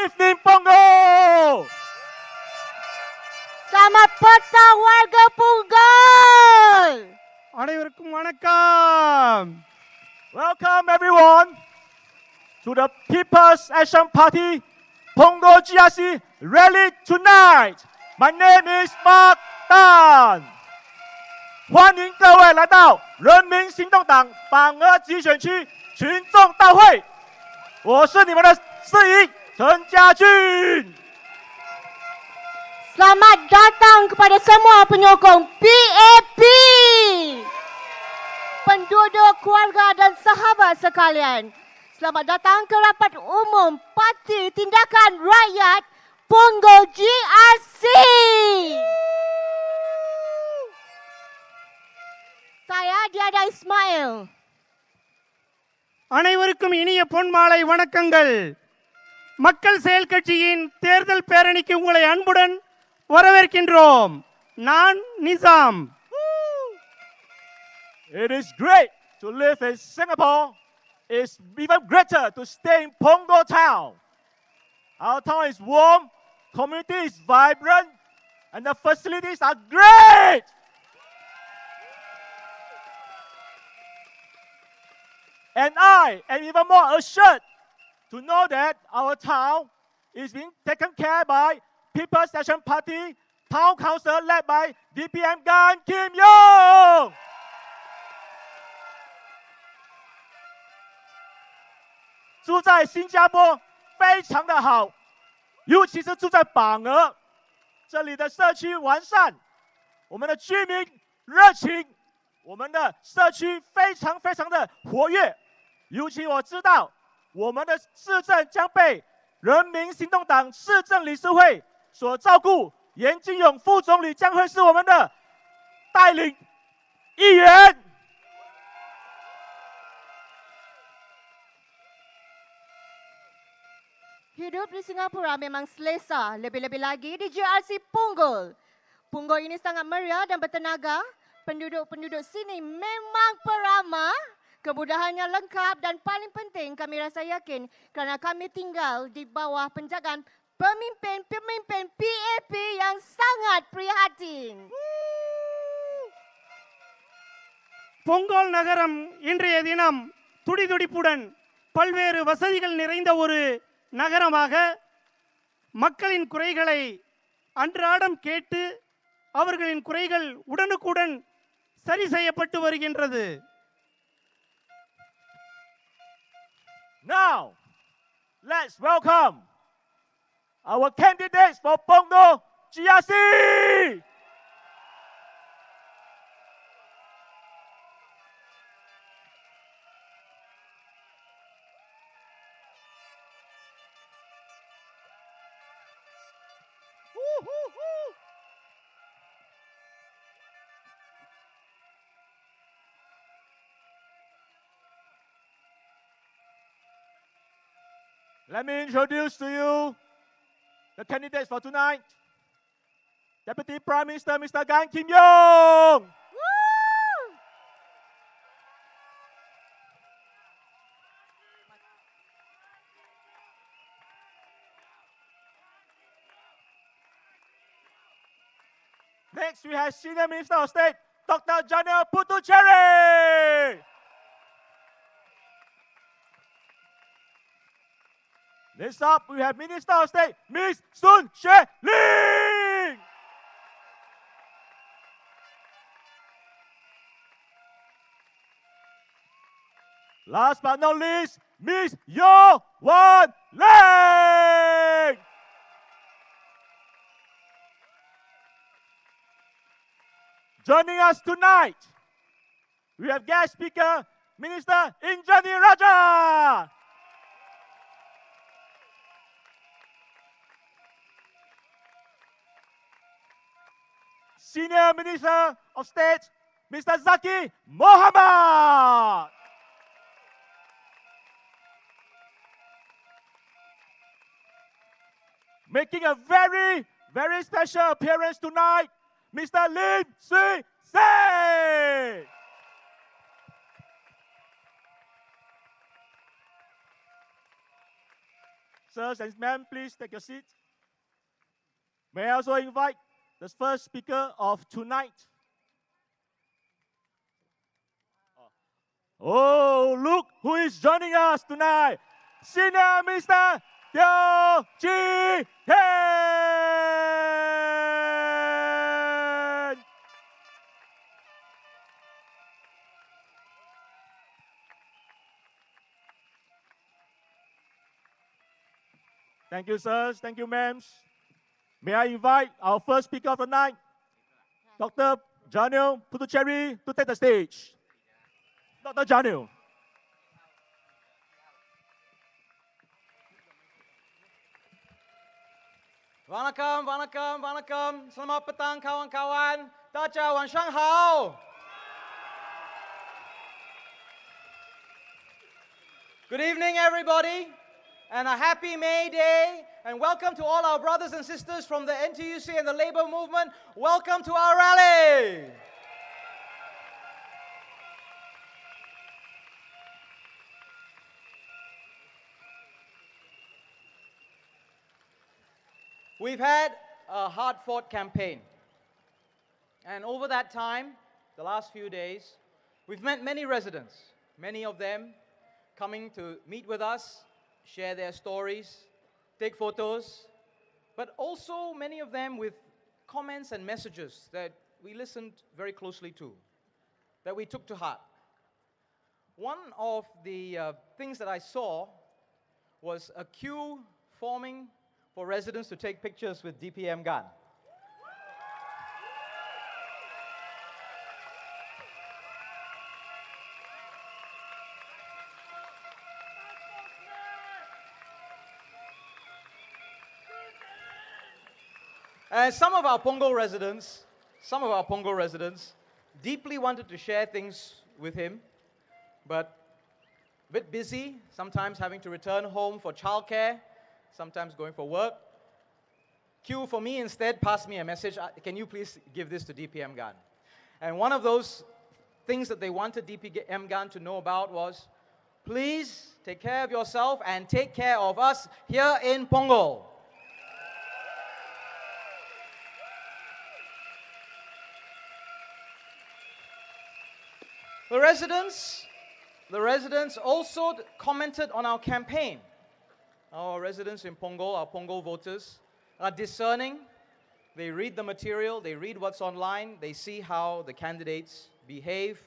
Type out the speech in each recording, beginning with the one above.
evening, Punggol! Selamat petang warga Punggol! அனைவருக்கும் வணக்கம். Welcome everyone to the People's Action Party Punggol GRC Rally tonight. My name is Mark Tan. 欢迎各位来到人民行动党榜额集选区群众大会。我是你们的司仪陈家俊。Selamat datang kepada semua penyokong PAP, penduduk, keluarga dan sahabat sekalian. Selamat datang ke rapat umum Parti Tindakan Rakyat Punggol GRC. Saya Diada Ismail. அனைவருக்கும் இனிய பொன்மாலை வணக்கங்கள். மக்கள் செயல் கட்சியின் தேர்தல் பேரணிக்கு உங்களை அன்புடன் வரவேற்கின்றோம். நான் Nizam. It is great to live in Singapore. It's even greater to stay in Punggol town. Our town is warm, community is vibrant, and the facilities are great. And I am even more assured to know that our town is being taken care by People's Action Party Town Council led by DPM Gan Kim Yong. 住在新加坡非常的好，尤其是住在榜额，这里的社区完善，我们的居民热情，我们的社区非常的活跃。尤其我知道，我们的市政将被人民行动党市政理事会所照顾，严金勇副总理将会是我们的带领议员。Hidup di Singapura memang selesa, lebih-lebih lagi di GRC Punggol. Punggol ini sangat meriah dan bertenaga. Penduduk-penduduk sini memang peramah. Kemudahannya lengkap dan paling penting kami rasa yakin kerana kami tinggal di bawah penjagaan pemimpin-pemimpin PAP yang sangat prihatin. Pongal நகரம் இன்றைய தினம் துடிதுடிப்புடன் பல்வேறு வசதிகள் நிறைந்த ஒரு நகரமாக மக்களின் குறைகளை அன்றாடம் கேட்டு அவர்களின் குறைகள் உடனுக்குடன் சரி செய்யப்பட்டு வருகின்றது. Now, let's welcome our candidates for Punggol GRC. Let me introduce to you the candidates for tonight. Deputy Prime Minister Mr. Gan Kim Yong. Next, we have Senior Minister of State, Dr. Janil Puthucheary. Next up, we have Minister of State, Ms. Xueling. Last but not least, Ms. Yeo Wan Ling. Joining us tonight, we have guest speaker, Minister Indranee Rajah. Senior Minister of State, Mr. Zaqy Mohamad. Making a very special appearance tonight, Mr. Lim Swee Say. Sirs and ma'am, please take your seat. May I also invite the first speaker of tonight. Oh, look who is joining us tonight. Senior Minister Yeo Wan Ling. Thank you, sirs. Thank you, ma'ams. May I invite our first speaker of the night, Dr. Janil Puthucheary, to take the stage. Dr. Janil. Vanakkam, vanakkam, vanakkam. Selamat petang kawan-kawan. Daja wan shang hao. Good evening, everybody, and a happy May Day. And welcome to all our brothers and sisters from the NTUC and the labor movement. Welcome to our rally. We've had a hard-fought campaign. And over that time, the last few days, we've met many residents, many of them coming to meet with us, share their stories, take photos, but also many of them with comments and messages that we listened very closely to, that we took to heart. One of the things that I saw was a queue forming for residents to take pictures with DPM Gan. And some of our Punggol residents deeply wanted to share things with him, but a bit busy, sometimes having to return home for childcare, sometimes going for work. Q for me instead passed me a message, can you please give this to DPM Gan? And one of those things that they wanted DPM Gan to know about was, please take care of yourself and take care of us here in Punggol. The residents also commented on our campaign. Our residents in Punggol, our Punggol voters, are discerning. They read the material, they read what's online, they see how the candidates behave,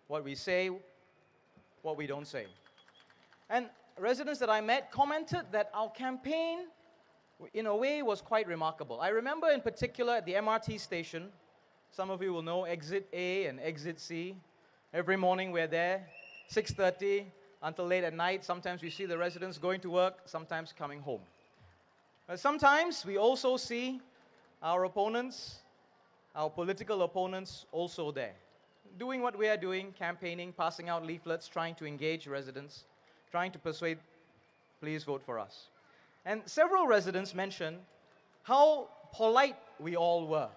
what we say, what we don't say. And residents that I met commented that our campaign, in a way, was quite remarkable. I remember in particular at the MRT station, some of you will know Exit A and Exit C. Every morning we're there, 6:30 until late at night. Sometimes we see the residents going to work, sometimes coming home. Sometimes we also see our opponents, our political opponents also there, doing what we are doing, campaigning, passing out leaflets, trying to engage residents, trying to persuade, please vote for us. And several residents mentioned how polite we all were.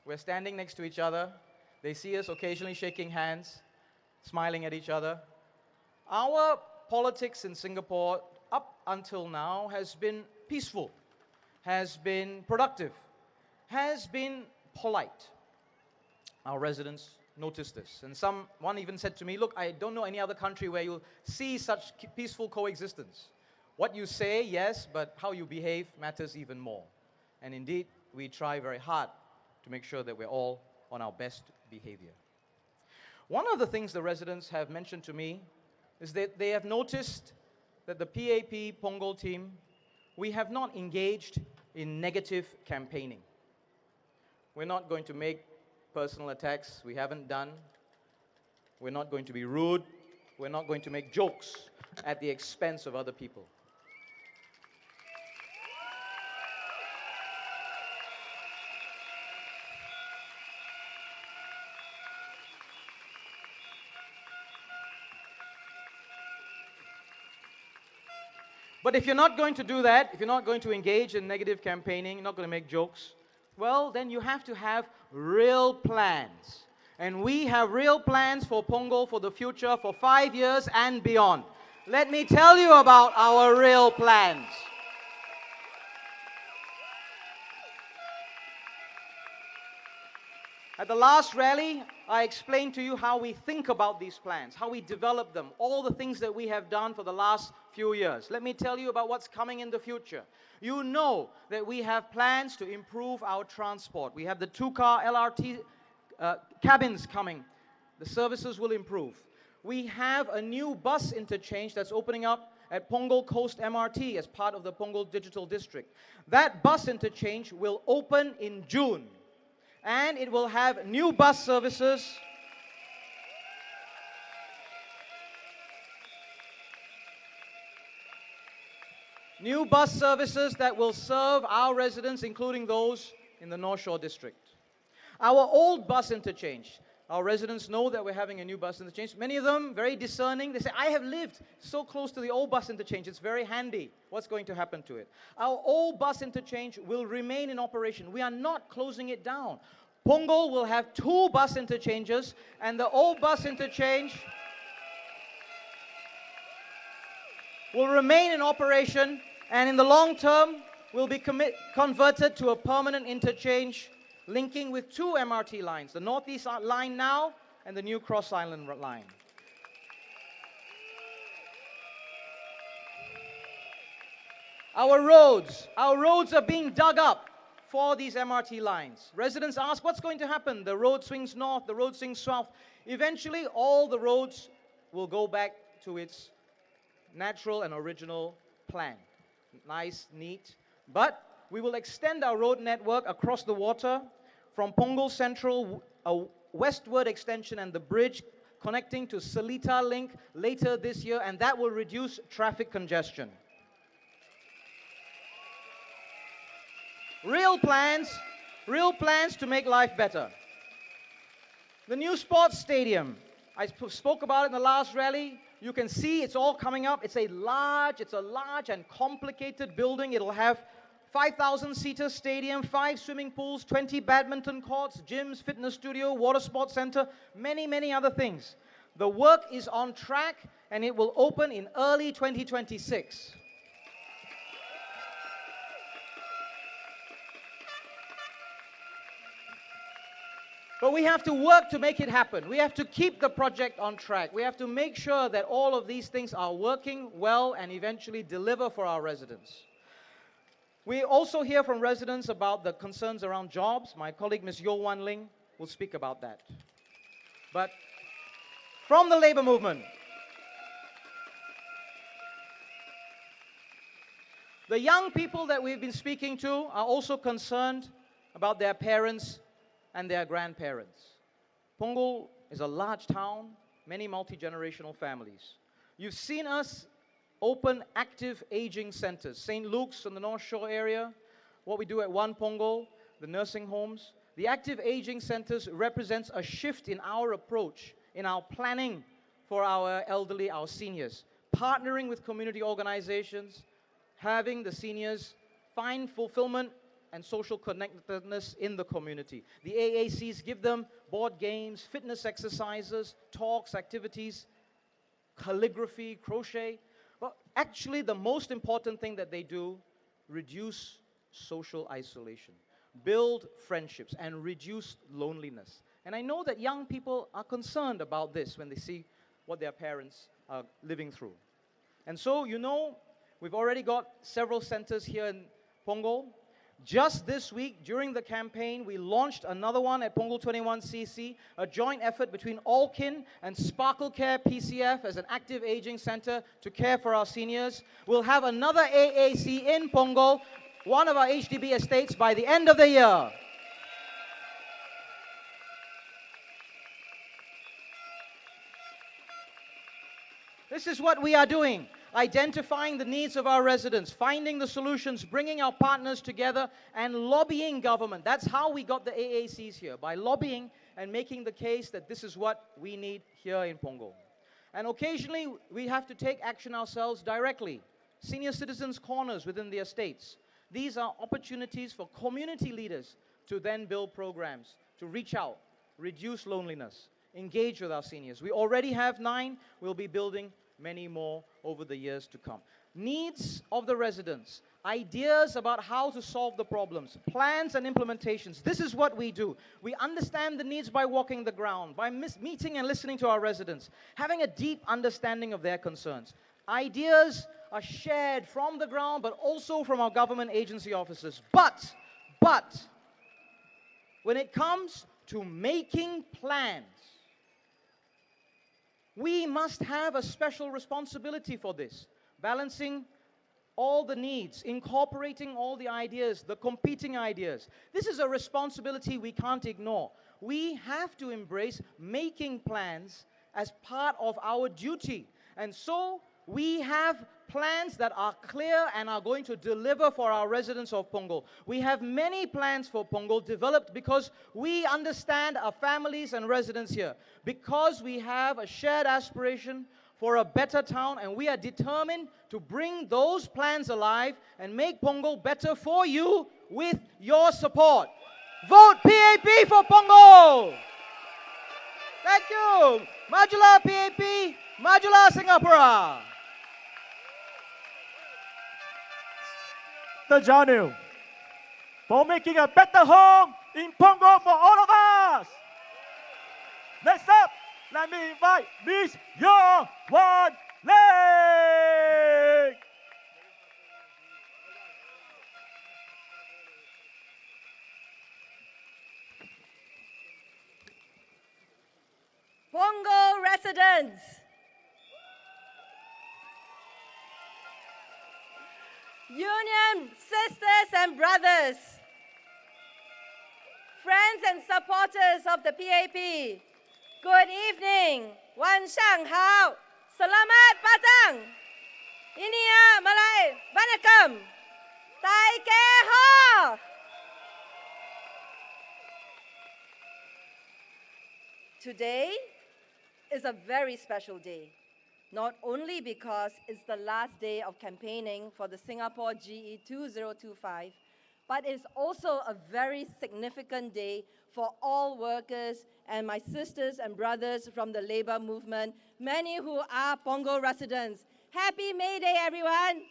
We're standing next to each other. They see us occasionally shaking hands, smiling at each other. Our politics in Singapore, up until now, has been peaceful, has been productive, has been polite. Our residents noticed this. And one even said to me, look, I don't know any other country where you'll see such peaceful coexistence. What you say, yes, but how you behave matters even more. And indeed, we try very hard to make sure that we're all on our best behavior. One of the things the residents have mentioned to me is that they have noticed that the PAP Punggol team, we have not engaged in negative campaigning. We're not going to make personal attacks. We haven't done. We're not going to be rude. We're not going to make jokes at the expense of other people. But if you're not going to do that, if you're not going to engage in negative campaigning, you're not going to make jokes, well, then you have to have real plans. And we have real plans for Punggol for the future for 5 years and beyond. Let me tell you about our real plans. At the last rally, I explained to you how we think about these plans, how we develop them, all the things that we have done for the last few years. Let me tell you about what's coming in the future. You know that we have plans to improve our transport. We have the 2-car LRT cabins coming. The services will improve. We have a new bus interchange that's opening up at Punggol Coast MRT as part of the Punggol Digital District. That bus interchange will open in June, and it will have new bus services. New bus services that will serve our residents, including those in the North Shore District. Our old bus interchange, our residents know that we're having a new bus interchange. Many of them very discerning. They say, I have lived so close to the old bus interchange. It's very handy. What's going to happen to it? Our old bus interchange will remain in operation. We are not closing it down. Punggol will have 2 bus interchanges, and the old bus interchange will remain in operation, and in the long term will be converted to a permanent interchange linking with 2 MRT lines, the Northeast line now and the new Cross Island line. Our roads are being dug up for these MRT lines. Residents ask, what's going to happen? The road swings north, the road swings south. Eventually, all the roads will go back to its natural and original plan. Nice, neat. But we will extend our road network across the water from Punggol Central, a westward extension, and the bridge connecting to Seletar Link later this year, and that will reduce traffic congestion. Real plans to make life better. The new sports stadium, I spoke about it in the last rally. You can see it's all coming up. It's a large and complicated building. It'll have 5,000-seater stadium, 5 swimming pools, 20 badminton courts, gyms, fitness studio, water sports center, many, many other things. The work is on track, and it will open in early 2026. But we have to work to make it happen. We have to keep the project on track. We have to make sure that all of these things are working well and eventually deliver for our residents. We also hear from residents about the concerns around jobs. My colleague, Ms. Yeo Wan Ling, will speak about that. But from the labor movement, the young people that we've been speaking to are also concerned about their parents and their grandparents. Punggol is a large town, many multi-generational families. You've seen us open active aging centers. St. Luke's in the North Shore area, what we do at One Punggol, the nursing homes. The active aging centers represents a shift in our approach, in our planning for our elderly, our seniors. Partnering with community organizations, having the seniors find fulfillment and social connectedness in the community. The AACs give them board games, fitness exercises, talks, activities, calligraphy, crochet. But actually, the most important thing that they do, reduce social isolation, build friendships, and reduce loneliness. And I know that young people are concerned about this when they see what their parents are living through. And so, you know, we've already got several centers here in Punggol. Just this week, during the campaign, we launched another one at Punggol 21cc, a joint effort between Allkin and Sparkle Care PCF as an active aging center to care for our seniors. We'll have another AAC in Punggol, one of our HDB estates, by the end of the year. This is what we are doing. Identifying the needs of our residents, finding the solutions, bringing our partners together, and lobbying government. That's how we got the AACs here, by lobbying and making the case that this is what we need here in Punggol. And occasionally, we have to take action ourselves directly. Senior citizens' corners within the estates. These are opportunities for community leaders to then build programs, to reach out, reduce loneliness, engage with our seniors. We already have 9. We'll be building many more over the years to come. Needs of the residents. ideas about how to solve the problems, plans and implementations. This is what we do. We understand the needs by walking the ground, by meeting and listening to our residents, having a deep understanding of their concerns. Ideas are shared from the ground, but also from our government agency officers. But, when it comes to making plans, we must have a special responsibility for this, balancing all the needs, incorporating all the ideas, the competing ideas. This is a responsibility we can't ignore. We have to embrace making plans as part of our duty. And so we have plans that are clear and are going to deliver for our residents of Punggol. We have many plans for Punggol developed because we understand our families and residents here, because we have a shared aspiration for a better town, and we are determined to bring those plans alive and make Punggol better for you with your support. Vote PAP for Punggol! Thank you! Majulah PAP, Majulah Singapura! The Janil, for making a better home in Punggol for all of us. Next up, let me invite Miss Yeo Wan Ling. Punggol residents, union sisters and brothers, friends and supporters of the PAP, good evening. Wan Shang Hao. Selamat Patang. Inia Malay. Vanakkam. Tai Ke Ho. Today is a very special day, not only because it's the last day of campaigning for the Singapore GE 2025, but it's also a very significant day for all workers and my sisters and brothers from the labor movement, many who are Punggol residents. Happy May Day, everyone!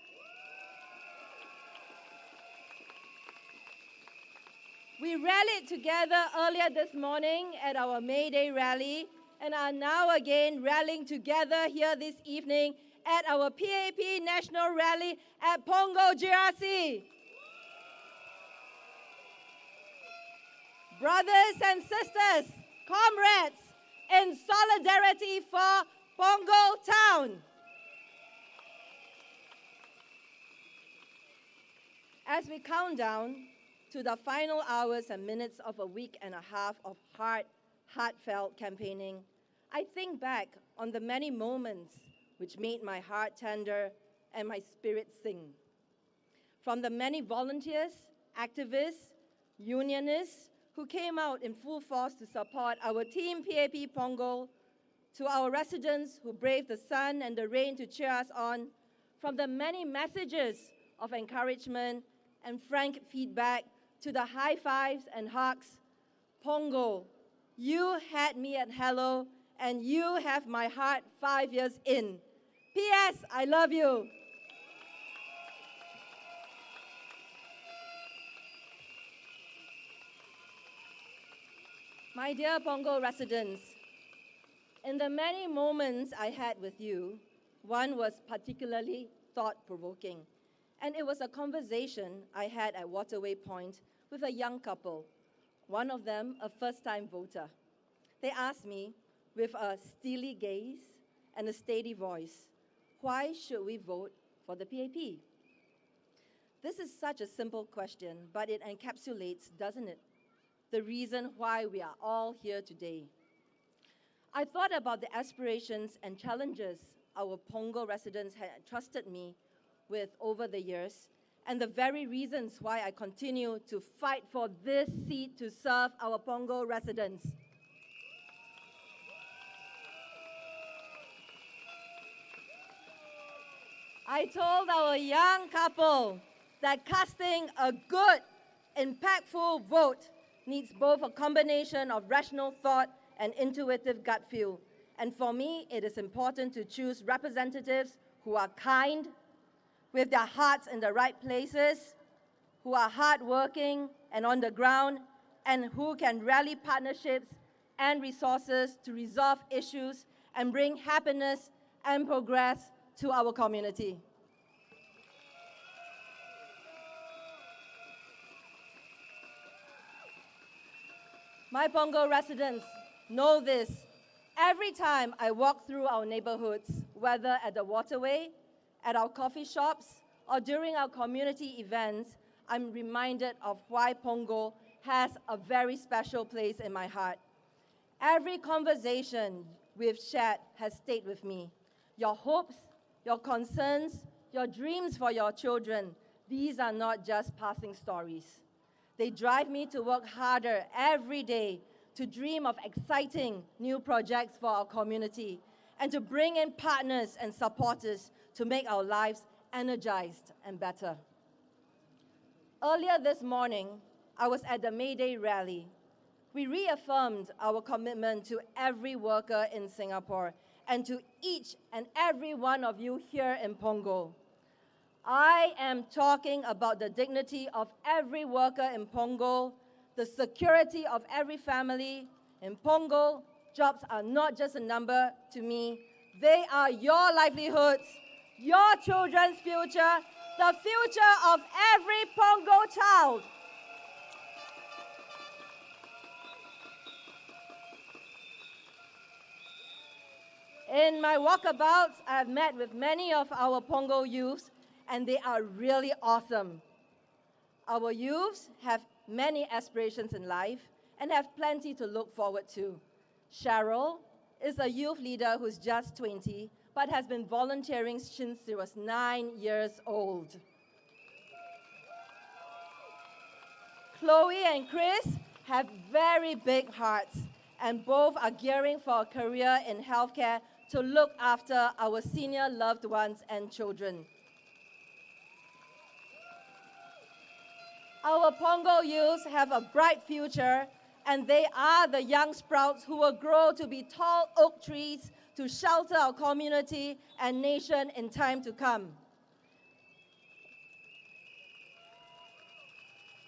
We rallied together earlier this morning at our May Day rally and are now again rallying together here this evening at our PAP National Rally at Punggol GRC. Brothers and sisters, comrades, in solidarity for Punggol Town. As we count down to the final hours and minutes of a week and a half of heartfelt campaigning, I think back on the many moments which made my heart tender and my spirit sing. From the many volunteers, activists, unionists who came out in full force to support our team PAP Punggol, to our residents who braved the sun and the rain to cheer us on, from the many messages of encouragement and frank feedback to the high fives and hugs, Punggol, you had me at hello, and you have my heart 5 years in. P.S. I love you. My dear Punggol residents, in the many moments I had with you, one was particularly thought-provoking, and it was a conversation I had at Waterway Point with a young couple, one of them a first-time voter. They asked me, with a steely gaze and a steady voice, why should we vote for the PAP? This is such a simple question, but it encapsulates, doesn't it, the reason why we are all here today. I thought about the aspirations and challenges our Punggol residents had trusted me with over the years, and the very reasons why I continue to fight for this seat to serve our Punggol residents. I told our young couple that casting a good, impactful vote needs both a combination of rational thought and intuitive gut feel. And for me, it is important to choose representatives who are kind, with their hearts in the right places, who are hardworking and on the ground, and who can rally partnerships and resources to resolve issues and bring happiness and progress to our community. My Punggol residents know this. Every time I walk through our neighborhoods, whether at the waterway, at our coffee shops, or during our community events, I'm reminded of why Punggol has a very special place in my heart. Every conversation we've shared has stayed with me. Your hopes, your concerns, your dreams for your children, these are not just passing stories. They drive me to work harder every day to dream of exciting new projects for our community and to bring in partners and supporters to make our lives energized and better. Earlier this morning, I was at the May Day rally. We reaffirmed our commitment to every worker in Singapore and to each and every one of you here in Punggol. I am talking about the dignity of every worker in Punggol, the security of every family. In Punggol, jobs are not just a number to me. They are your livelihoods, your children's future, the future of every Punggol child. In my walkabouts, I have met with many of our Punggol youths, and they are really awesome. Our youths have many aspirations in life and have plenty to look forward to. Cheryl is a youth leader who's just 20, but has been volunteering since she was 9 years old. Chloe and Chris have very big hearts, and both are gearing for a career in healthcare to look after our senior loved ones and children. Our Punggol youths have a bright future, and they are the young sprouts who will grow to be tall oak trees to shelter our community and nation in time to come.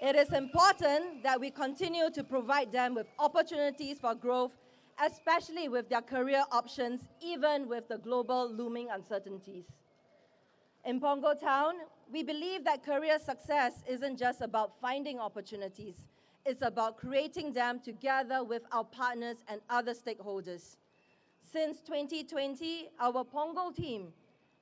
It is important that we continue to provide them with opportunities for growth, especially with their career options, even with the global looming uncertainties. In Punggol Town, we believe that career success isn't just about finding opportunities. It's about creating them together with our partners and other stakeholders. Since 2020, our Punggol team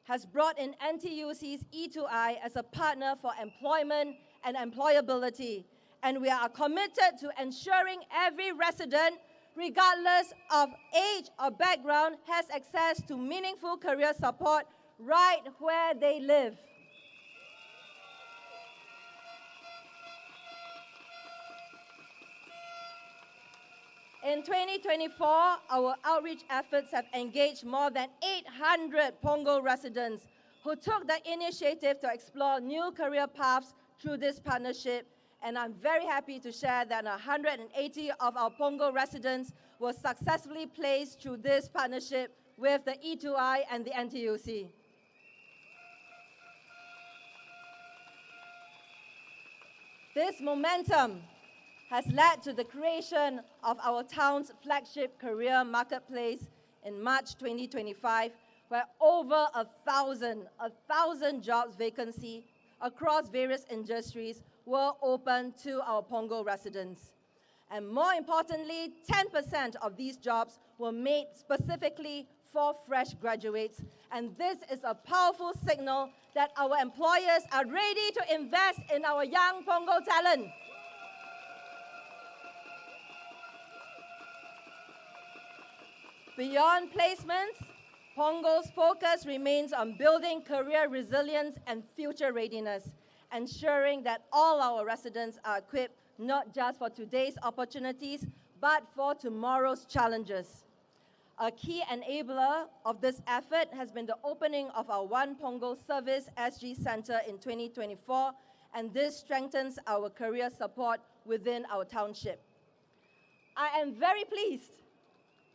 has brought in NTUC's E2I as a partner for employment and employability, and we are committed to ensuring every resident, regardless of age or background, has access to meaningful career support right where they live. In 2024, our outreach efforts have engaged more than 800 Punggol residents who took the initiative to explore new career paths through this partnership, and I'm very happy to share that 180 of our Punggol residents were successfully placed through this partnership with the E2I and the NTUC. This momentum has led to the creation of our town's flagship career marketplace in March 2025, where over 1,000 jobs vacancy across various industries were open to our Punggol residents. And more importantly, 10% of these jobs were made specifically for fresh graduates. And this is a powerful signal that our employers are ready to invest in our young Punggol talent. Beyond placements, Punggol's focus remains on building career resilience and future readiness, ensuring that all our residents are equipped not just for today's opportunities, but for tomorrow's challenges. A key enabler of this effort has been the opening of our One Punggol Service SG Centre in 2024, and this strengthens our career support within our township. I am very pleased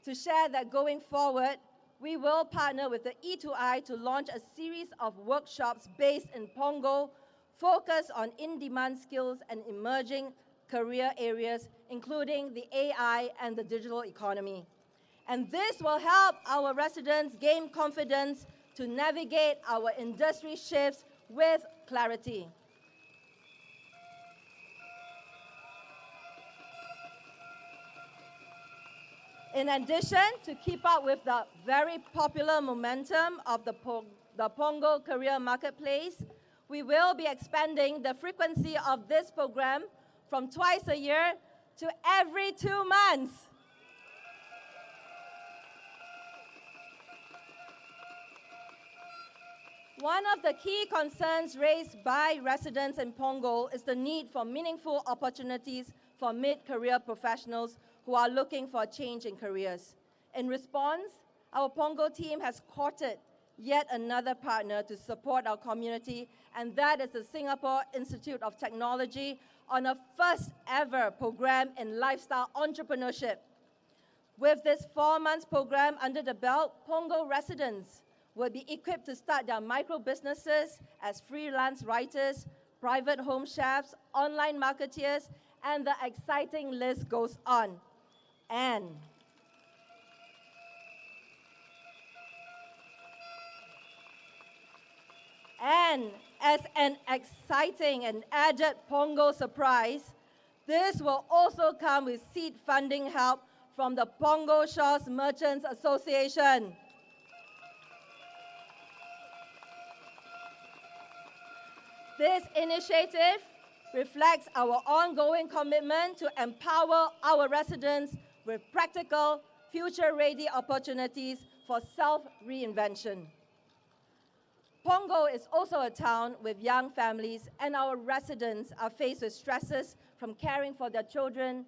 to share that going forward, we will partner with the E2I to launch a series of workshops based in Punggol, focused on in-demand skills and emerging career areas, including the AI and the digital economy. And this will help our residents gain confidence to navigate our industry shifts with clarity. In addition, to keep up with the very popular momentum of the Punggol Career Marketplace, we will be expanding the frequency of this program from twice a year to every 2 months. One of the key concerns raised by residents in Punggol is the need for meaningful opportunities for mid-career professionals who are looking for a change in careers. In response, our Punggol team has courted yet another partner to support our community, and that is the Singapore Institute of Technology on a first-ever program in lifestyle entrepreneurship. With this 4-month program under the belt, Punggol residents will be equipped to start their micro-businesses as freelance writers, private home chefs, online marketeers, and the exciting list goes on. And as an exciting and added Punggol surprise, this will also come with seed funding help from the Punggol Shores Merchants Association. This initiative reflects our ongoing commitment to empower our residents with practical, future-ready opportunities for self-reinvention. Punggol is also a town with young families, and our residents are faced with stresses from caring for their children,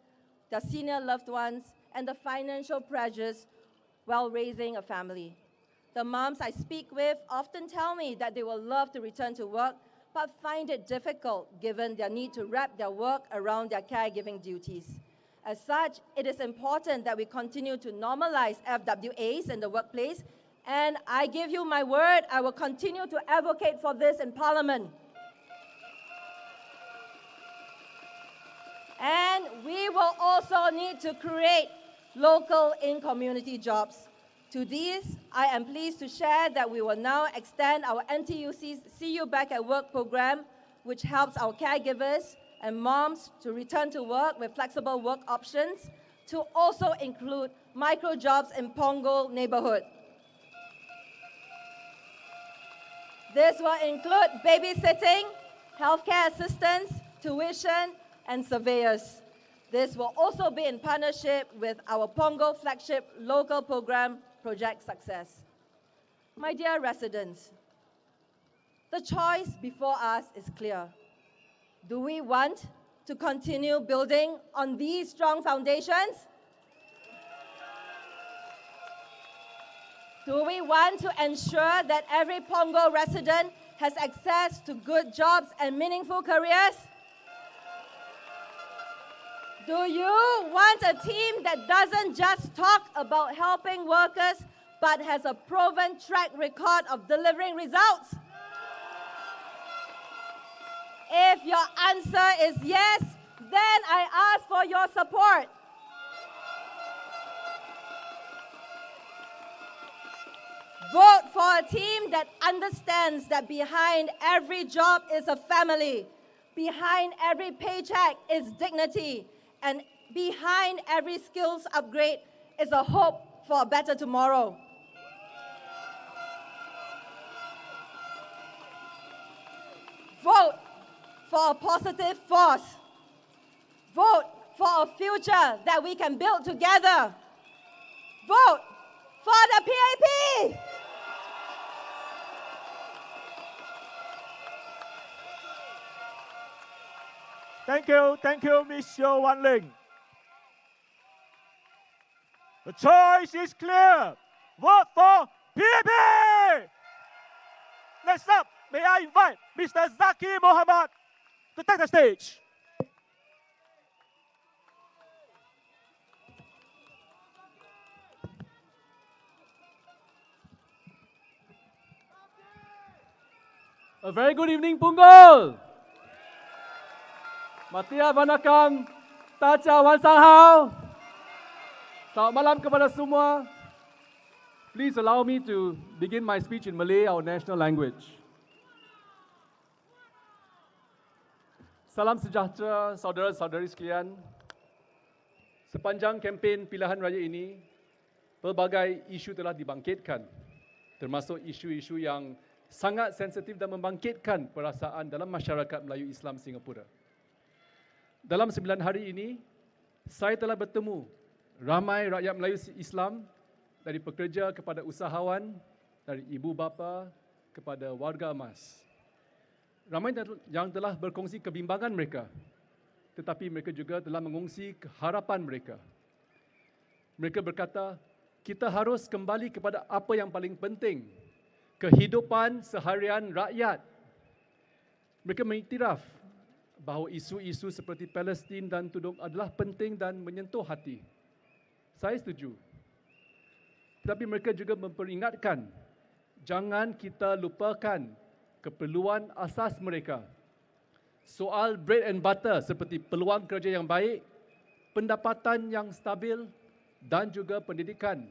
their senior loved ones, and the financial pressures while raising a family. The moms I speak with often tell me that they will love to return to work, but find it difficult given their need to wrap their work around their caregiving duties. As such, it is important that we continue to normalize FWAs in the workplace, and I give you my word, I will continue to advocate for this in Parliament. And we will also need to create local in-community jobs. To these, I am pleased to share that we will now extend our NTUC's See You Back at Work program, which helps our caregivers and moms to return to work with flexible work options, to also include micro jobs in Punggol neighborhood. This will include babysitting, healthcare assistance, tuition, and surveyors. This will also be in partnership with our Punggol flagship local program, Project Success. My dear residents, the choice before us is clear. Do we want to continue building on these strong foundations? Do we want to ensure that every Punggol resident has access to good jobs and meaningful careers? Do you want a team that doesn't just talk about helping workers, but has a proven track record of delivering results? If your answer is yes, then I ask for your support. Vote for a team that understands that behind every job is a family, behind every paycheck is dignity, and behind every skills upgrade is a hope for a better tomorrow. Vote for a positive force. Vote for a future that we can build together. Vote for the PAP! Thank you, Ms. Yeo Wan Ling. The choice is clear. Vote for PAP! Next up, may I invite Mr. Zaqy Mohamad to take the stage. A very good evening, Punggol. Matia Vanakam, Tacha Wansahau. Selamat malam kepada semua. Please allow me to begin my speech in Malay, our national language. Salam sejahtera saudara-saudari sekalian. Sepanjang kempen pilihan raya ini, pelbagai isu telah dibangkitkan, termasuk isu-isu yang sangat sensitif dan membangkitkan perasaan dalam masyarakat Melayu Islam Singapura. Dalam 9 hari ini, saya telah bertemu ramai rakyat Melayu Islam, dari pekerja kepada usahawan, dari ibu bapa kepada warga emas. Ramai yang telah berkongsi kebimbangan mereka, tetapi mereka juga telah mengongsi harapan mereka. Mereka berkata, kita harus kembali kepada apa yang paling penting, kehidupan seharian rakyat. Mereka mengiktiraf bahawa isu-isu seperti Palestin dan Tudung adalah penting dan menyentuh hati. Saya setuju. Tetapi mereka juga memperingatkan, jangan kita lupakan keperluan asas mereka. Soal bread and butter seperti peluang kerja yang baik, pendapatan yang stabil dan juga pendidikan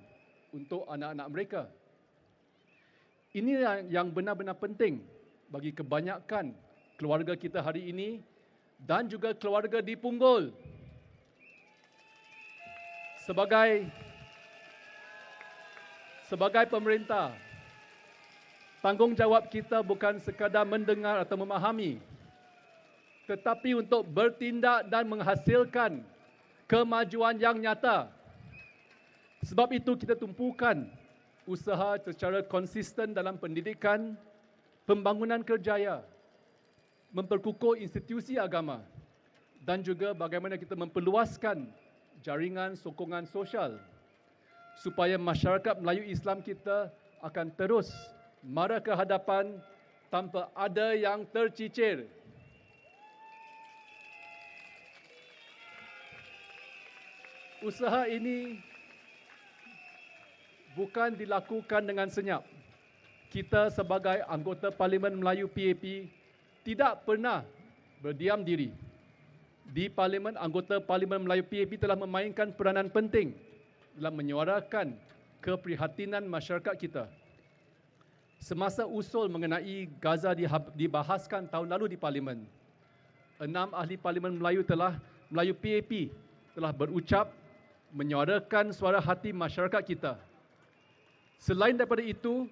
untuk anak-anak mereka. Ini yang benar-benar penting bagi kebanyakan keluarga kita hari ini dan juga keluarga di Punggol. Sebagai pemerintah, tanggungjawab kita bukan sekadar mendengar atau memahami, tetapi untuk bertindak dan menghasilkan kemajuan yang nyata. Sebab itu kita tumpukan usaha secara konsisten dalam pendidikan, pembangunan kerjaya, memperkukuh institusi agama dan juga bagaimana kita memperluaskan jaringan sokongan sosial supaya masyarakat Melayu Islam kita akan terus mara ke hadapan tanpa ada yang tercicir. Usaha ini bukan dilakukan dengan senyap. Kita sebagai anggota Parlimen Melayu PAP tidak pernah berdiam diri. Di Parlimen, anggota Parlimen Melayu PAP telah memainkan peranan penting dalam menyuarakan keprihatinan masyarakat kita. Semasa usul mengenai Gaza dibahaskan tahun lalu di Parlimen, 6 ahli Parlimen Melayu PAP telah berucap menyuarakan suara hati masyarakat kita. Selain daripada itu,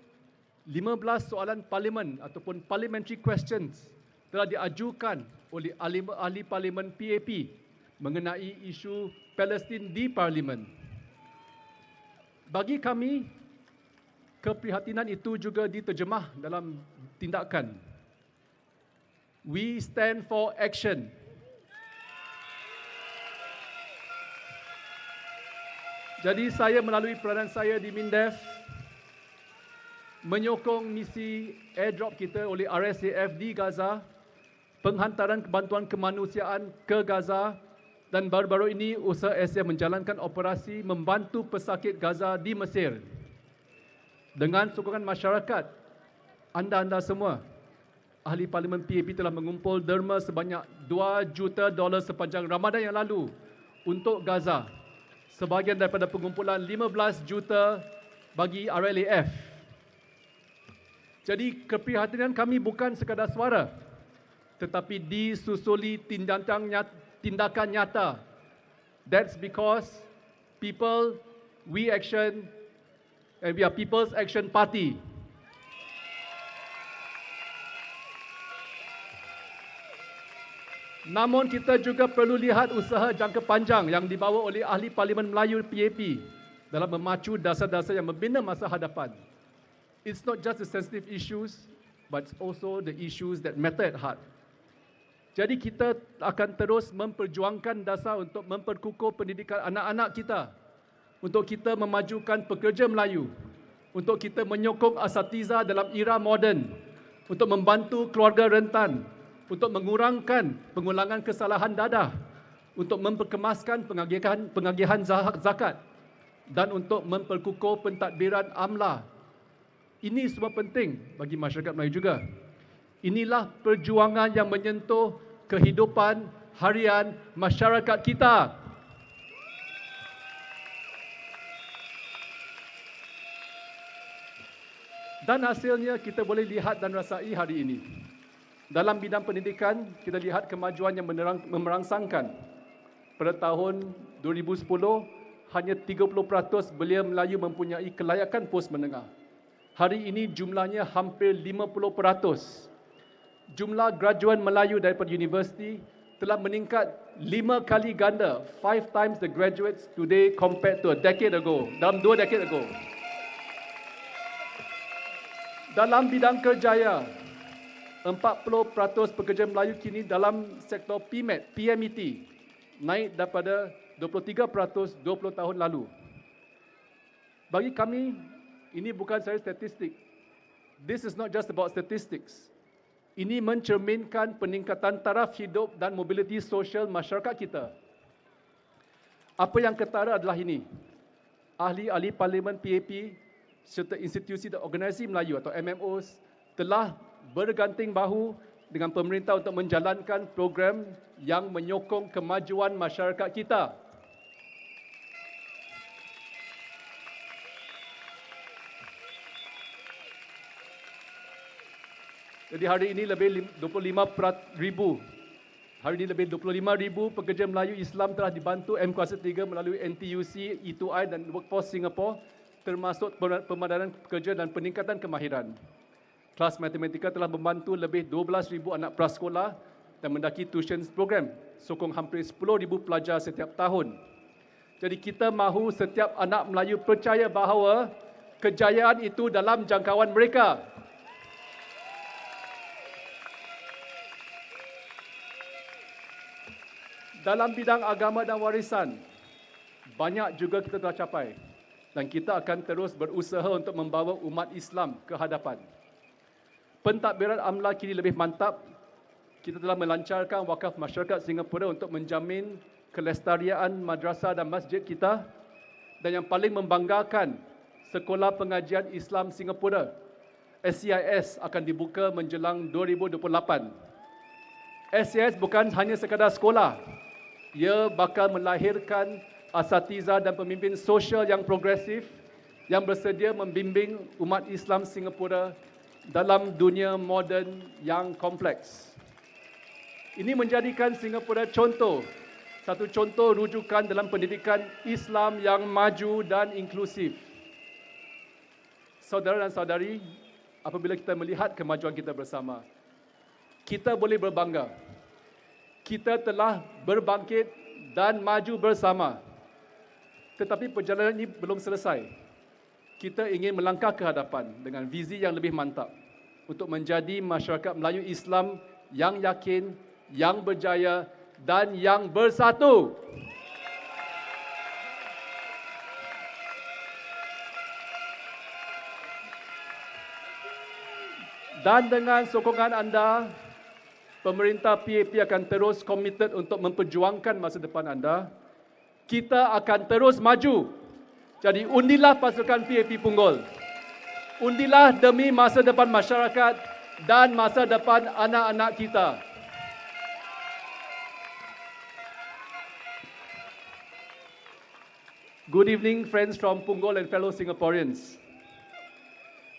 15 soalan parlimen ataupun parliamentary questions telah diajukan oleh ahli parlimen PAP mengenai isu Palestin di parlimen. Bagi kami, keprihatinan itu juga diterjemah dalam tindakan. We stand for action. Jadi saya melalui peranan saya di MINDEF menyokong misi airdrop kita oleh RSAF di Gaza, penghantaran bantuan kemanusiaan ke Gaza dan baru-baru ini usaha Asia menjalankan operasi membantu pesakit Gaza di Mesir. Dengan sokongan masyarakat, anda-anda semua, ahli Parlimen PAP telah mengumpul derma sebanyak $2 juta sepanjang Ramadan yang lalu untuk Gaza. Sebahagian daripada pengumpulan 15 juta bagi RLAF. Jadi keprihatinan kami bukan sekadar suara, tetapi disusuli tindakan nyata. That's because people, we action, and we are People's Action Party. Namun kita juga perlu lihat usaha jangka panjang yang dibawa oleh ahli Parlimen Melayu PAP dalam memacu dasar-dasar yang membina masa hadapan. It's not just the sensitive issues, but it's also the issues that matter at heart. Jadi kita akan terus memperjuangkan dasar untuk memperkukuh pendidikan anak-anak kita, untuk kita memajukan pekerja Melayu, untuk kita menyokong asatiza dalam era moden, untuk membantu keluarga rentan, untuk mengurangkan pengulangan kesalahan dadah, untuk memperkemaskan pengagihan zakat dan untuk memperkukuh pentadbiran amla. Ini semua penting bagi masyarakat Melayu juga. Inilah perjuangan yang menyentuh kehidupan harian masyarakat kita. Dan hasilnya kita boleh lihat dan rasai hari ini. Dalam bidang pendidikan, kita lihat kemajuan yang memerangsangkan. Pada tahun 2010, hanya 30% belia Melayu mempunyai kelayakan pos menengah. Hari ini jumlahnya hampir 50%. Jumlah graduan Melayu daripada universiti telah meningkat 5 kali ganda, 5 times the graduates today compared to a decade ago, dalam 2 dekade ago. Dalam bidang kerjaya, 40% pekerja Melayu kini dalam sektor PMET, naik daripada 23% 20 tahun lalu. Bagi kami, ini bukan sahaja statistik. This is not just about statistics. Ini mencerminkan peningkatan taraf hidup dan mobiliti sosial masyarakat kita. Apa yang ketara adalah ini. Ahli-ahli Parlimen PAP serta institusi dan organisasi Melayu atau MMOs telah berganting bahu dengan pemerintah untuk menjalankan program yang menyokong kemajuan masyarakat kita. Jadi hari ini lebih 25,000. Hari ini lebih 25,000 pekerja Melayu Islam telah dibantu M Kuasa 3 melalui NTUC, E2I dan Workforce Singapore, termasuk pemadanan pekerja dan peningkatan kemahiran. Kelas matematika telah membantu lebih 12,000 anak prasekolah dan mendaki tuition program, sokong hampir 10,000 pelajar setiap tahun. Jadi kita mahu setiap anak Melayu percaya bahawa kejayaan itu dalam jangkauan mereka. Dalam bidang agama dan warisan, banyak juga kita telah capai. Dan kita akan terus berusaha untuk membawa umat Islam ke hadapan. Pentadbiran amla kini lebih mantap. Kita telah melancarkan wakaf masyarakat Singapura untuk menjamin kelestarian madrasah dan masjid kita. Dan yang paling membanggakan, Sekolah Pengajian Islam Singapura, SCIS, akan dibuka menjelang 2028. SCIS bukan hanya sekadar sekolah. Ia bakal melahirkan asatiza dan pemimpin sosial yang progresif yang bersedia membimbing umat Islam Singapura dalam dunia moden yang kompleks. Ini menjadikan Singapura satu contoh rujukan dalam pendidikan Islam yang maju dan inklusif. Saudara dan saudari, apabila kita melihat kemajuan kita bersama, kita boleh berbangga. Kita telah berbangkit dan maju bersama. Tetapi perjalanan ini belum selesai. Kita ingin melangkah ke hadapan dengan visi yang lebih mantap untuk menjadi masyarakat Melayu Islam yang yakin, yang berjaya dan yang bersatu. Dan dengan sokongan anda, pemerintah PAP akan terus komited untuk memperjuangkan masa depan anda. Kita akan terus maju. Jadi undilah pasukan PAP Punggol. Undilah demi masa depan masyarakat dan masa depan anak-anak kita. Good evening, friends from Punggol and fellow Singaporeans.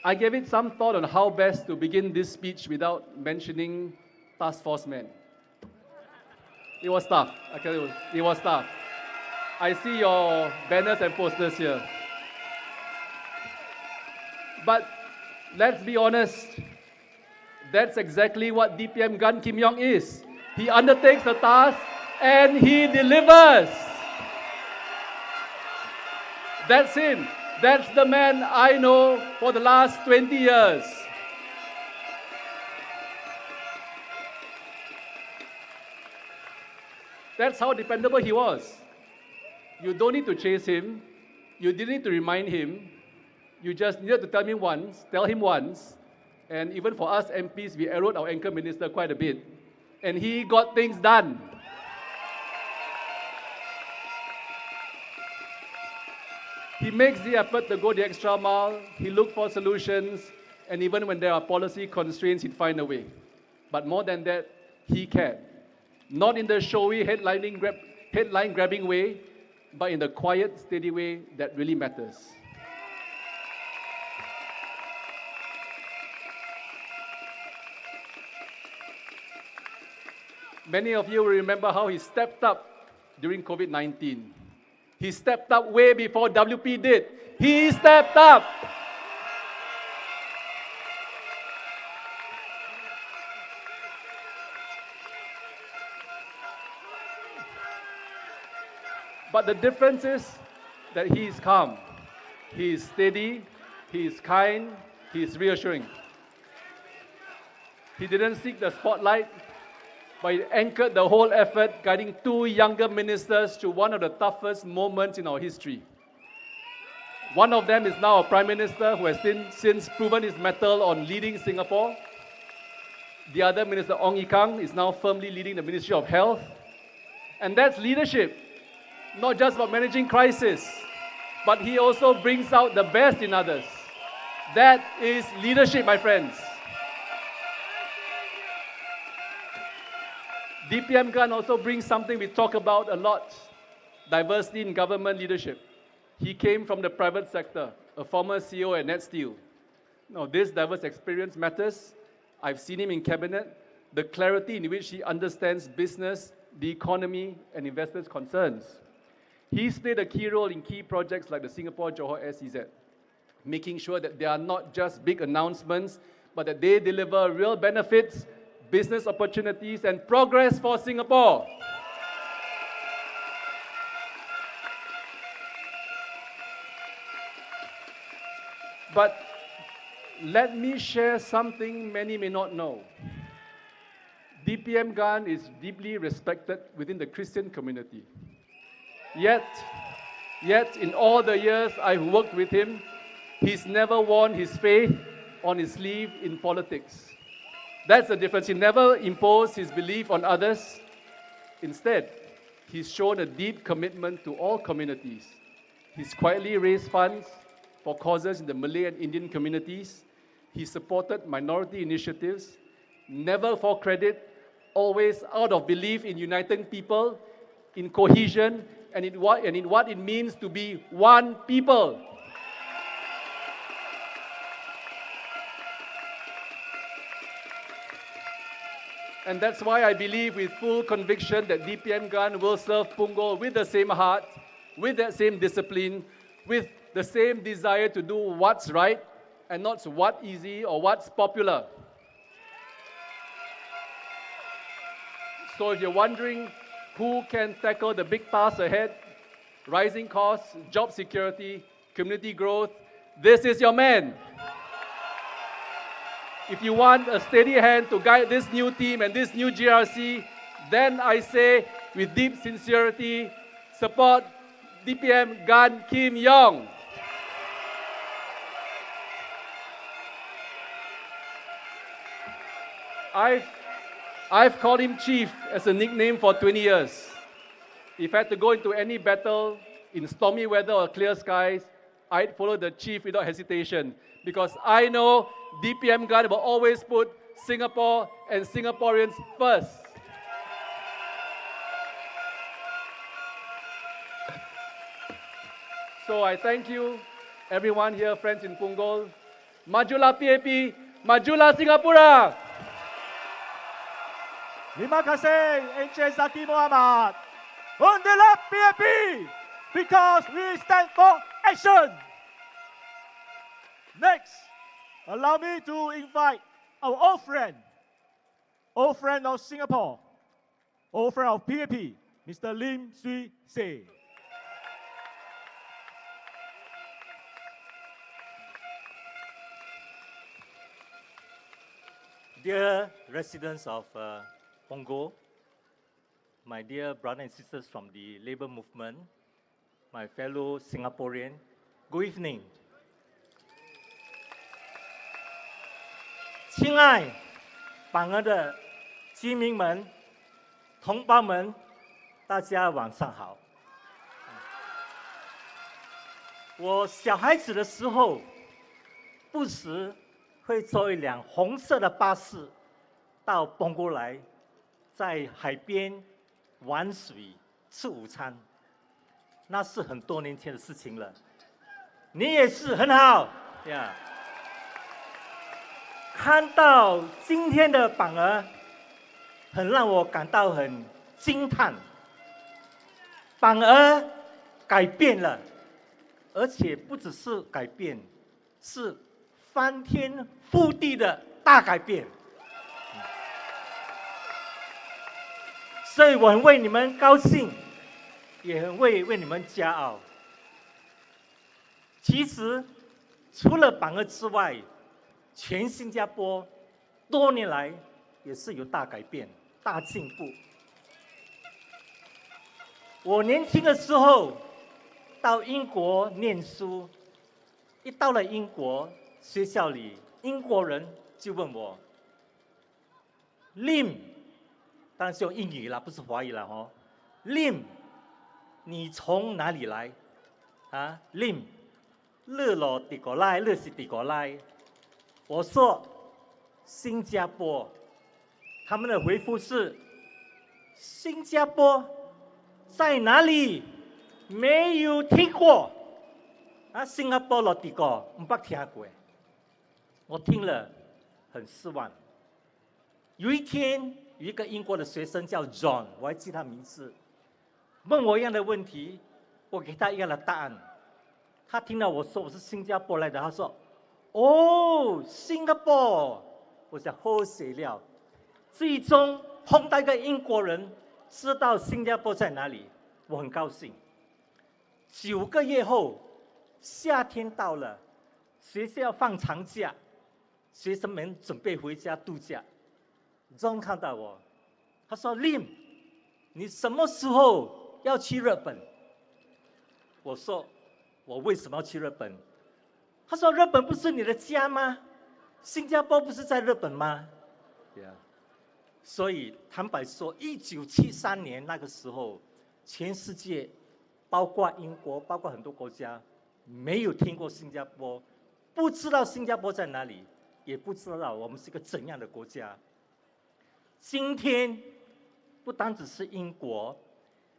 I gave it some thought on how best to begin this speech without mentioning task force men. It was tough. I tell you, it was tough. I see your banners and posters here. But let's be honest, that's exactly what DPM Gan Kim Yong is. He undertakes the task and he delivers. That's him. That's the man I know for the last 20 years. That's how dependable he was. You don't need to chase him. You didn't need to remind him. You just needed to tell him once. And even for us MPs, we arrowed our anchor minister quite a bit. And he got things done. He makes the effort to go the extra mile. He looks for solutions. And even when there are policy constraints, he'd find a way. but more than that, he cared. Not in the showy headline-grabbing way, but in the quiet, steady way that really matters. Many of you will remember how he stepped up during COVID-19. He stepped up way before WP did. He stepped up. But the difference is that he is calm, he is steady, he is kind, he is reassuring. He didn't seek the spotlight, but he anchored the whole effort, guiding two younger ministers through one of the toughest moments in our history. One of them is now a Prime Minister who has since proven his mettle on leading Singapore. The other Minister, Ong Ye Kung, is now firmly leading the Ministry of Health. And that's leadership. Not just about managing crisis, but he also brings out the best in others. That is leadership, my friends. DPM Gan also brings something we talk about a lot, diversity in government leadership. He came from the private sector, a former CEO at Net Steel. Now, this diverse experience matters. I've seen him in cabinet, the clarity in which he understands business, the economy, and investors' concerns. He's played a key role in key projects like the Singapore-Johor SEZ, making sure that they are not just big announcements, but that they deliver real benefits, business opportunities, and progress for Singapore. But let me share something many may not know. DPM Gan is deeply respected within the Christian community. Yet, in all the years I've worked with him, he's never worn his faith on his sleeve in politics. That's the difference. He never imposed his belief on others. Instead, he's shown a deep commitment to all communities. He's quietly raised funds for causes in the Malay and Indian communities. He supported minority initiatives, never for credit, always out of belief in uniting people, in cohesion, and in what it means to be one people. And that's why I believe with full conviction that DPM Gan will serve Punggol with the same heart, with that same discipline, with the same desire to do what's right and not what's easy or what's popular. So if you're wondering who can tackle the big tasks ahead, rising costs, job security, community growth, this is your man. If you want a steady hand to guide this new team and this new GRC, then I say with deep sincerity, support DPM Gan Kim Yong. I've called him Chief as a nickname for 20 years. If I had to go into any battle in stormy weather or clear skies, I'd follow the Chief without hesitation, because I know DPM Gan will always put Singapore and Singaporeans first. So I thank you, everyone here, friends in Punggol. Majulah PAP, majulah Singapura! Terima kasih, Encik Zaqy Mohamad. Undilah PAP, because we stand for action. Next, allow me to invite our old friend of Singapore, old friend of PAP, Mr. Lim Swee Say. Dear residents of Punggol, my dear brothers and sisters from the labor movement, my fellow Singaporean, good evening. 亲爱榜儿的居民们、同胞们，大家晚上好。我小孩子的时候，不时会坐一辆红色的巴士到邦哥来，在海边玩水、吃午餐，那是很多年前的事情了。你也是很好呀。看到今天的榜儿，很让我感到很惊叹。榜儿改变了，而且不只是改变，是翻天覆地的大改变。所以我很为你们高兴，也很为你们骄傲。其实，除了榜儿之外，全新加坡多年来也是有大改变、大进步。我年轻的时候到英国念书，一到了英国学校里，英国人就问我 ，Lim， 当然是用英语啦，不是华语啦哦 ，Lim， 你从哪里来？啊 ，Lim， 乐罗迪国来，乐是迪国来。我说新加坡，他们的回复是新加坡在哪里？没有听过啊，新加坡落地过，没听过。我听了很失望。有一天，有一个英国的学生叫 John， 我还记他名字，问我一样的问题，我给他一样的答案。他听到我说我是新加坡来的，他说。哦，新加坡，我想喝水了。最终碰到一个英国人，知道新加坡在哪里，我很高兴。9个月后，夏天到了，学校放长假，学生们准备回家度假。John 看到我，他说 ：“Lim， 你什么时候要去日本？”我说：“我为什么要去日本？”他说：“日本不是你的家吗？新加坡不是在日本吗？”所以坦白说，1973年那个时候，全世界，包括英国，包括很多国家，没有听过新加坡，不知道新加坡在哪里，也不知道我们是一个怎样的国家。今天，不单只是英国，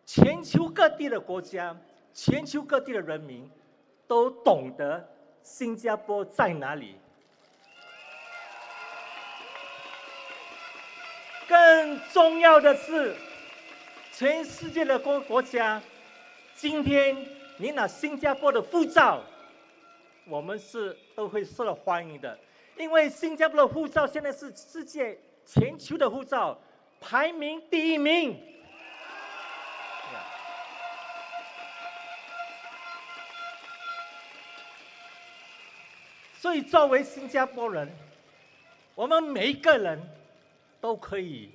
全球各地的国家，全球各地的人民，都懂得。新加坡在哪里？更重要的是，全世界的国家，今天你拿新加坡的护照，我们都会受到欢迎的，因为新加坡的护照现在是世界全球的护照排名第1名。所以，作为新加坡人，我们每一个人都可以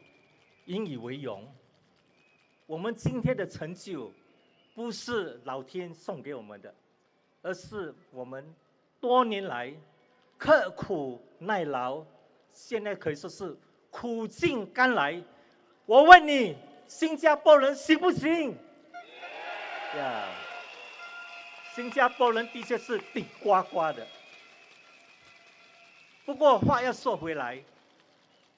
引以为荣。我们今天的成就，不是老天送给我们的，而是我们多年来刻苦耐劳，现在可以说是苦尽甘来。我问你，新加坡人行不行？呀，新加坡人的确是顶呱呱的。不过话要说回来，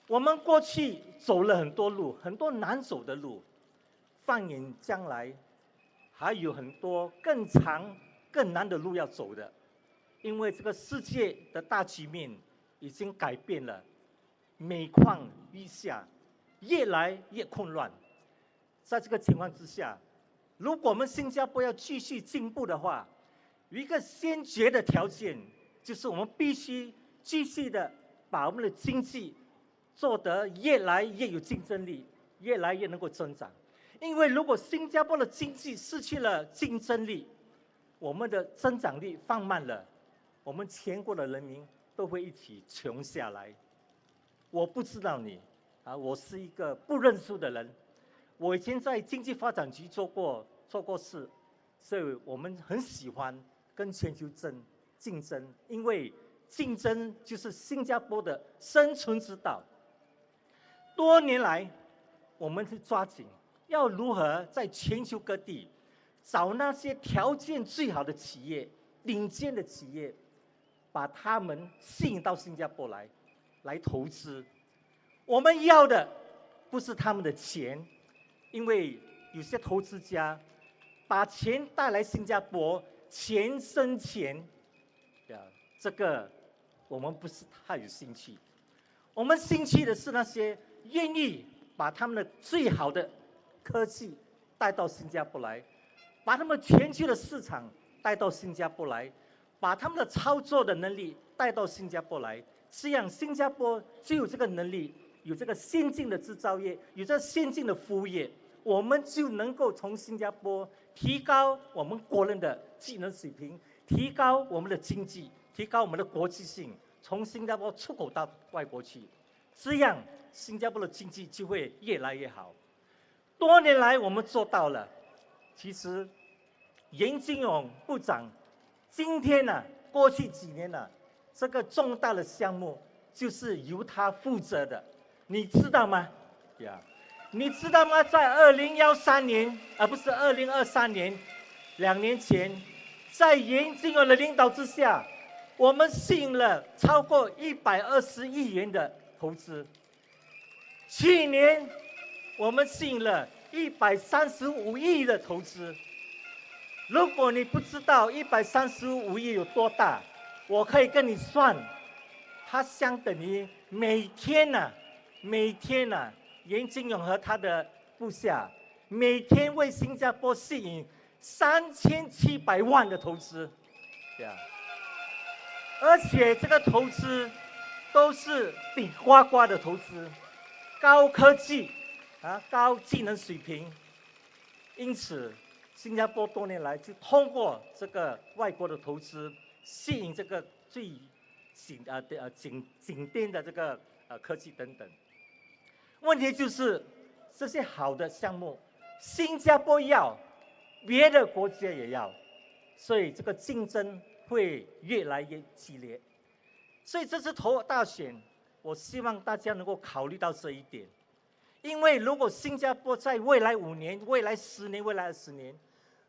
我们过去走了很多路，很多难走的路，放眼将来，还有很多更长、更难的路要走的。因为这个世界的大局面已经改变了，每况愈下，越来越混乱。在这个情况之下，如果我们新加坡要继续进步的话，有一个先决的条件，就是我们必须继续的把我们的经济做得越来越有竞争力，越来越能够增长。因为如果新加坡的经济失去了竞争力，我们的增长率放慢了，我们全国的人民都会一起穷下来。我不知道你，我是一个不认输的人。我以前在经济发展局做过事，所以我们很喜欢跟全球竞争，因为竞争就是新加坡的生存之道。多年来，我们是抓紧要如何在全球各地找那些条件最好的企业、顶尖的企业，把他们吸引到新加坡来投资。我们要的不是他们的钱，因为有些投资家把钱带来新加坡，钱生钱，这个我们不是太有兴趣。我们兴趣的是那些愿意把他们的最好的科技带到新加坡来，把他们全球的市场带到新加坡来，把他们的操作的能力带到新加坡来，这样新加坡就有这个能力，有这个先进的制造业，有这个先进的服务业，我们就能够从新加坡提高我们国人的技能水平，提高我们的经济，提高我们的国际性，从新加坡出口到外国去，这样新加坡的经济就会越来越好。多年来我们做到了，其实严金勇部长今天呢，过去几年呢，这个重大的项目就是由他负责的，你知道吗？你知道吗？在2013年，不是2023年，2年前，在严金勇的领导之下，我们吸引了超过120亿元的投资。去年，我们吸引了135亿的投资。如果你不知道135亿有多大，我可以跟你算，它相等于每天严金勇和他的部下每天为新加坡吸引3700万的投资，而且这个投资都是顶呱呱的投资，高科技高技能水平，因此新加坡多年来就通过这个外国的投资，吸引这个最顶尖的这个科技等等。问题就是这些好的项目，新加坡要，别的国家也要，所以这个竞争会越来越激烈。所以这次投大选，我希望大家能够考虑到这一点，因为如果新加坡在未来5年、未来10年、未来20年，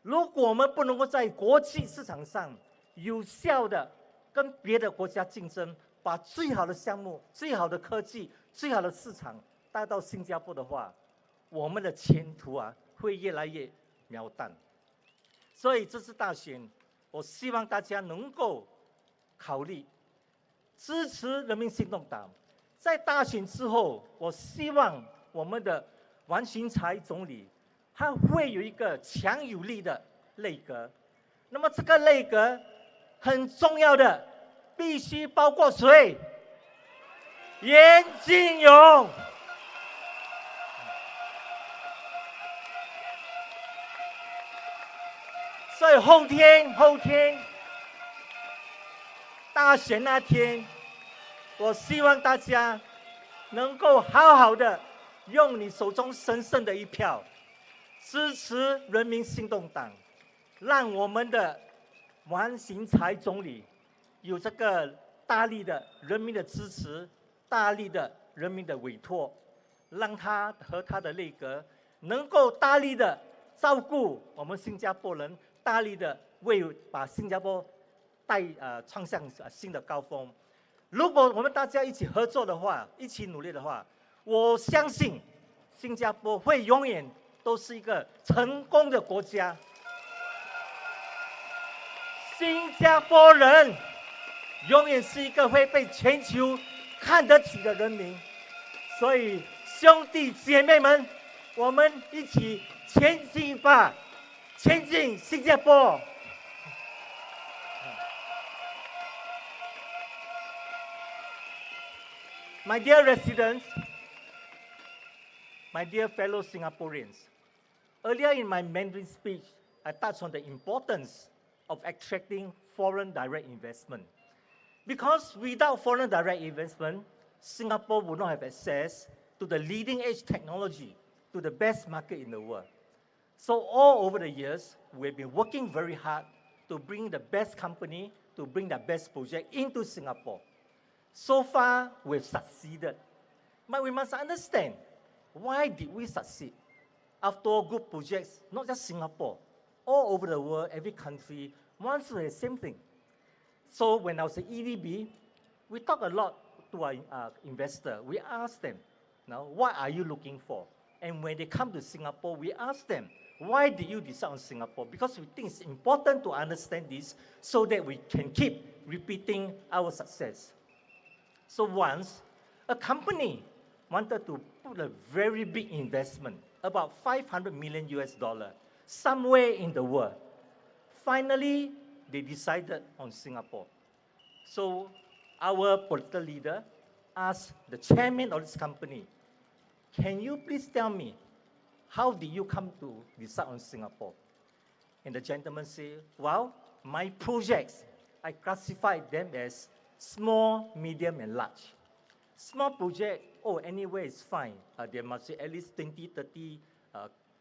如果我们不能够在国际市场上有效的跟别的国家竞争，把最好的项目、最好的科技、最好的市场带到新加坡的话，我们的前途会越来越渺淡。所以这次大选，我希望大家能够考虑支持人民行动党。在大选之后，我希望我们的王群才总理他会有一个强有力的内阁。那么这个内阁很重要的，必须包括谁？严金勇。所以后天大选那天，我希望大家能够好好的用你手中神圣的一票，支持人民行动党，让我们的王群才总理有这个大力的人民的支持，大力的人民的委托，让他和他的内阁能够大力的照顾我们新加坡人，大力的把新加坡创向新的高峰。如果我们大家一起合作的话，一起努力的话，我相信新加坡会永远都是一个成功的国家。新加坡人永远是一个会被全球看得起的人民。所以兄弟姐妹们，我们一起前进吧，前进新加坡。My dear residents, my dear fellow Singaporeans, earlier in my Mandarin speech, I touched on the importance of attracting foreign direct investment. Because without foreign direct investment, Singapore would not have access to the leading edge technology, to the best market in the world. So all over the years, we've been working very hard to bring the best company, to bring the best project into Singapore. So far, we've succeeded. But we must understand, why did we succeed? After all, good projects, not just Singapore, all over the world, every country wants the same thing. So when I was at EDB, we talked a lot to our investor. We asked them, Now, what are you looking for? And when they come to Singapore, we ask them, why did you decide on Singapore? Because we think it's important to understand this so that we can keep repeating our success. So once, a company wanted to put a very big investment, about 500 million US dollar, somewhere in the world. Finally, they decided on Singapore. So our political leader asked the chairman of this company, can you please tell me, how did you come to decide on Singapore? And the gentleman said, well, my projects, I classified them as small, medium, and large. Small project, anywhere is fine. There must be at least 20, 30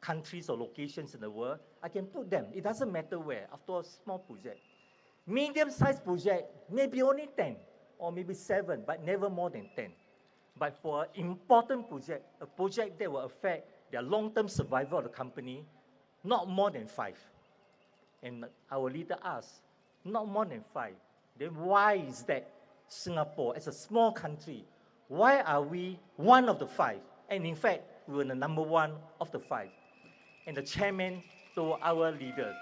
countries or locations in the world. I can put them. It doesn't matter where, after all, small project. Medium-sized project, maybe only 10, or maybe 7, but never more than 10. But for an important project, a project that will affect their long-term survival of the company, not more than 5. And our leader asked, not more than 5. Then why is that Singapore, as a small country, why are we one of the 5? And in fact, we were the number 1 of the 5. And the chairman told our leader,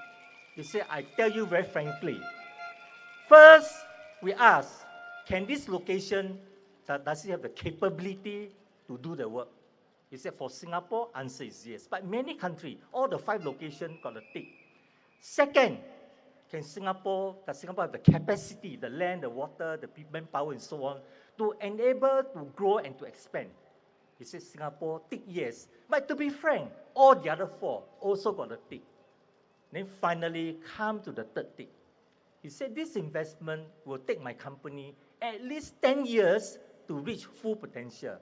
he said, I tell you very frankly, first, we asked, can this location, does it have the capability to do the work? He said, for Singapore, answer is yes. But many countries, all the 5 locations got a tick. Second, does Singapore have the capacity, the land, the water, the manpower, and so on, to enable to grow and to expand? He said, Singapore, tick yes. But to be frank, all the other 4 also got a tick. Then finally, come to the third tick. He said, this investment will take my company at least 10 years to reach full potential.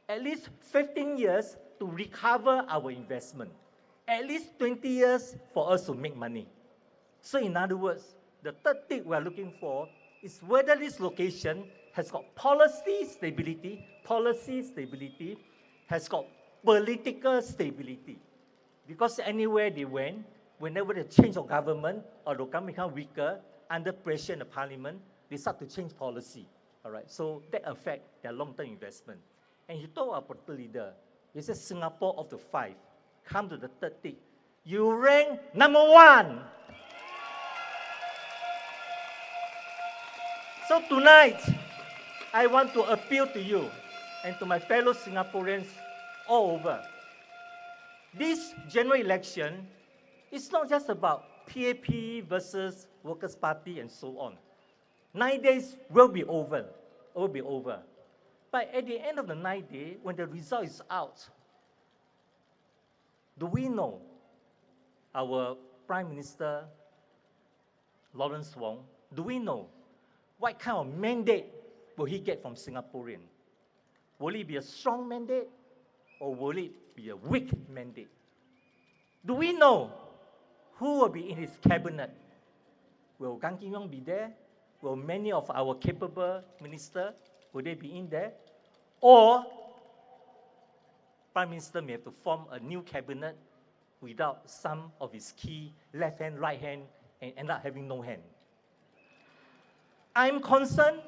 At least 15 years to recover our investment. At least 20 years for us to make money. So in other words, the third tick we are looking for is whether this location has got policy stability, has got political stability. Because anywhere they went, whenever they change of government or the government become weaker, under pressure in the parliament, they start to change policy. All right, so that affects their long-term investment. And he told our political leader, he said, Singapore of the 5, come to the third tick. You rank number 1. So tonight, I want to appeal to you and to my fellow Singaporeans all over. This general election is not just about PAP versus Workers' Party and so on. 9 days will be over. But at the end of the 9 days, when the result is out, do we know our Prime Minister, Lawrence Wong, do we know what kind of mandate will he get from Singaporean? Will it be a strong mandate or will it be a weak mandate? Do we know who will be in his cabinet? Will Gan Kim Yong be there? Will many of our capable ministers, will they be in there? Or Prime Minister may have to form a new cabinet without some of his key left hand, right hand, and end up having no hand. I'm concerned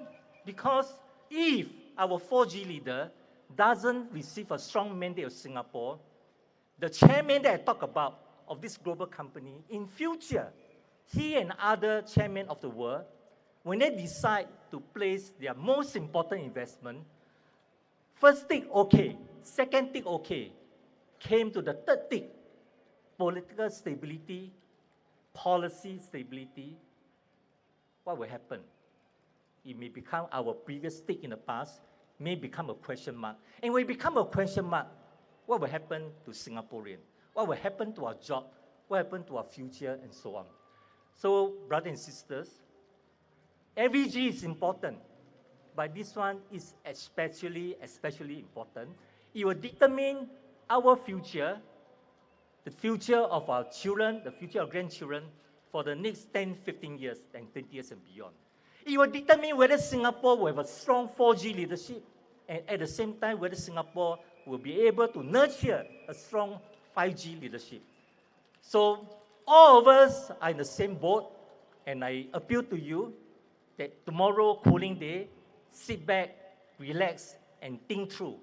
because if our 4G leader doesn't receive a strong mandate of Singapore, the chairman that I talk about of this global company, in future, he and other chairmen of the world, when they decide to place their most important investment, first tick, okay. Second tick, okay. Came to the third tick, political stability, policy stability. What will happen? It may become our previous tick in the past, may become a question mark. And when it becomes a question mark, what will happen to Singaporean? What will happen to our job? What will happen to our future, and so on? So, brothers and sisters, every G is important, but this one is especially important. It will determine our future, the future of our children, the future of grandchildren for the next 10, 15 years, and 20 years and beyond. It will determine whether Singapore will have a strong 4G leadership, and at the same time, whether Singapore will be able to nurture a strong 5G leadership. So all of us are in the same boat, and I appeal to you that tomorrow, cooling day, sit back, relax, and think through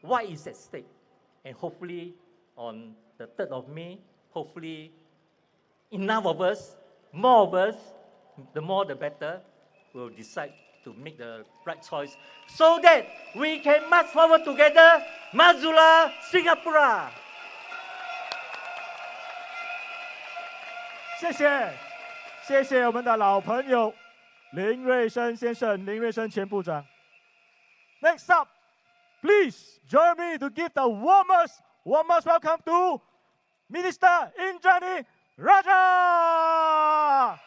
what is at stake. And hopefully on the 3rd of May, hopefully enough of us, more of us, the more the better, will decide to make the right choice so that we can march forward together, Majulah Singapura. 谢谢我们的老朋友林瑞生先生，林瑞生前部长。Next up, please join me to give the warmest welcome to Minister Indranee Rajah.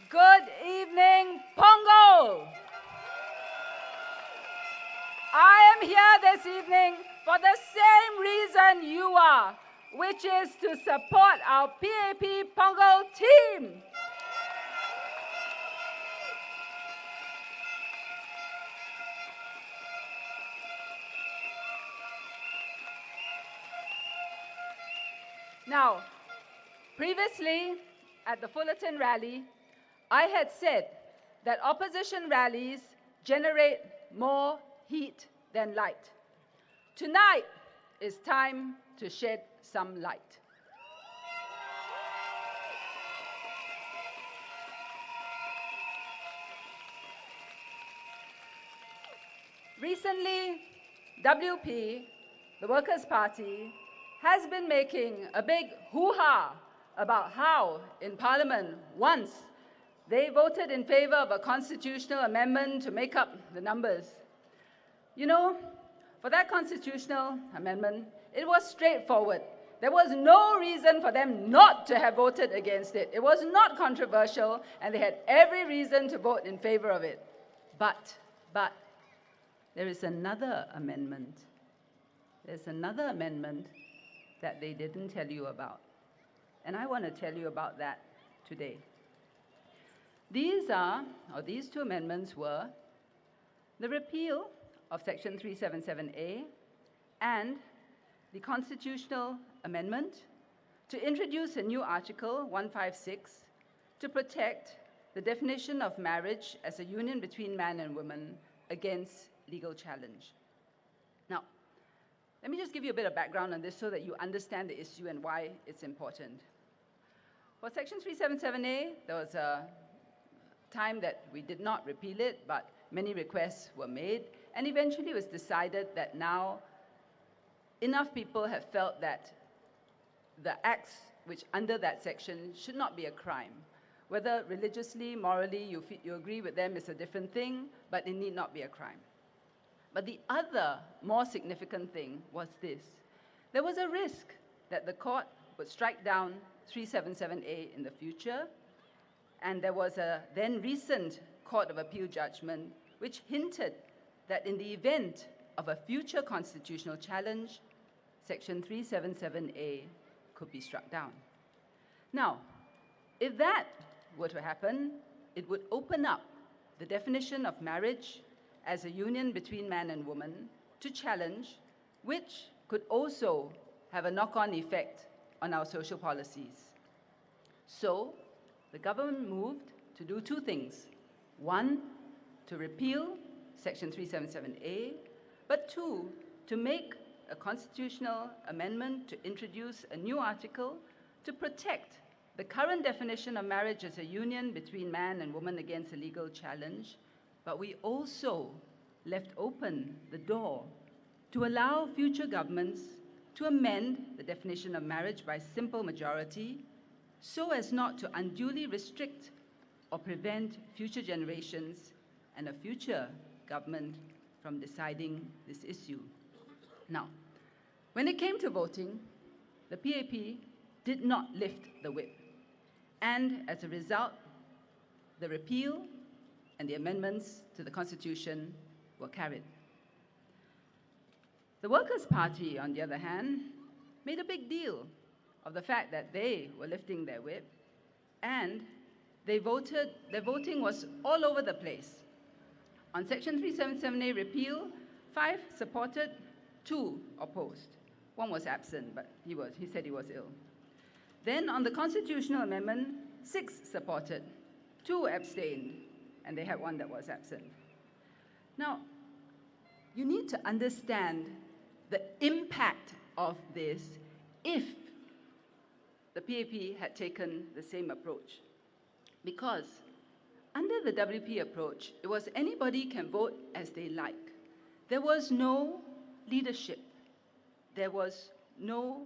Good evening, Punggol. I am here this evening for the same reason you are, which is to support our PAP Punggol team. Now, previously at the Fullerton rally, I had said that opposition rallies generate more heat than light. Tonight is time to shed some light. Recently, WP, the Workers' Party, has been making a big hoo-ha about how in Parliament once they voted in favor of a constitutional amendment to make up the numbers. You know, for that constitutional amendment, it was straightforward. There was no reason for them not to have voted against it. It was not controversial, and they had every reason to vote in favor of it. But there is another amendment. There's another amendment that they didn't tell you about. And I want to tell you about that today. These two amendments were the repeal of Section 377A and the constitutional amendment to introduce a new Article 156 to protect the definition of marriage as a union between man and woman against legal challenge. Now, let me just give you a bit of background on this so that you understand the issue and why it's important. For Section 377A, there was a time that we did not repeal it, but many requests were made, and eventually it was decided that now enough people have felt that the acts which under that section should not be a crime. Whether religiously, morally, you agree with them is a different thing, but it need not be a crime. But the other more significant thing was this. There was a risk that the court would strike down 377A in the future, and there was a then recent Court of Appeal judgment which hinted that in the event of a future constitutional challenge, Section 377A could be struck down. Now, if that were to happen, it would open up the definition of marriage as a union between man and woman to challenge, which could also have a knock-on effect on our social policies. So, the government moved to do two things. One, to repeal Section 377A, but two, to make a constitutional amendment to introduce a new article to protect the current definition of marriage as a union between man and woman against a legal challenge, but we also left open the door to allow future governments to amend the definition of marriage by simple majority so as not to unduly restrict or prevent future generations and a future government from deciding this issue. Now, when it came to voting, the PAP did not lift the whip. And as a result, the repeal and the amendments to the Constitution were carried. The Workers' Party, on the other hand, made a big deal of the fact that they were lifting their whip, and their voting was all over the place. On Section 377A repeal, 5 supported, 2 opposed. 1 was absent, but he said he was ill. Then on the constitutional amendment, 6 supported, 2 abstained, and they had 1 that was absent. Now, you need to understand the impact of this if the PAP had taken the same approach. Because under the WP approach, it was anybody can vote as they like. There was no leadership. There was no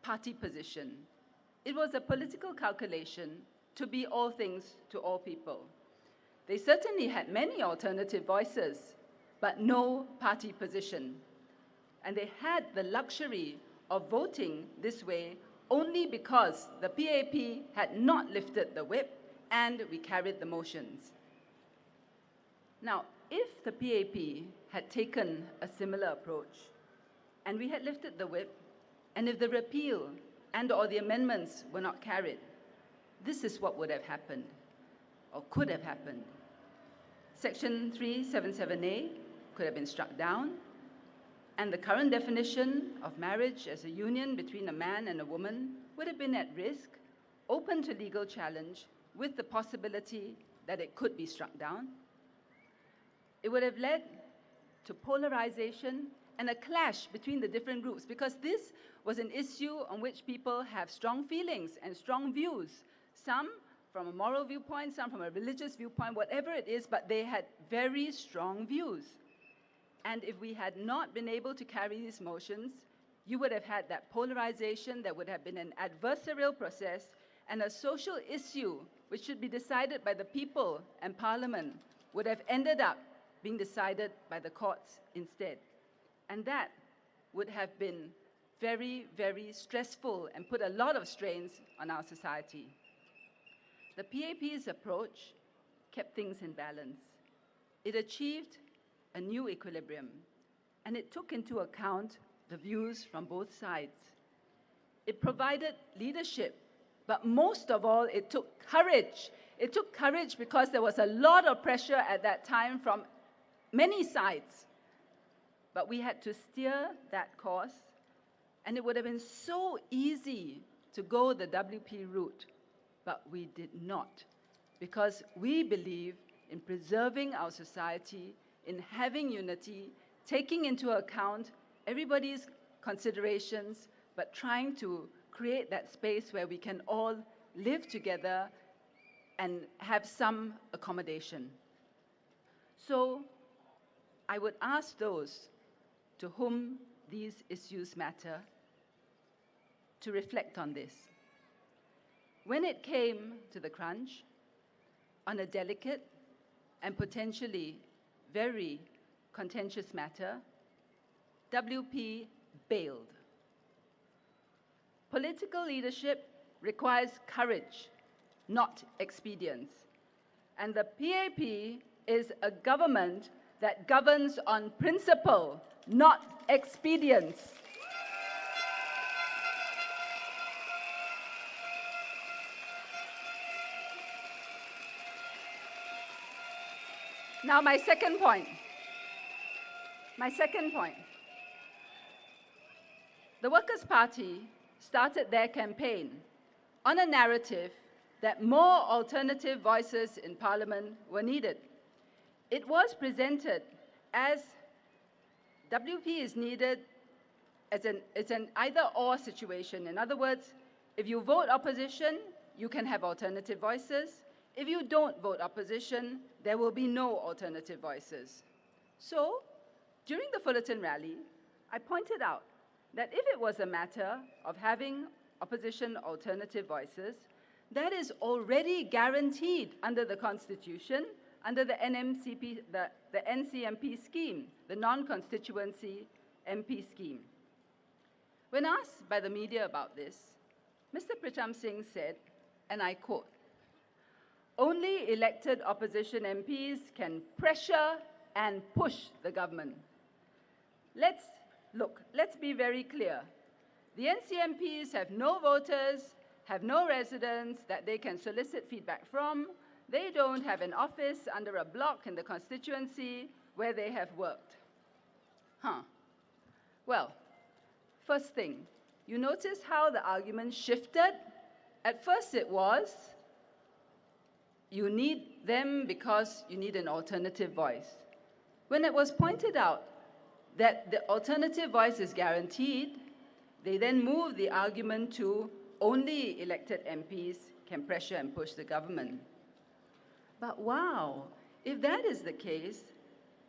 party position. It was a political calculation to be all things to all people. They certainly had many alternative voices, but no party position. And they had the luxury of voting this way only because the PAP had not lifted the whip and we carried the motions. Now, if the PAP had taken a similar approach and we had lifted the whip, and if the repeal and/or the amendments were not carried, this is what would have happened, or could have happened. Section 377A could have been struck down, and the current definition of marriage as a union between a man and a woman would have been at risk, open to legal challenge, with the possibility that it could be struck down. It would have led to polarization and a clash between the different groups, because this was an issue on which people have strong feelings and strong views, some from a moral viewpoint, some from a religious viewpoint, whatever it is, but they had very strong views. And if we had not been able to carry these motions, you would have had that polarization. There would have been an adversarial process, and a social issue which should be decided by the people and Parliament would have ended up being decided by the courts instead. And that would have been very, very stressful and put a lot of strains on our society. The PAP's approach kept things in balance. It achieved a new equilibrium, and it took into account the views from both sides. It provided leadership, but most of all, it took courage. It took courage because there was a lot of pressure at that time from many sides. But we had to steer that course, and it would have been so easy to go the WP route, but we did not, because we believe in preserving our society, in having unity, taking into account everybody's considerations, but trying to create that space where we can all live together and have some accommodation. So I would ask those to whom these issues matter to reflect on this. When it came to the crunch, on a delicate and potentially very contentious matter, WP bailed. Political leadership requires courage, not expedience. And the PAP is a government that governs on principle, not expedience. Now, my second point. The Workers' Party started their campaign on a narrative that more alternative voices in Parliament were needed. It was presented as WP is needed as it's an either-or situation. In other words, if you vote opposition, you can have alternative voices. If you don't vote opposition, there will be no alternative voices. So, during the Fullerton rally, I pointed out that if it was a matter of having opposition alternative voices, that is already guaranteed under the Constitution, under the NMCP, the NCMP scheme, the non-constituency MP scheme. When asked by the media about this, Mr. Pritam Singh said, and I quote, "Only elected opposition MPs can pressure and push the government." Let's be very clear. The NCMPs have no voters, have no residents that they can solicit feedback from. They don't have an office under a block in the constituency where they have worked. Well, first thing, you notice how the argument shifted? At first it was, you need them because you need an alternative voice. When it was pointed out that the alternative voice is guaranteed, they then moved the argument to only elected MPs can pressure and push the government. But wow, if that is the case,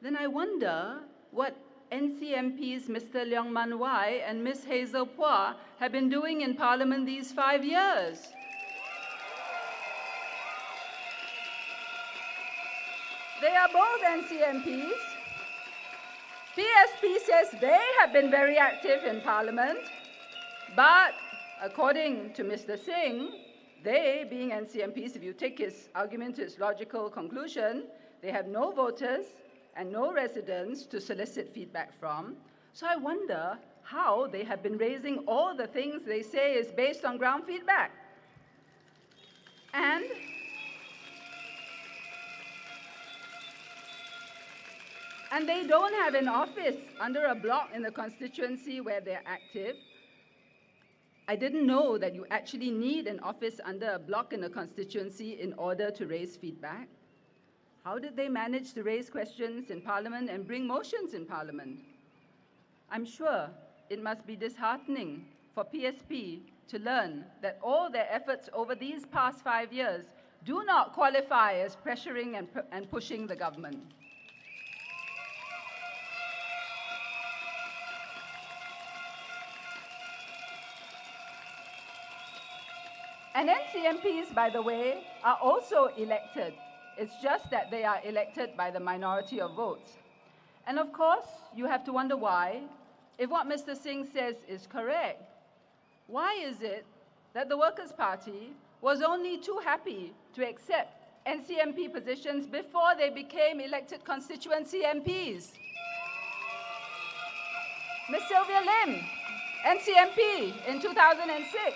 then I wonder what NCMPs Mr. Leong Man Wai and Ms. Hazel Phua have been doing in Parliament these 5 years. They are both NCMPs. PSP says they have been very active in Parliament, but according to Mr. Singh, they, being NCMPs, if you take his argument to its logical conclusion, they have no voters and no residents to solicit feedback from. So I wonder how they have been raising all the things they say is based on ground feedback. And they don't have an office under a block in the constituency where they're active. I didn't know that you actually need an office under a block in a constituency in order to raise feedback. How did they manage to raise questions in Parliament and bring motions in Parliament? I'm sure it must be disheartening for PSP to learn that all their efforts over these past 5 years do not qualify as pressuring and pushing the government. And NCMPs, by the way, are also elected. It's just that they are elected by the minority of votes. And of course, you have to wonder why, if what Mr. Singh says is correct, why is it that the Workers' Party was only too happy to accept NCMP positions before they became elected constituency MPs? Ms. Sylvia Lim, NCMP in 2006,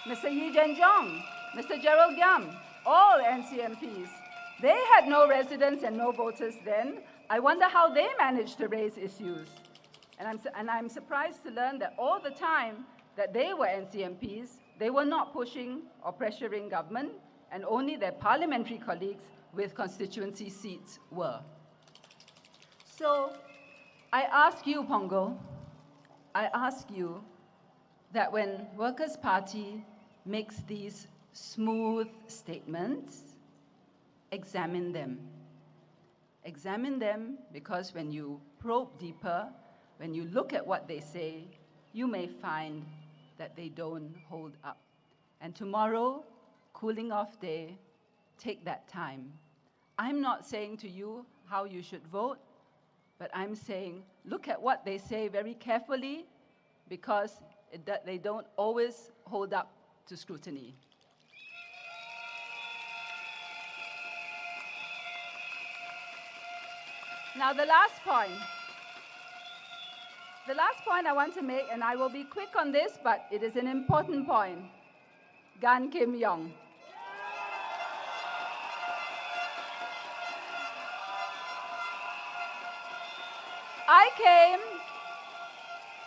Mr. Yee Zhenjiang, Mr. Gerald Giam, all NCMPs. They had no residents and no voters then. I wonder how they managed to raise issues. And I'm surprised to learn that all the time that they were NCMPs, they were not pushing or pressuring government, and only their parliamentary colleagues with constituency seats were. So I ask you, Punggol, I ask you that when Workers' Party makes these smooth statements, examine them. Examine them because when you probe deeper, when you look at what they say, you may find that they don't hold up. And tomorrow, cooling off day, take that time. I'm not saying to you how you should vote, but I'm saying look at what they say very carefully because they don't always hold up to scrutiny. Now, the last point I want to make, and I will be quick on this, but it is an important point. Gan Kim Yong.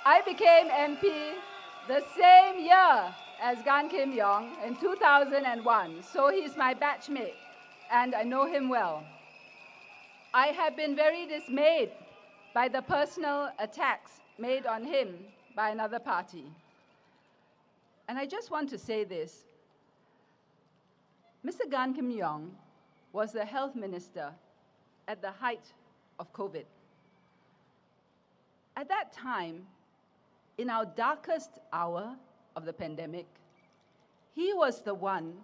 I became MP the same year as Gan Kim Yong in 2001, so he's my batchmate, and I know him well. I have been very dismayed by the personal attacks made on him by another party. And I just want to say this. Mr. Gan Kim Yong was the health minister at the height of COVID. At that time, in our darkest hour of the pandemic, he was the one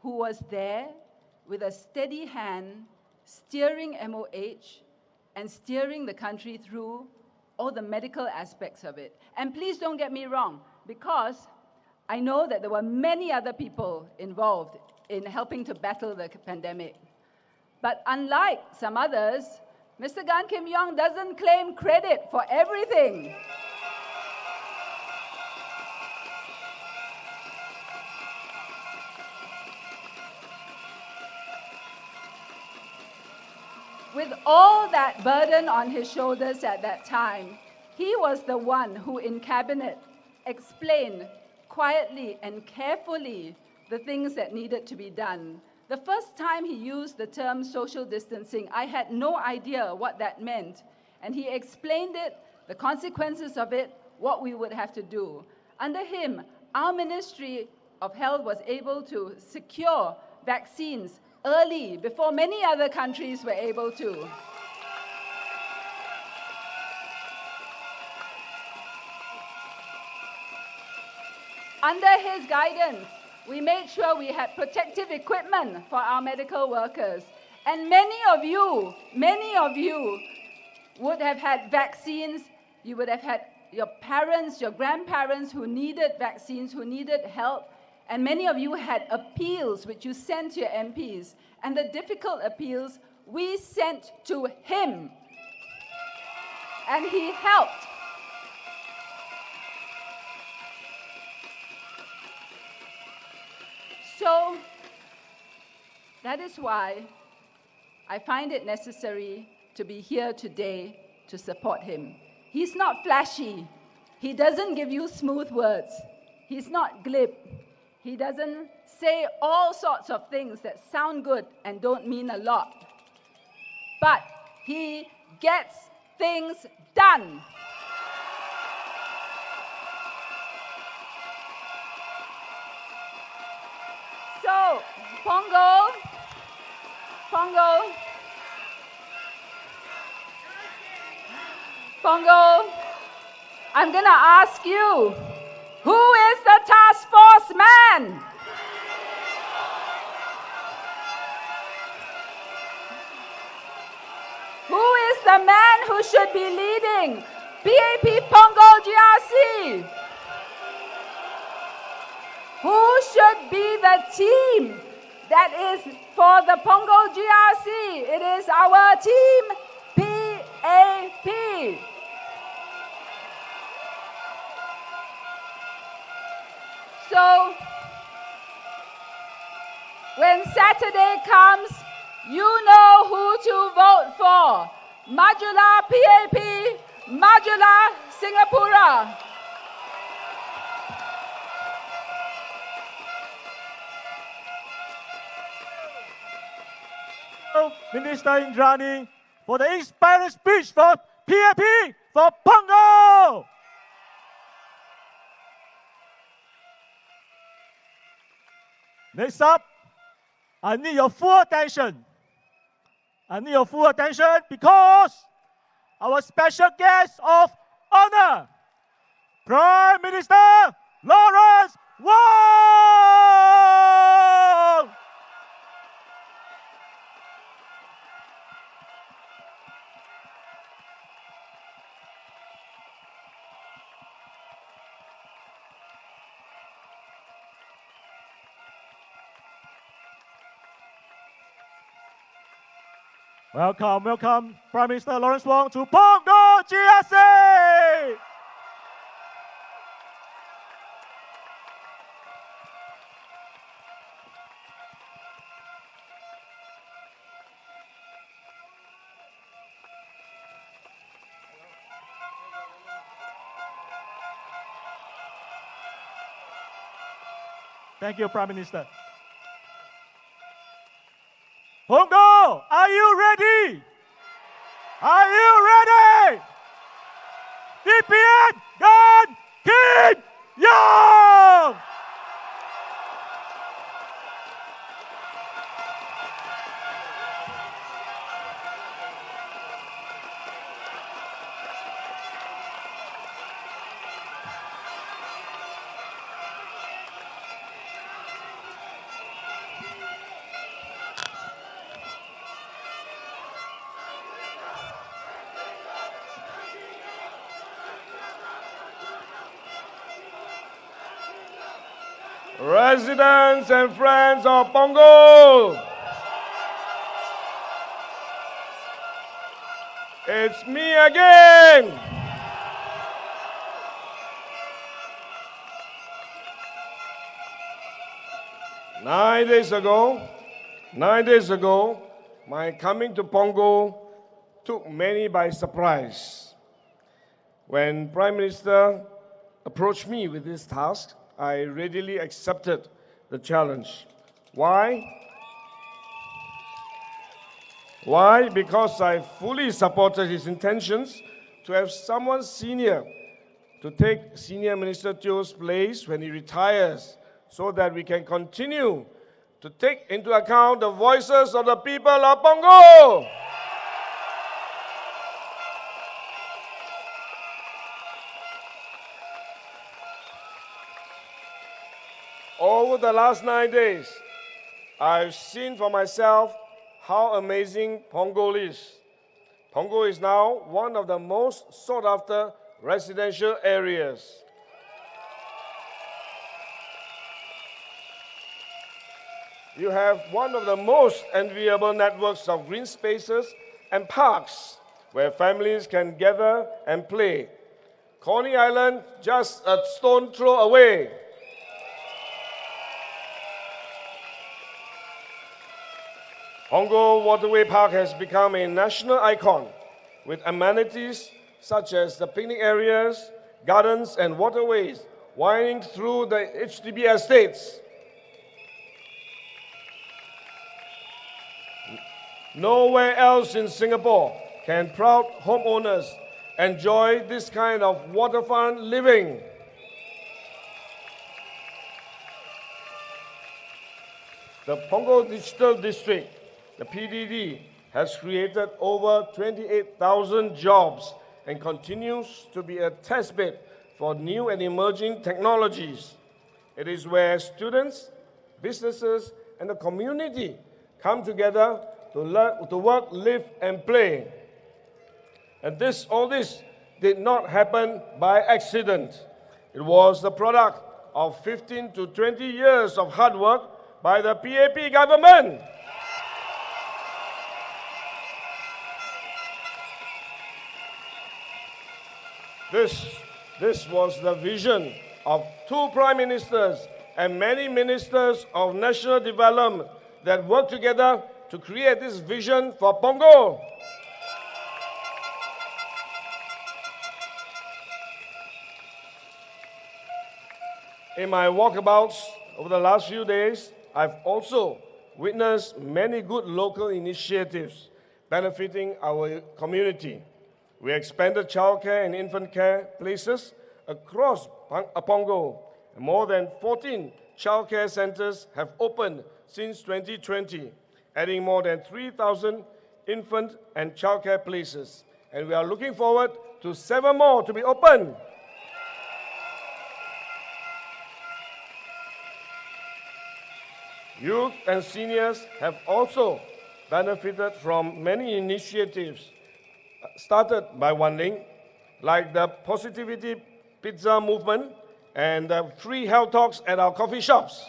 who was there with a steady hand steering MOH and steering the country through all the medical aspects of it. And please don't get me wrong, because I know that there were many other people involved in helping to battle the pandemic. But unlike some others, Mr. Gan Kim Yong doesn't claim credit for everything. With all that burden on his shoulders at that time, he was the one who in cabinet explained quietly and carefully the things that needed to be done. The first time he used the term social distancing, I had no idea what that meant. And he explained it, the consequences of it, what we would have to do. Under him, our Ministry of Health was able to secure vaccines early, before many other countries were able to. Under his guidance, we made sure we had protective equipment for our medical workers. And many of you would have had vaccines. You would have had your parents, your grandparents who needed vaccines, who needed help. And many of you had appeals which you sent to your MPs. And the difficult appeals we sent to him. And he helped. So, that is why I find it necessary to be here today to support him. He's not flashy. He doesn't give you smooth words. He's not glib. He doesn't say all sorts of things that sound good and don't mean a lot. But he gets things done. So, Punggol, I'm going to ask you, who is the task force man? Who is the man who should be leading PAP Punggol GRC? Who should be the team that is for the Punggol GRC? It is our team, PAP. So, when Saturday comes, you know who to vote for. Majula PAP, Majula Singapura. Minister Indranee for the inspiring speech for PAP for Punggol. Next up, I need your full attention. I need your full attention because our special guest of honor, Prime Minister Lawrence Wong. Welcome, welcome, Prime Minister Lawrence Wong to Punggol GRC! Thank you, Prime Minister. Punggol, are you ready? Are you ready? DPM Gan Kim Yong! Residents and friends of Punggol, it's me again. Nine days ago, my coming to Punggol took many by surprise. When Prime Minister approached me with this task, I readily accepted the challenge. Why? Why? Because I fully supported his intentions to have someone senior to take Senior Minister Teo's place when he retires, so that we can continue to take into account the voices of the people of Punggol. Over the last 9 days, I've seen for myself how amazing Punggol is. Punggol is now one of the most sought-after residential areas. You have one of the most enviable networks of green spaces and parks where families can gather and play. Coney Island, just a stone throw away. Punggol Waterway Park has become a national icon with amenities such as the picnic areas, gardens, and waterways winding through the HDB estates. Nowhere else in Singapore can proud homeowners enjoy this kind of waterfront living. The Punggol Digital District, the PDD, has created over 28,000 jobs and continues to be a testbed for new and emerging technologies. It is where students, businesses, and the community come together to work, live, and play. And all this did not happen by accident. It was the product of 15 to 20 years of hard work by the PAP government. This was the vision of 2 prime ministers and many ministers of national development that worked together to create this vision for Punggol. In my walkabouts over the last few days, I've also witnessed many good local initiatives benefiting our community. We expanded childcare and infant care places across Punggol. More than 14 childcare centers have opened since 2020, adding more than 3,000 infant and childcare places. And we are looking forward to 7 more to be opened. Youth and seniors have also benefited from many initiatives started by Wan Ling, like the Positivity Pizza movement and the free health talks at our coffee shops.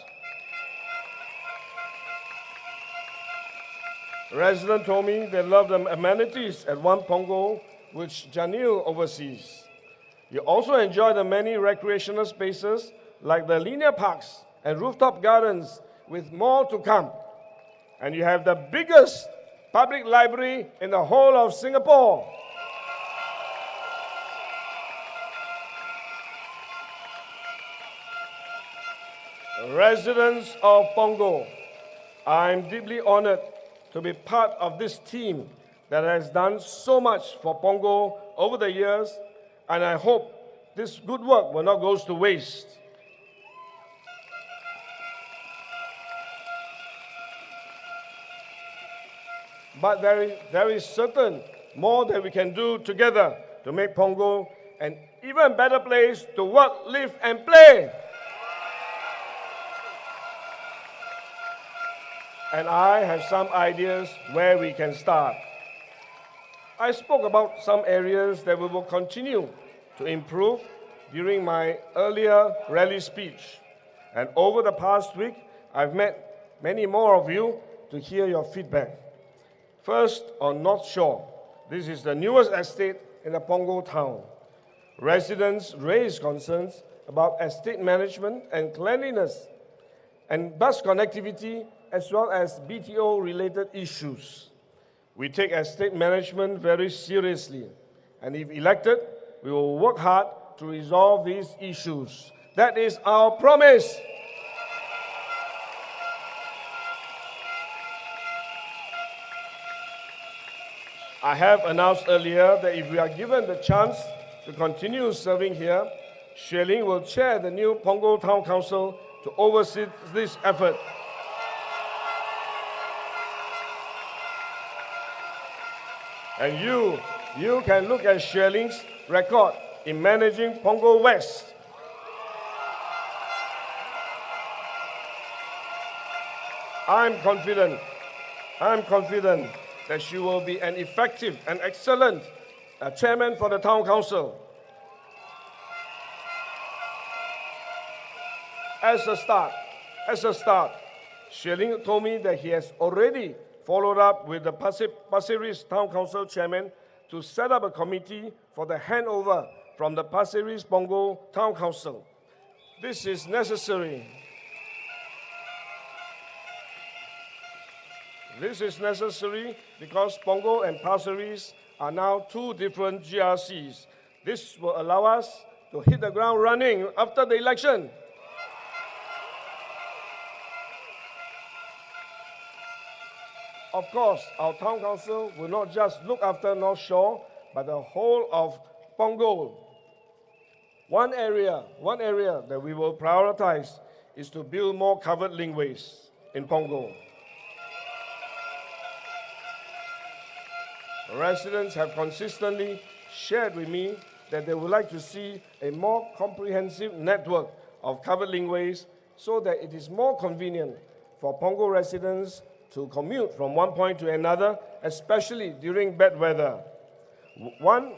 Residents told me they love the amenities at One Punggol, which Janil oversees. You also enjoy the many recreational spaces like the linear parks and rooftop gardens, with more to come. And you have the biggest public library in the whole of Singapore. Residents of Punggol, I'm deeply honored to be part of this team that has done so much for Punggol over the years, and I hope this good work will not go to waste. But there is certain more that we can do together to make Punggol an even better place to work, live, and play. And I have some ideas where we can start. I spoke about some areas that we will continue to improve during my earlier rally speech. And over the past week, I've met many more of you to hear your feedback. First, on North Shore. This is the newest estate in the Punggol town. Residents raised concerns about estate management and cleanliness, and bus connectivity, as well as BTO-related issues. We take estate management very seriously, and if elected, we will work hard to resolve these issues. That is our promise. I have announced earlier that if we are given the chance to continue serving here, Xueling will chair the new Punggol Town Council to oversee this effort. And you can look at Xueling's record in managing Punggol West. I'm confident that she will be an effective and excellent chairman for the town council. As a start, Xueling told me that he has already followed up with the Pasir Ris Town Council chairman to set up a committee for the handover from the Pasir Ris Punggol Town Council. This is necessary. This is necessary because Punggol and Pasir Ris are now two different GRCs. This will allow us to hit the ground running after the election. Of course, our town council will not just look after North Shore, but the whole of Punggol. One area that we will prioritize is to build more covered linkways in Punggol. Residents have consistently shared with me that they would like to see a more comprehensive network of covered linkways so that it is more convenient for Punggol residents to commute from one point to another, especially during bad weather. One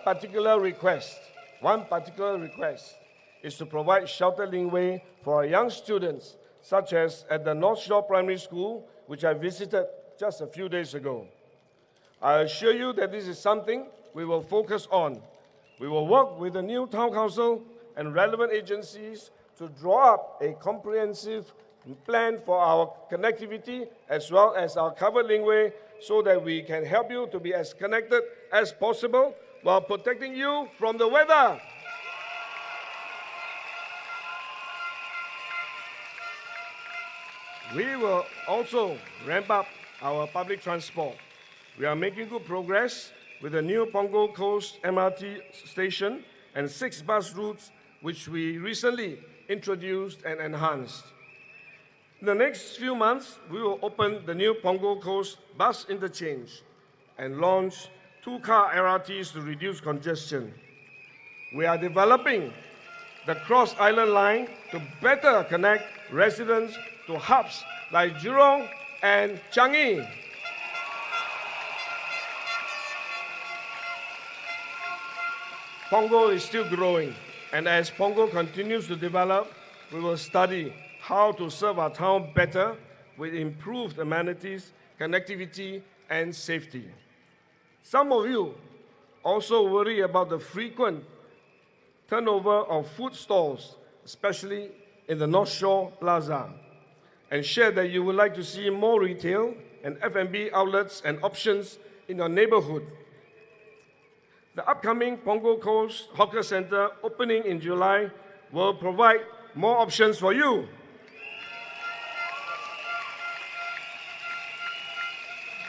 particular request is to provide sheltered linkway for our young students, such as at the North Shore Primary School, which I visited just a few days ago. I assure you that this is something we will focus on. We will work with the new town council and relevant agencies to draw up a comprehensive plan for our connectivity as well as our covered linkway so that we can help you to be as connected as possible while protecting you from the weather. We will also ramp up our public transport. We are making good progress with the new Punggol Coast MRT station and 6 bus routes which we recently introduced and enhanced. In the next few months, we will open the new Punggol Coast bus interchange and launch 2-car LRTs to reduce congestion. We are developing the Cross Island Line to better connect residents to hubs like Jurong and Changi. Punggol is still growing, and as Punggol continues to develop, we will study how to serve our town better with improved amenities, connectivity, and safety. Some of you also worry about the frequent turnover of food stalls, especially in the North Shore Plaza, and share that you would like to see more retail and F&B outlets and options in your neighborhood. The upcoming Punggol Coast Hawker Centre opening in July will provide more options for you.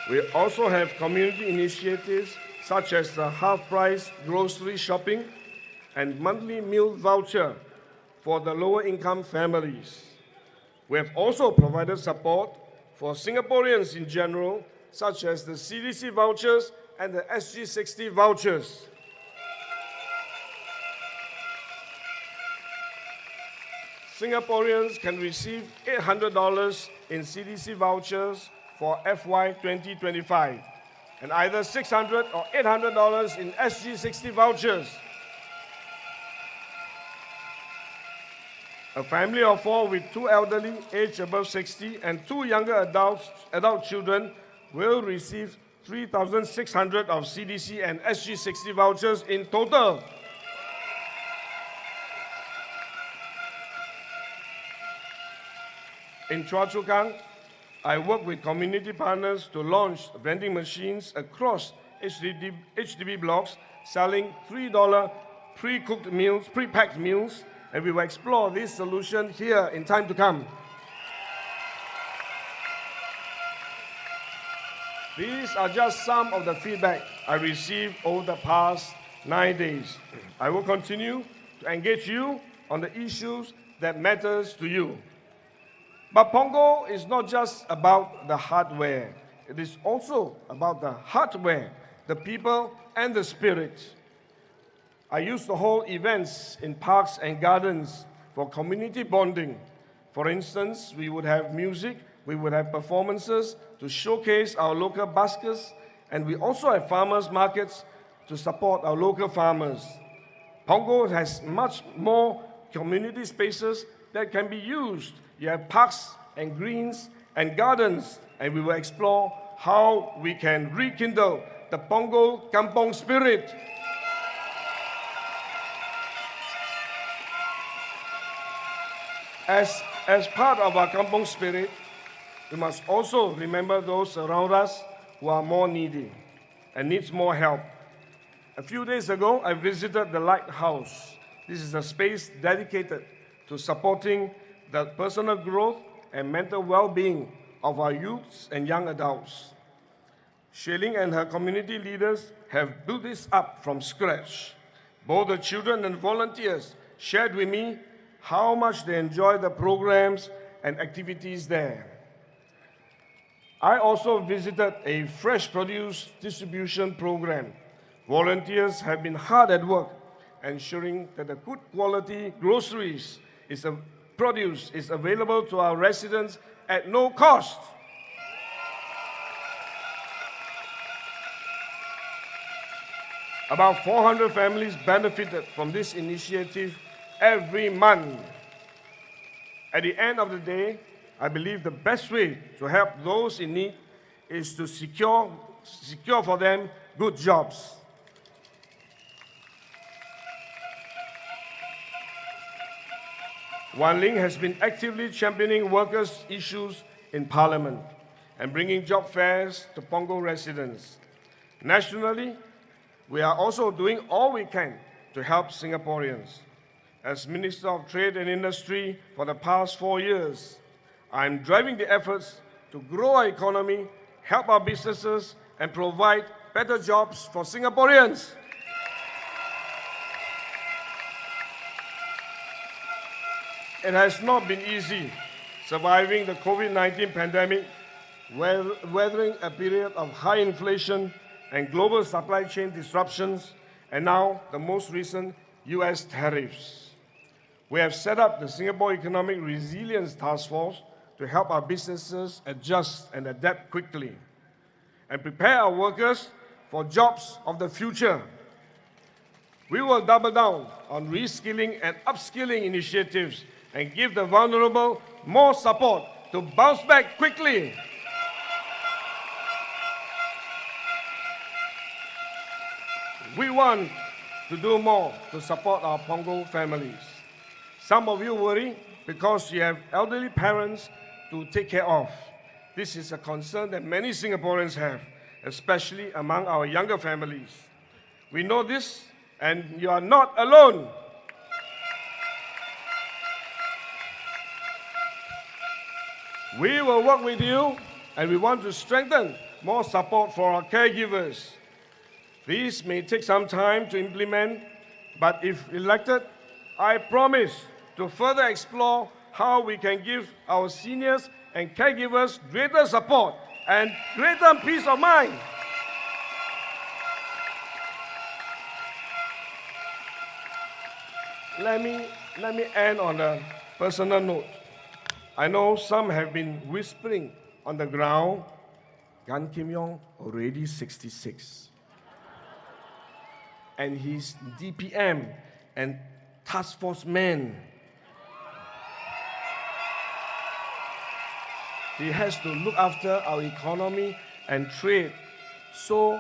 We also have community initiatives such as the half-price grocery shopping and monthly meal voucher for the lower-income families. We have also provided support for Singaporeans in general, such as the CDC vouchers and the SG60 vouchers. Singaporeans can receive $800 in CDC vouchers for FY 2025, and either $600 or $800 in SG60 vouchers. A family of 4 with 2 elderly aged above 60 and 2 younger adult children will receive 3,600 of CDC and SG60 vouchers in total. In Choa Chu Kang, I work with community partners to launch vending machines across HDB blocks selling $3 pre-cooked meals, pre-packed meals, and we will explore this solution here in time to come. These are just some of the feedback I received over the past 9 days. I will continue to engage you on the issues that matters to you. But Punggol is not just about the hardware. It is also about the hardware, the people, and the spirit. I used to hold events in parks and gardens for community bonding. For instance, we would have music, we would have performances to showcase our local baskets, and we also have farmers markets to support our local farmers. Punggol has much more community spaces that can be used. You have parks and greens and gardens, and we will explore how we can rekindle the Punggol Kampong spirit. As part of our Kampong spirit, we must also remember those around us who are more needy and needs more help. A few days ago, I visited the Lighthouse. This is a space dedicated to supporting the personal growth and mental well-being of our youths and young adults. Xueling and her community leaders have built this up from scratch. Both the children and volunteers shared with me how much they enjoy the programs and activities there. I also visited a fresh produce distribution program. Volunteers have been hard at work ensuring that the good quality groceries produce is available to our residents at no cost. About 400 families benefited from this initiative every month. At the end of the day, I believe the best way to help those in need is to secure for them good jobs. Wan Ling has been actively championing workers' issues in Parliament and bringing job fairs to Punggol residents. Nationally, we are also doing all we can to help Singaporeans. As Minister of Trade and Industry for the past 4 years, I'm driving the efforts to grow our economy, help our businesses, and provide better jobs for Singaporeans. It has not been easy surviving the COVID-19 pandemic, weathering a period of high inflation and global supply chain disruptions, and now the most recent US tariffs. We have set up the Singapore Economic Resilience Task Force to help our businesses adjust and adapt quickly and prepare our workers for jobs of the future. We will double down on reskilling and upskilling initiatives and give the vulnerable more support to bounce back quickly. We want to do more to support our Punggol families. Some of you worry because you have elderly parents to take care of. This is a concern that many Singaporeans have, especially among our younger families. We know this, and you are not alone. We will work with you, and we want to strengthen more support for our caregivers. These may take some time to implement, but if elected, I promise to further explore how we can give our seniors and caregivers greater support and greater peace of mind. Let me end on a personal note. I know some have been whispering on the ground, Gan Kim Yong already 66. And he's DPM and task force man. He has to look after our economy and trade. So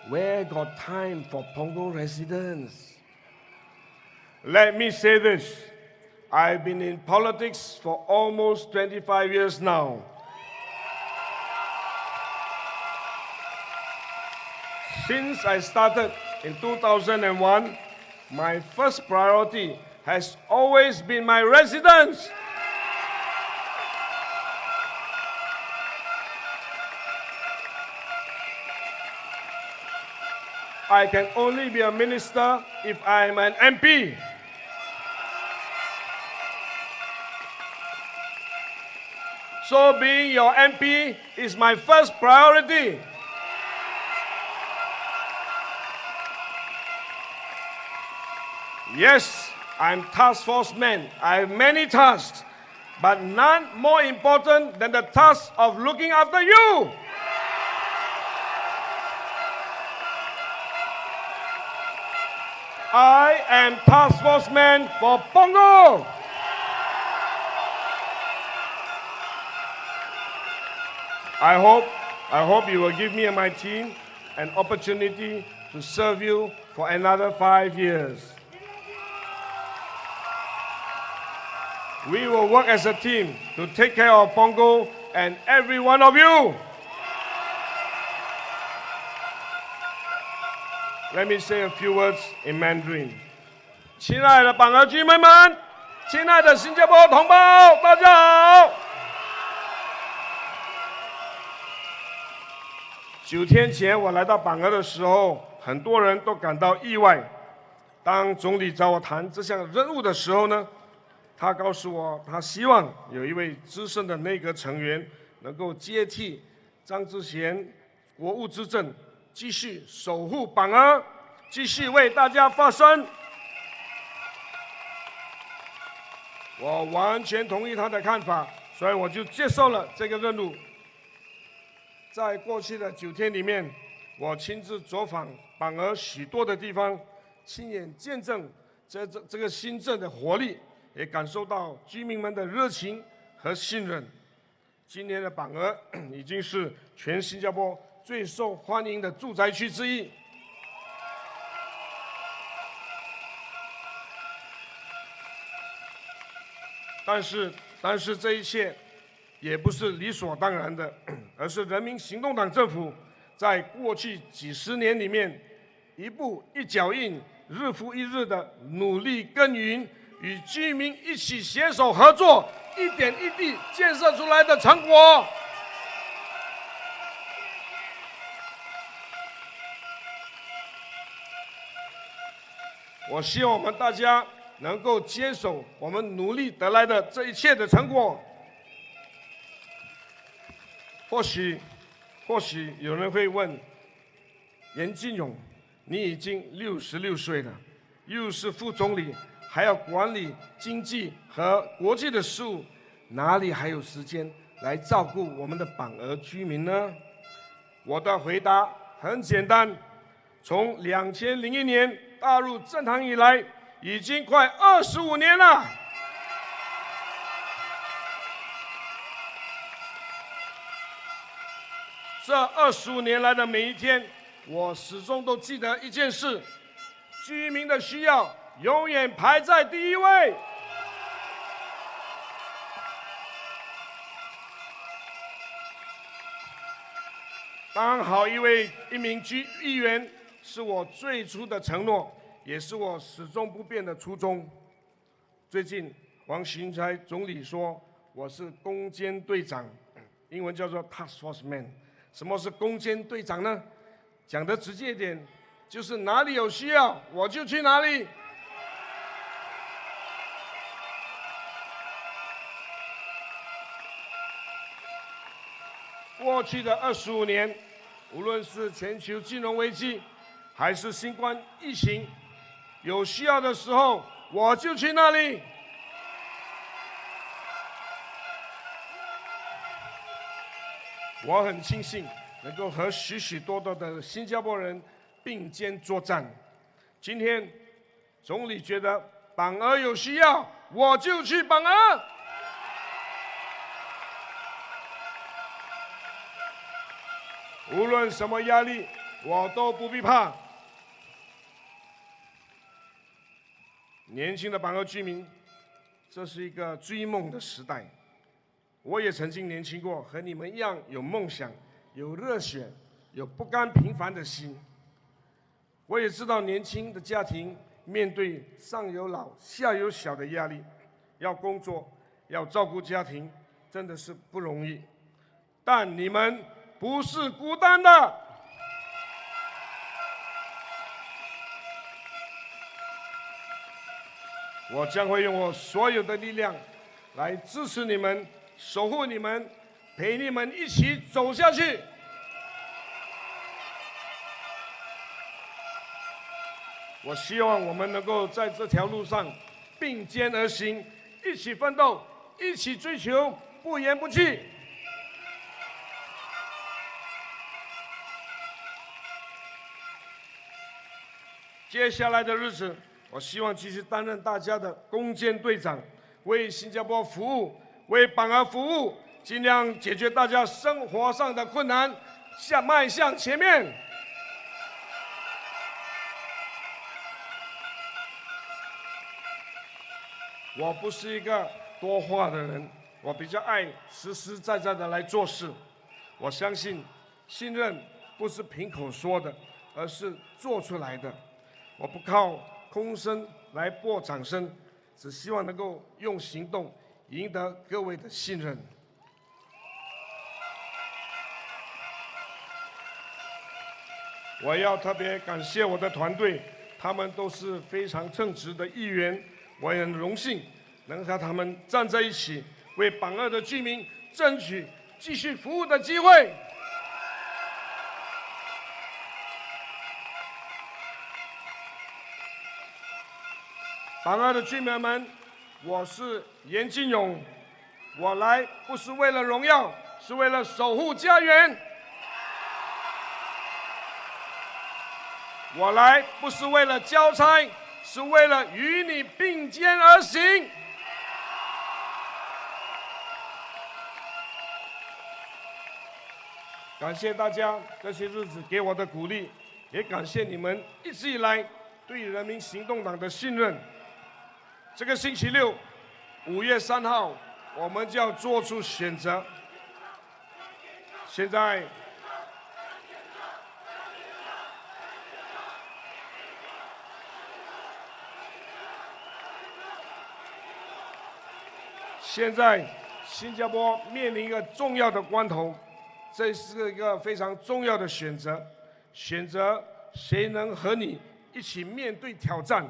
where got time for Punggol residents? Let me say this. I've been in politics for almost 25 years now. Since I started in 2001, my first priority has always been my residents. I can only be a minister if I'm an MP. So being your MP is my first priority. Yes, I'm task force man. I have many tasks, but none more important than the task of looking after you. I am task force man for Punggol. I hope you will give me and my team an opportunity to serve you for another 5 years. We will work as a team to take care of Punggol and every one of you. Let me say a few words in Mandarin. 亲爱的榜儿居民们，亲爱的新加坡同胞，大家好。9天前我来到榜儿的时候，很多人都感到意外。当总理找我谈这项任务的时候呢，他告诉我，他希望有一位资深的内阁成员能够接替张之贤国务资政，继续守护榜儿，继续为大家发声。我完全同意他的看法，所以我就接受了这个任务。在过去的9天里面，我亲自走访榜儿许多的地方，亲眼见证这个新政的活力，也感受到居民们的热情和信任。今年的榜儿已经是全新加坡最受欢迎的住宅区之一。但是这一切也不是理所当然的，而是人民行动党政府在过去几十年里面一步一脚印、日复一日的努力耕耘，与居民一起携手合作，一点一滴建设出来的成果。我希望我们大家能够坚守我们努力得来的这一切的成果。或许有人会问，严金勇，你已经66岁了，又是副总理，还要管理经济和国际的事务，哪里还有时间来照顾我们的榜儿居民呢？我的回答很简单，从2001年踏入政坛以来，已经快25年了。这25年来的每一天，我始终都记得一件事：居民的需要永远排在第一位。当好一名议员，是我最初的承诺，也是我始终不变的初衷。最近，黄循财总理说我是攻坚队长，英文叫做 Task Force Man。什么是攻坚队长呢？讲得直接一点，就是哪里有需要我就去哪里。过去的25年，无论是全球金融危机，还是新冠疫情，有需要的时候我就去那里。我很庆幸能够和许许多多的新加坡人并肩作战。今天，总理觉得榜儿有需要，我就去榜儿。无论什么压力，我都不必怕。年轻的榜儿居民，这是一个追梦的时代。我也曾经年轻过，和你们一样有梦想、有热血、有不甘平凡的心。我也知道年轻的家庭面对上有老、下有小的压力，要工作、要照顾家庭，真的是不容易。但你们不是孤单的。我将会用我所有的力量来支持你们，守护你们，陪你们一起走下去。我希望我们能够在这条路上并肩而行，一起奋斗，一起追求，不言不弃。接下来的日子，我希望继续担任大家的攻坚队长，为新加坡服务，为榜儿服务，尽量解决大家生活上的困难，迈向前面。我不是一个多话的人，我比较爱实实在在的来做事。我相信，信任不是凭口说的，而是做出来的。我不靠空声来博掌声，只希望能够用行动赢得各位的信任。我要特别感谢我的团队，他们都是非常称职的议员，我也很荣幸能和他们站在一起，为榜二的居民争取继续服务的机会。榜二的居民们，我是严金勇，我来不是为了荣耀，是为了守护家园。我来不是为了交差，是为了与你并肩而行。感谢大家这些日子给我的鼓励，也感谢你们一直以来对人民行动党的信任。这个星期六，5月3号，我们就要做出选择。现在，新加坡面临一个重要的关头，这是一个非常重要的选择，选择谁能和你一起面对挑战。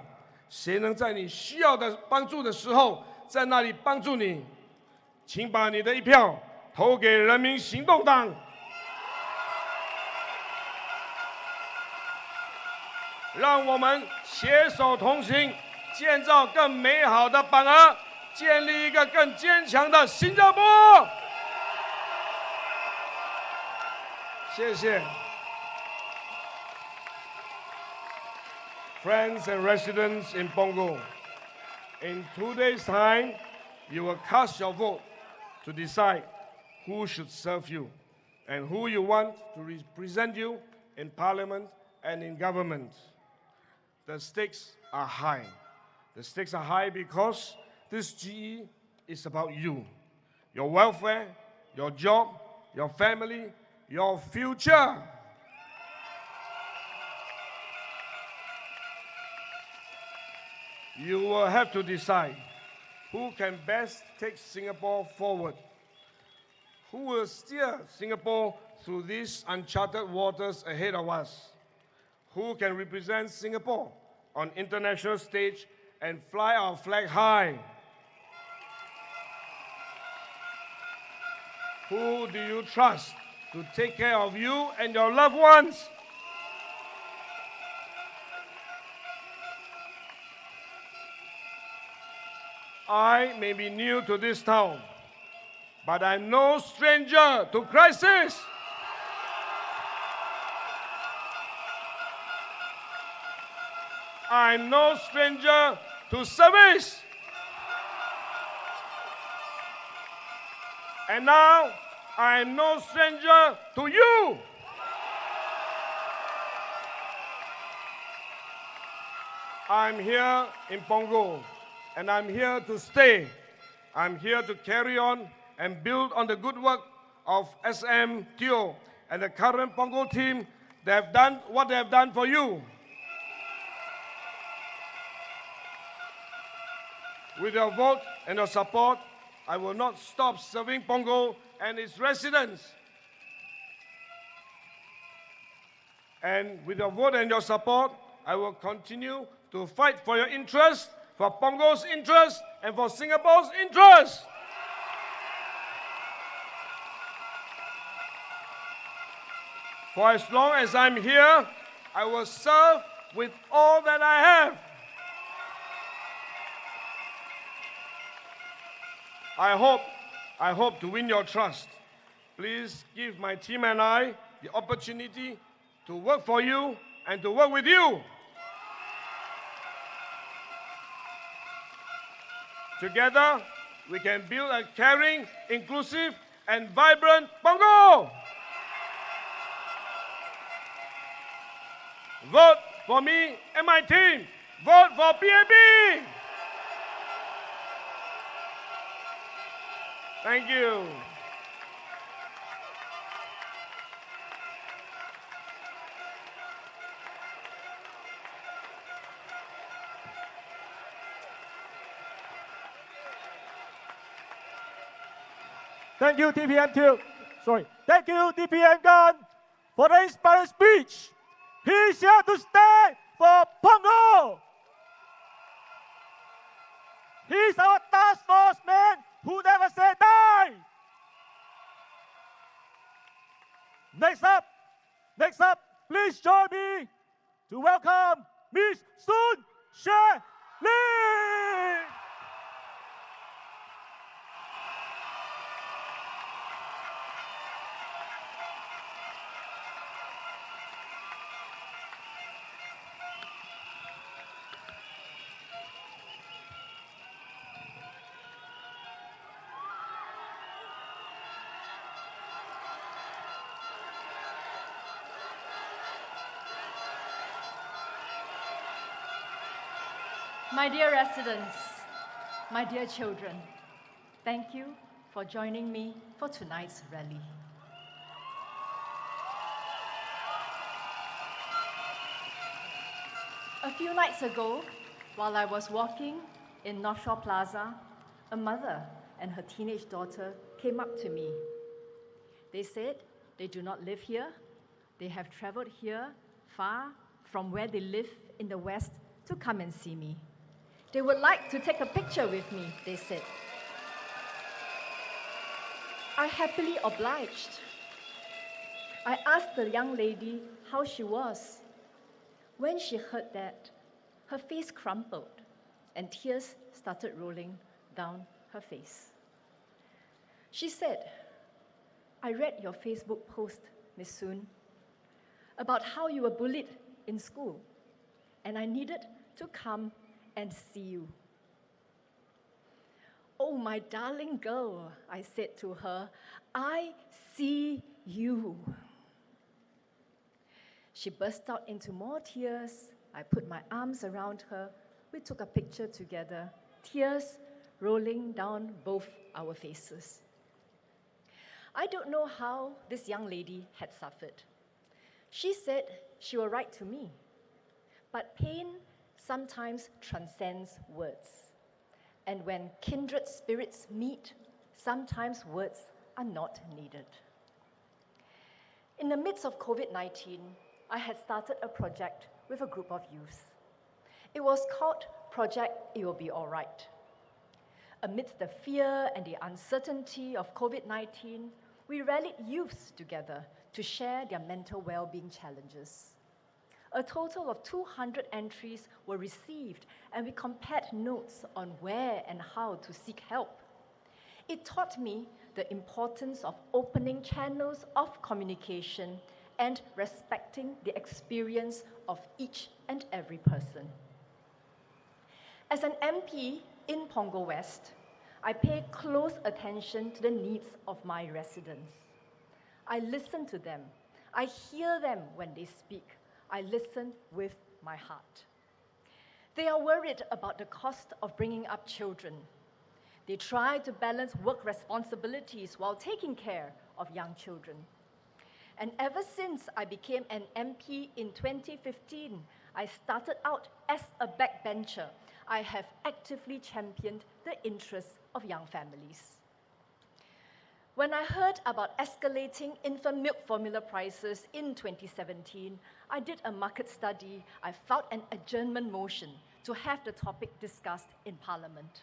谁能在你需要的帮助的时候，在那里帮助你？请把你的一票投给人民行动党。让我们携手同行，建造更美好的榜儿，建立一个更坚强的新加坡。谢谢。Friends and residents in Punggol, in 2 days' time, you will cast your vote to decide who should serve you and who you want to represent you in Parliament and in government. The stakes are high. The stakes are high because this GE is about you, your welfare, your job, your family, your future. You will have to decide who can best take Singapore forward, who will steer Singapore through these uncharted waters ahead of us, who can represent Singapore on international stage and fly our flag high. Who do you trust to take care of you and your loved ones? I may be new to this town, but I'm no stranger to crisis. I'm no stranger to service. And now, I'm no stranger to you. I'm here in Punggol, and I'm here to stay. I'm here to carry on and build on the good work of SM Teo and the current Punggol team. They have done what they have done for you. With your vote and your support, I will not stop serving Punggol and its residents. And with your vote and your support, I will continue to fight for your interests, for Punggol's interest and for Singapore's interest. For as long as I'm here, I will serve with all that I have. I hope to win your trust. Please give my team and I the opportunity to work for you and to work with you. Together, we can build a caring, inclusive, and vibrant Punggol. Vote for me and my team. Vote for PAP. Thank you. Thank you, Thank you, DPM Gan, for the inspiring speech. He's here to stay for Punggol. He's our task force man who never said die. Next up, please join me to welcome Miss Xueling. My dear residents, my dear children, thank you for joining me for tonight's rally. A few nights ago, while I was walking in North Shore Plaza, a mother and her teenage daughter came up to me. They said they do not live here. They have traveled here far from where they live in the West to come and see me. They would like to take a picture with me, they said. I happily obliged. I asked the young lady how she was. When she heard that, her face crumpled and tears started rolling down her face. She said, I read your Facebook post, Miss Soon, about how you were bullied in school, and I needed to come and see you. Oh, my darling girl, I said to her, I see you. She burst out into more tears. I put my arms around her. We took a picture together, tears rolling down both our faces. I don't know how this young lady had suffered. She said she would write to me, but pain sometimes transcends words. And when kindred spirits meet, sometimes words are not needed. In the midst of COVID-19, I had started a project with a group of youth. It was called Project It Will Be Alright. Amidst the fear and the uncertainty of COVID-19, we rallied youths together to share their mental well-being challenges. A total of 200 entries were received, and we compared notes on where and how to seek help. It taught me the importance of opening channels of communication and respecting the experience of each and every person. As an MP in Punggol West, I pay close attention to the needs of my residents. I listen to them. I hear them when they speak. I listen with my heart. They are worried about the cost of bringing up children. They try to balance work responsibilities while taking care of young children. And ever since I became an MP in 2015, I started out as a backbencher. I have actively championed the interests of young families. When I heard about escalating infant milk formula prices in 2017, I did a market study. I filed an adjournment motion to have the topic discussed in Parliament.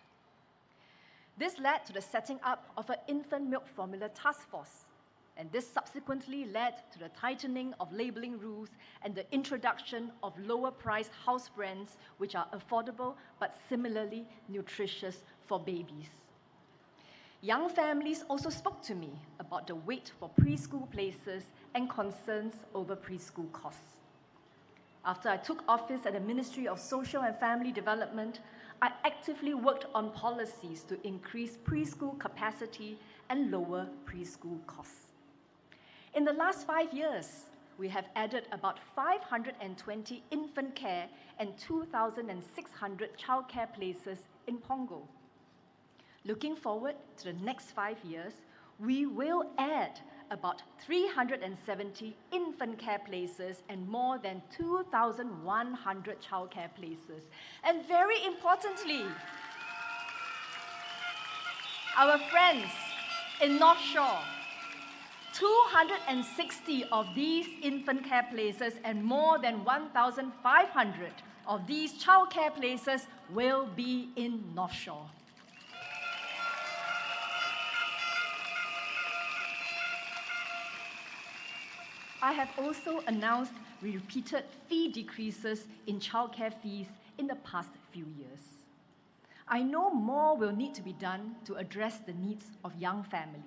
This led to the setting up of an infant milk formula task force, and this subsequently led to the tightening of labeling rules and the introduction of lower-priced house brands which are affordable but similarly nutritious for babies. Young families also spoke to me about the wait for preschool places and concerns over preschool costs. After I took office at the Ministry of Social and Family Development, I actively worked on policies to increase preschool capacity and lower preschool costs. In the last 5 years, we have added about 520 infant care and 2,600 childcare places in Punggol. Looking forward to the next 5 years, we will add about 370 infant care places and more than 2,100 childcare places. And very importantly, our friends in North Shore, 260 of these infant care places and more than 1,500 of these childcare places will be in North Shore. I have also announced repeated fee decreases in childcare fees in the past few years. I know more will need to be done to address the needs of young families.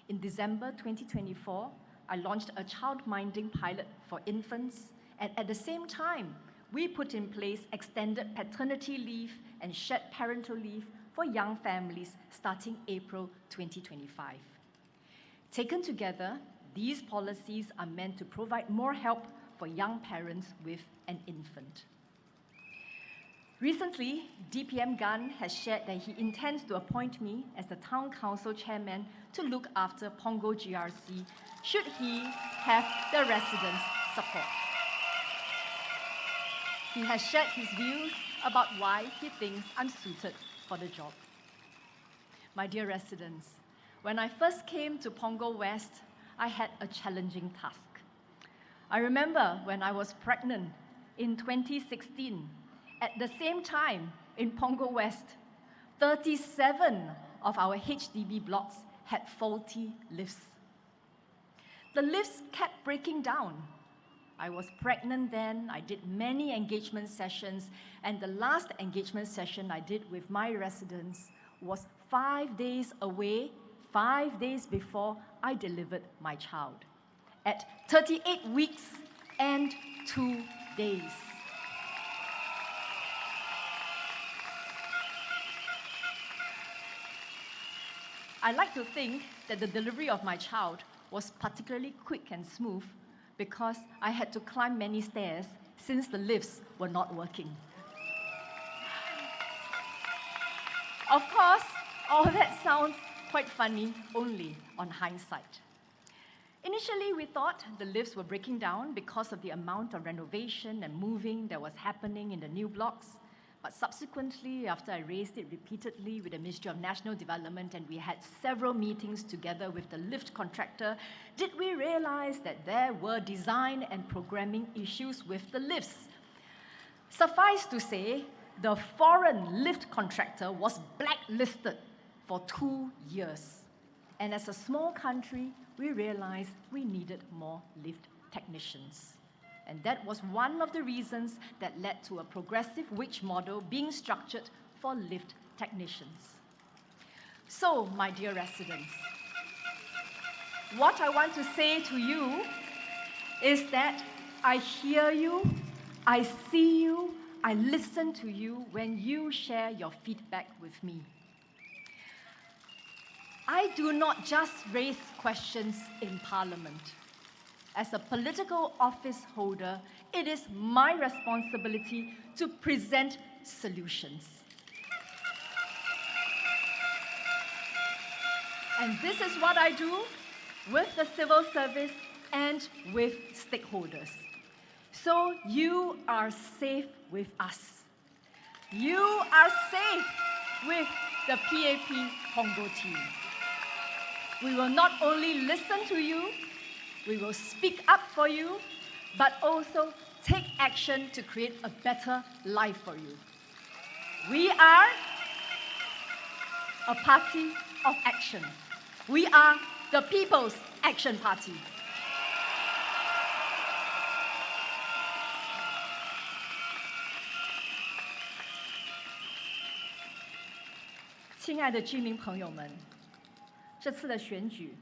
In December 2024, I launched a child-minding pilot for infants, and at the same time, we put in place extended paternity leave and shared parental leave for young families starting April 2025. Taken together, these policies are meant to provide more help for young parents with an infant. Recently, DPM Gan has shared that he intends to appoint me as the Town Council Chairman to look after Punggol GRC should he have the residents' support. He has shared his views about why he thinks I'm suited for the job. My dear residents, when I first came to Punggol West, I had a challenging task. I remember when I was pregnant in 2016, at the same time in Punggol West, 37 of our HDB blocks had faulty lifts. The lifts kept breaking down. I was pregnant then, I did many engagement sessions, and the last engagement session I did with my residents was 5 days away, 5 days before I delivered my child, at 38 weeks and 2 days. I like to think that the delivery of my child was particularly quick and smooth because I had to climb many stairs since the lifts were not working. Of course, all that sounds quite funny only on hindsight. Initially, we thought the lifts were breaking down because of the amount of renovation and moving that was happening in the new blocks. But subsequently, after I raised it repeatedly with the Ministry of National Development and we had several meetings together with the lift contractor, did we realize that there were design and programming issues with the lifts. Suffice to say, the foreign lift contractor was blacklisted for 2 years. And as a small country, we realized we needed more lift technicians. And that was one of the reasons that led to a progressive wage model being structured for lift technicians. So, my dear residents, what I want to say to you is that I hear you, I see you, I listen to you when you share your feedback with me. I do not just raise questions in Parliament. As a political office holder, it is my responsibility to present solutions. And this is what I do with the civil service and with stakeholders. So you are safe with us. You are safe with the PAP Punggol team. We will not only listen to you, we will speak up for you, but also take action to create a better life for you. We are a party of action. We are the People's Action Party. 亲爱的居民朋友们，这次的选举，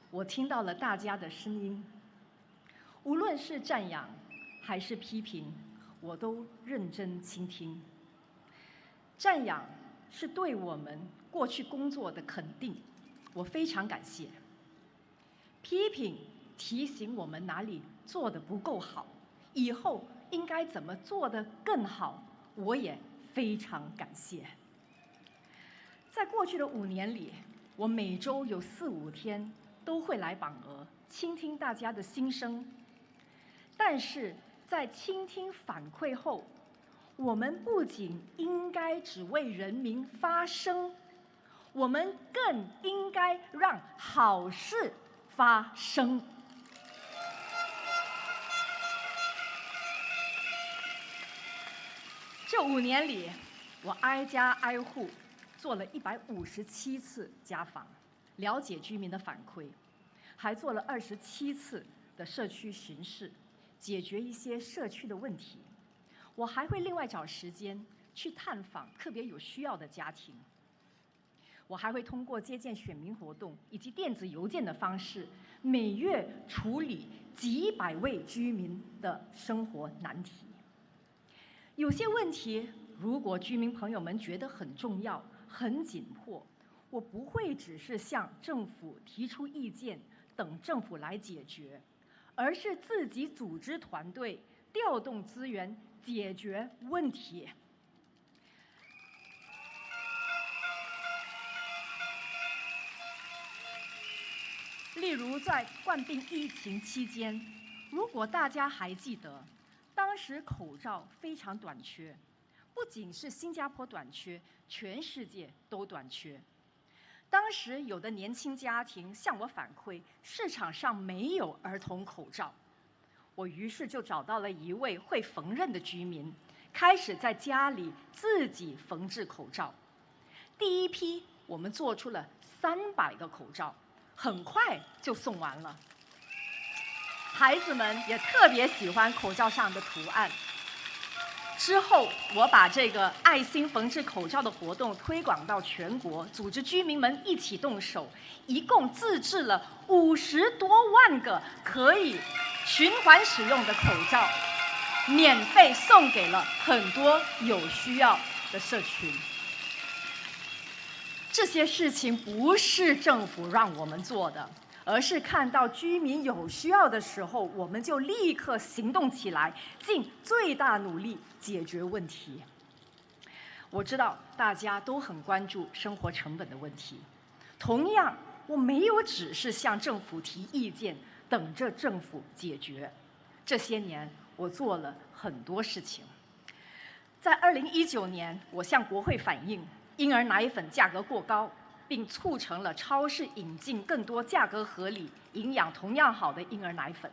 我听到了大家的声音，无论是赞扬还是批评，我都认真倾听。赞扬是对我们过去工作的肯定，我非常感谢；批评提醒我们哪里做得不够好，以后应该怎么做得更好，我也非常感谢。在过去的5年里，我每周有4、5天都会来榜鹅，倾听大家的心声。但是在倾听反馈后，我们不仅应该只为人民发声，我们更应该让好事发生。这5年里，我挨家挨户做了157次家访，了解居民的反馈，还做了27次的社区巡视，解决一些社区的问题。我还会另外找时间去探访特别有需要的家庭。我还会通过接见选民活动以及电子邮件的方式，每月处理几百位居民的生活难题。有些问题，如果居民朋友们觉得很重要、很紧迫，我不会只是向政府提出意见，等政府来解决，而是自己组织团队，调动资源解决问题。例如，在冠病疫情期间，如果大家还记得，当时口罩非常短缺，不仅是新加坡短缺，全世界都短缺。当时有的年轻家庭向我反馈，市场上没有儿童口罩。我于是就找到了一位会缝纫的居民，开始在家里自己缝制口罩。第一批我们做出了300个口罩，很快就送完了。孩子们也特别喜欢口罩上的图案。之后，我把这个爱心缝制口罩的活动推广到全国，组织居民们一起动手，一共自制了50多万个可以循环使用的口罩，免费送给了很多有需要的社群。这些事情不是政府让我们做的，而是看到居民有需要的时候，我们就立刻行动起来，尽最大努力解决问题。我知道大家都很关注生活成本的问题，同样，我没有只是向政府提意见，等着政府解决。这些年，我做了很多事情。在2019年，我向国会反映婴儿奶粉价格过高，并促成了超市引进更多价格合理、营养同样好的婴儿奶粉。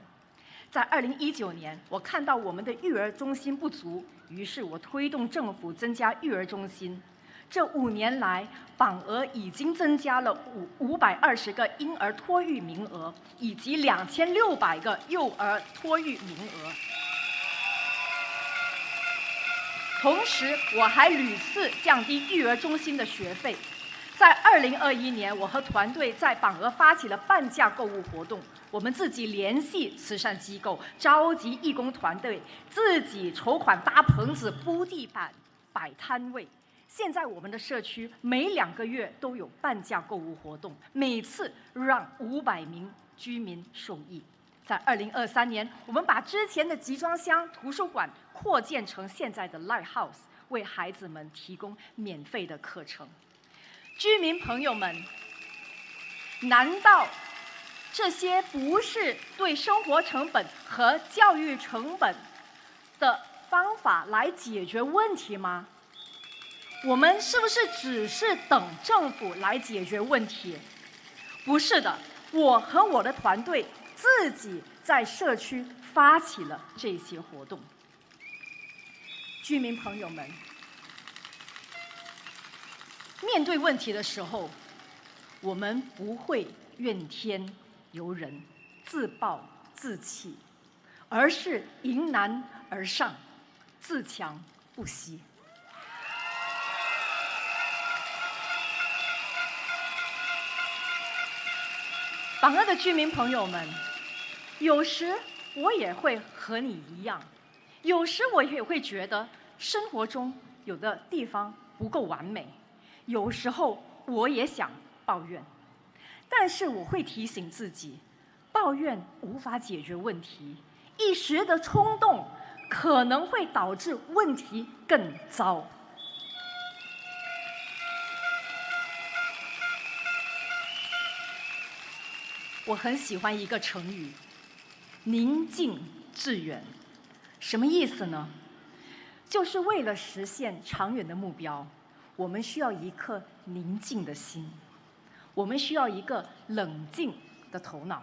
在2019年，我看到我们的育儿中心不足，于是我推动政府增加育儿中心。这5年来，榜鹅已经增加了520个婴儿托育名额，以及2600个幼儿托育名额。同时，我还屡次降低育儿中心的学费。在2021年，我和团队在榜鹅发起了半价购物活动。我们自己联系慈善机构，召集义工团队，自己筹款搭棚子、铺地板、摆摊位。现在我们的社区每2个月都有半价购物活动，每次让500名居民受益。在2023年，我们把之前的集装箱图书馆扩建成现在的 Lighthouse， 为孩子们提供免费的课程。居民朋友们，难道这些不是对生活成本和教育成本的方法来解决问题吗？我们是不是只是等政府来解决问题？不是的，我和我的团队自己在社区发起了这些活动。居民朋友们，面对问题的时候，我们不会怨天尤人、自暴自弃，而是迎难而上，自强不息。榜二的居民朋友们，有时我也会和你一样，有时我也会觉得生活中有的地方不够完美，有时候我也想抱怨，但是我会提醒自己，抱怨无法解决问题，一时的冲动可能会导致问题更糟。我很喜欢一个成语“宁静致远”，什么意思呢？就是为了实现长远的目标，我们需要一颗宁静的心，我们需要一个冷静的头脑。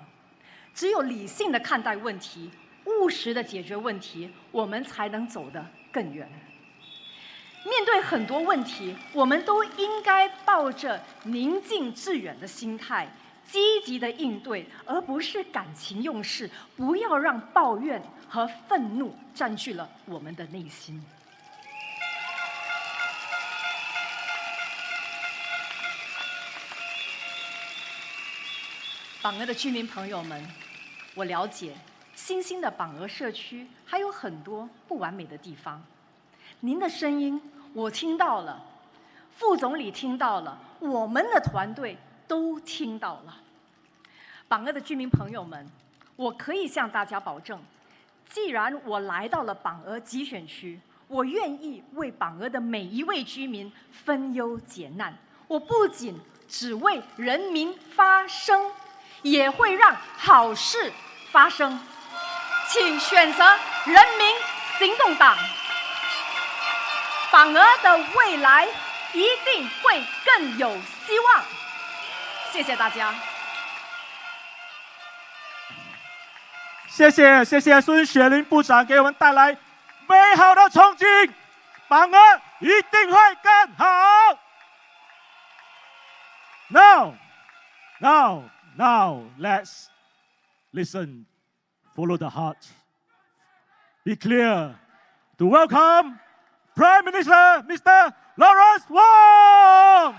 只有理性的看待问题，务实的解决问题，我们才能走得更远。面对很多问题，我们都应该抱着宁静致远的心态，积极的应对，而不是感情用事。不要让抱怨和愤怒占据了我们的内心。榜鹅的居民朋友们，我了解新兴的榜鹅社区还有很多不完美的地方。您的声音我听到了，副总理听到了，我们的团队都听到了。榜鹅的居民朋友们，我可以向大家保证，既然我来到了榜鹅集选区，我愿意为榜鹅的每一位居民分忧解难。我不仅只为人民发声，也会让好事发生。请选择人民行动党，榜鹅的未来一定会更有希望。谢谢大家。谢谢孙雪玲部长给我们带来美好的憧憬，榜鹅一定会更好。Now, let's listen, follow the heart, be clear to welcome Prime Minister Mr. Lawrence Wong.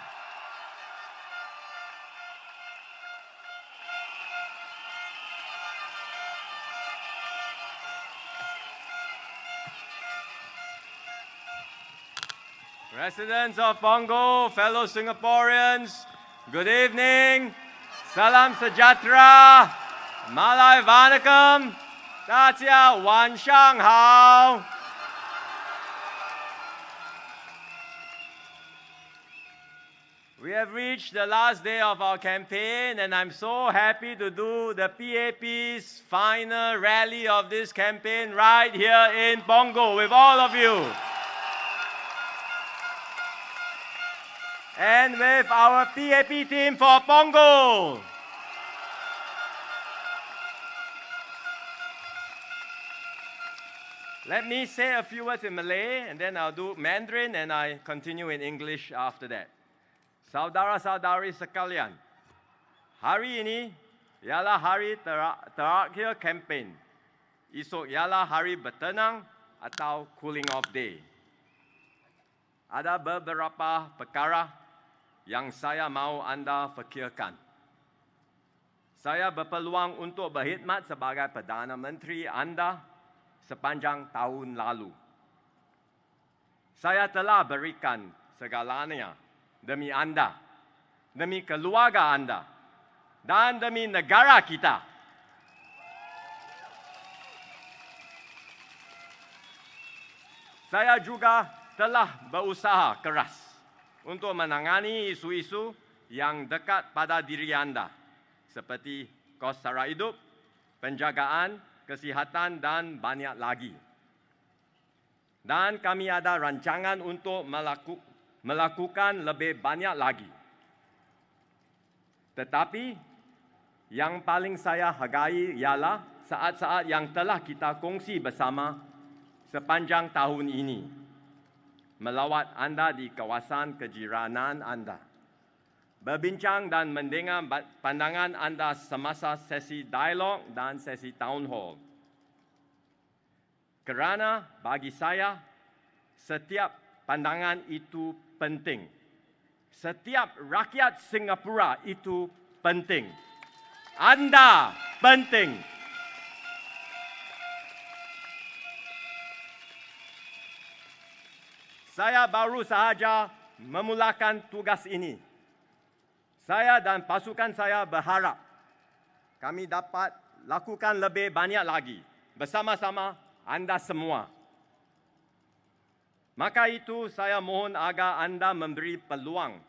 Residents of Punggol, fellow Singaporeans, good evening. Salam sejahtera. Malai vanakkam. 大家晚上好。We have reached the last day of our campaign, and I'm so happy to do the PAP's final rally of this campaign right here in Punggol with all of you. And with our PAP team for Punggol. Let me say a few words in Malay, and then I'll do Mandarin, and I continue in English after that. Saudara-saudari sekalian, hari ini ialah hari terakhir campaign. Esok ialah hari bertenang atau cooling off day. Ada beberapa perkara yang saya mau anda fikirkan. Saya berpeluang untuk berkhidmat sebagai Perdana Menteri anda sepanjang tahun lalu. Saya telah berikan segalanya demi anda, demi keluarga anda, dan demi negara kita. Saya juga telah berusaha keras untuk menangani isu-isu yang dekat pada diri anda, seperti kos sara hidup, penjagaan, kesihatan, dan banyak lagi. Dan kami ada rancangan untuk melakukan lebih banyak lagi. Tetapi yang paling saya hargai ialah saat-saat yang telah kita kongsi bersama sepanjang tahun ini. Melawat Anda di kawasan kejiranan Anda. Berbincang dan mendengar pandangan Anda semasa sesi dialog dan sesi town hall. Kerana bagi saya, setiap pandangan itu penting. Setiap rakyat Singapura itu penting. Anda penting. Saya baru sahaja memulakan tugas ini. Saya dan pasukan saya berharap kami dapat lakukan lebih banyak lagi bersama-sama Anda semua. Maka itu saya mohon agar Anda memberi peluang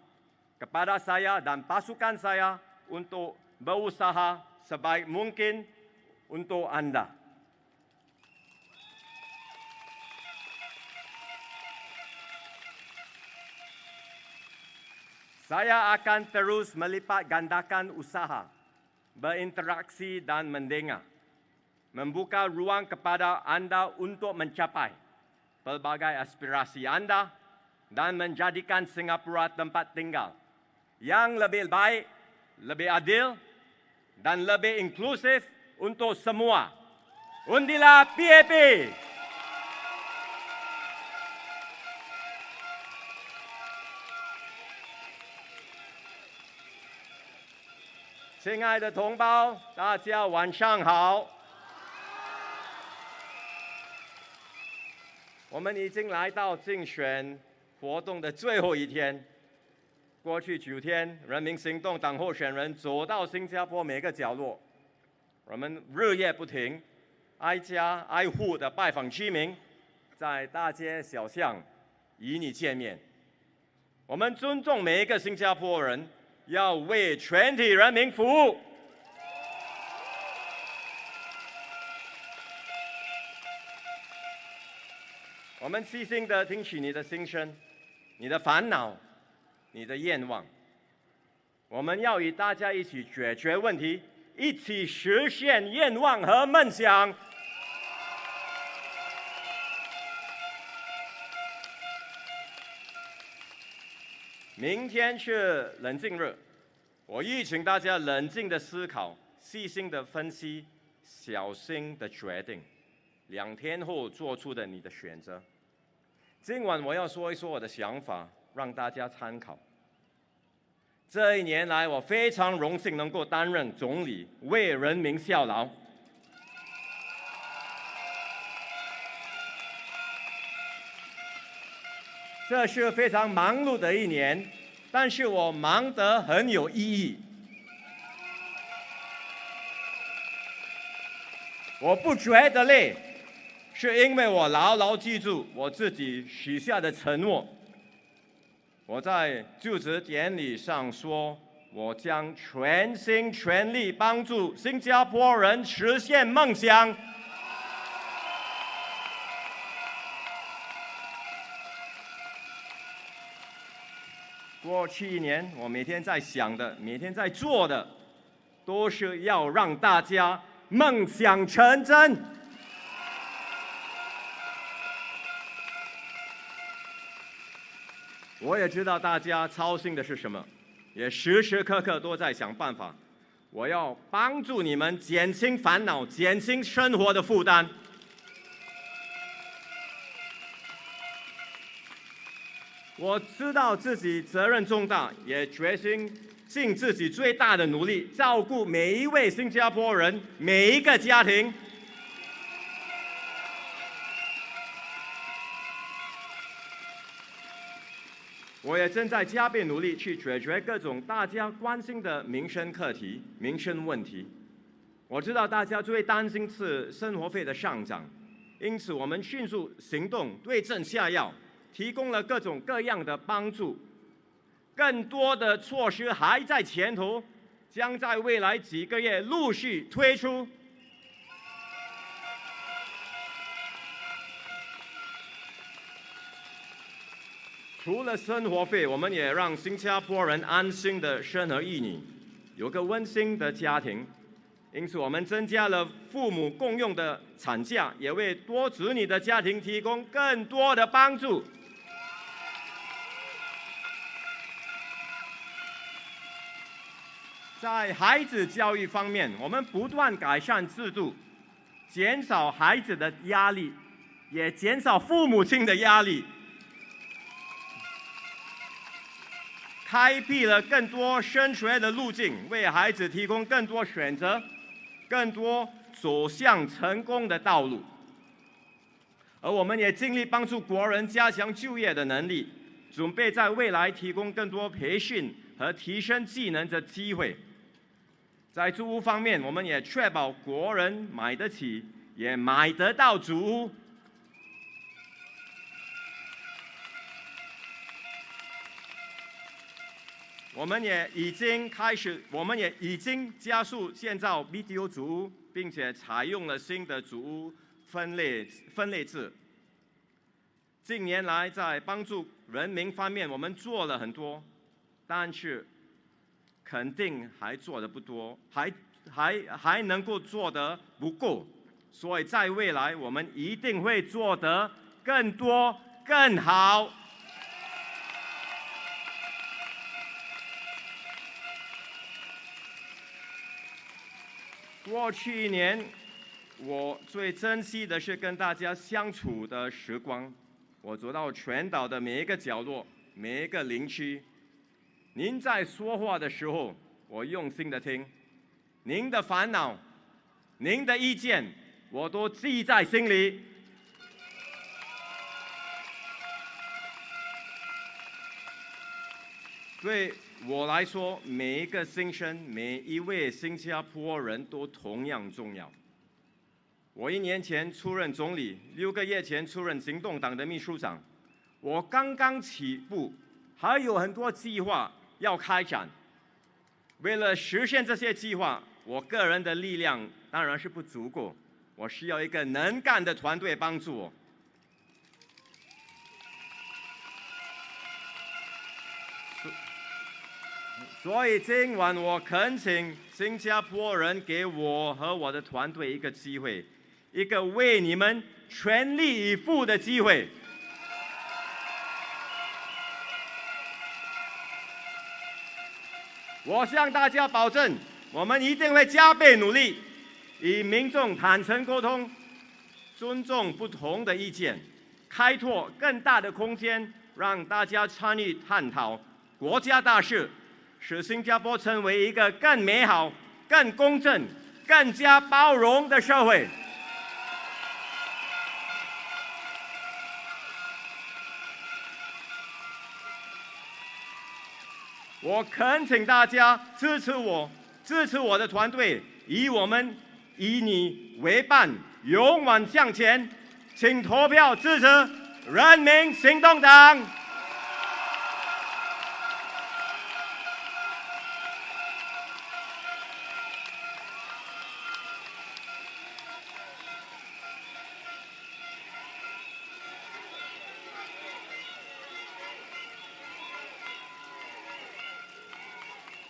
kepada saya dan pasukan saya untuk berusaha sebaik mungkin untuk Anda. Saya akan terus melipat gandakan usaha, berinteraksi dan mendengar, membuka ruang kepada Anda untuk mencapai pelbagai aspirasi Anda dan menjadikan Singapura tempat tinggal yang lebih baik, lebih adil dan lebih inklusif untuk semua. Undilah PAP! 亲爱的同胞，大家晚上好。我们已经来到竞选活动的最后一天。过去9天，人民行动党候选人走到新加坡每个角落，我们日夜不停，挨家挨户的拜访居民，在大街小巷与你见面。我们尊重每一个新加坡人。 要为全体人民服务。我们细心地听取你的心声、你的烦恼、你的愿望。我们要与大家一起解决问题，一起实现愿望和梦想。 明天是冷静日，我预请大家冷静的思考，细心的分析，小心的决定，2天后做出的你的选择。今晚我要说一说我的想法，让大家参考。这1年来，我非常荣幸能够担任总理，为人民效劳。 这是非常忙碌的1年，但是我忙得很有意义。我不觉得累，是因为我牢牢记住我自己许下的承诺。我在就职典礼上说，我将全心全力帮助新加坡人实现梦想。 过去1年，我每天在想的，每天在做的，都是要让大家梦想成真。我也知道大家操心的是什么，也时时刻刻都在想办法。我要帮助你们减轻烦恼，减轻生活的负担。 我知道自己责任重大，也决心尽自己最大的努力，照顾每一位新加坡人，每一个家庭。我也正在加倍努力去解决各种大家关心的民生课题、民生问题。我知道大家最担心是生活费的上涨，因此我们迅速行动，对症下药。 提供了各种各样的帮助，更多的措施还在前头，将在未来几个月陆续推出。除了生活费，我们也让新加坡人安心的生儿育女，有个温馨的家庭。因此，我们增加了父母共用的产假，也为多子女的家庭提供更多的帮助。在孩子教育方面，我们不断改善制度，减少孩子的压力，也减少父母亲的压力，开辟了更多升学的路径，为孩子提供更多选择，更多走向成功的道路。而我们也尽力帮助国人加强就业的能力，准备在未来提供更多培训和提升技能的机会。在住屋方面，我们也确保国人买得起，也买得到住屋。我们也已经加速建造 BTO 组屋，并且采用了新的组屋分类制。近年来，在帮助人民方面，我们做了很多，但是肯定还做得不多，还能够做得不够，所以在未来我们一定会做得更多、更好。过去一年，我最珍惜的是跟大家相处的时光。我走到全岛的每一个角落，每一个邻居。您在说话的时候，我用心的听，您的烦恼、您的意见，我都记在心里。对我来说，每一个新生，每一位新加坡人都同样重要。我1年前出任总理，6个月前出任行动党的秘书长，我刚刚起步，还有很多计划要开展。为了实现这些计划，我个人的力量当然是不足够，我需要一个能干的团队帮助我。所以今晚我恳请新加坡人给我和我的团队一个机会，一个为你们全力以赴的机会。我向大家保证，我们一定会加倍努力，与民众坦诚沟通，尊重不同的意见，开拓更大的空间，让大家参与探讨国家大事，使新加坡成为一个更美好、更公正、更加包容的社会。我恳请大家支持我，支持我的团队，以你为伴，勇往向前。请投票支持人民行动党。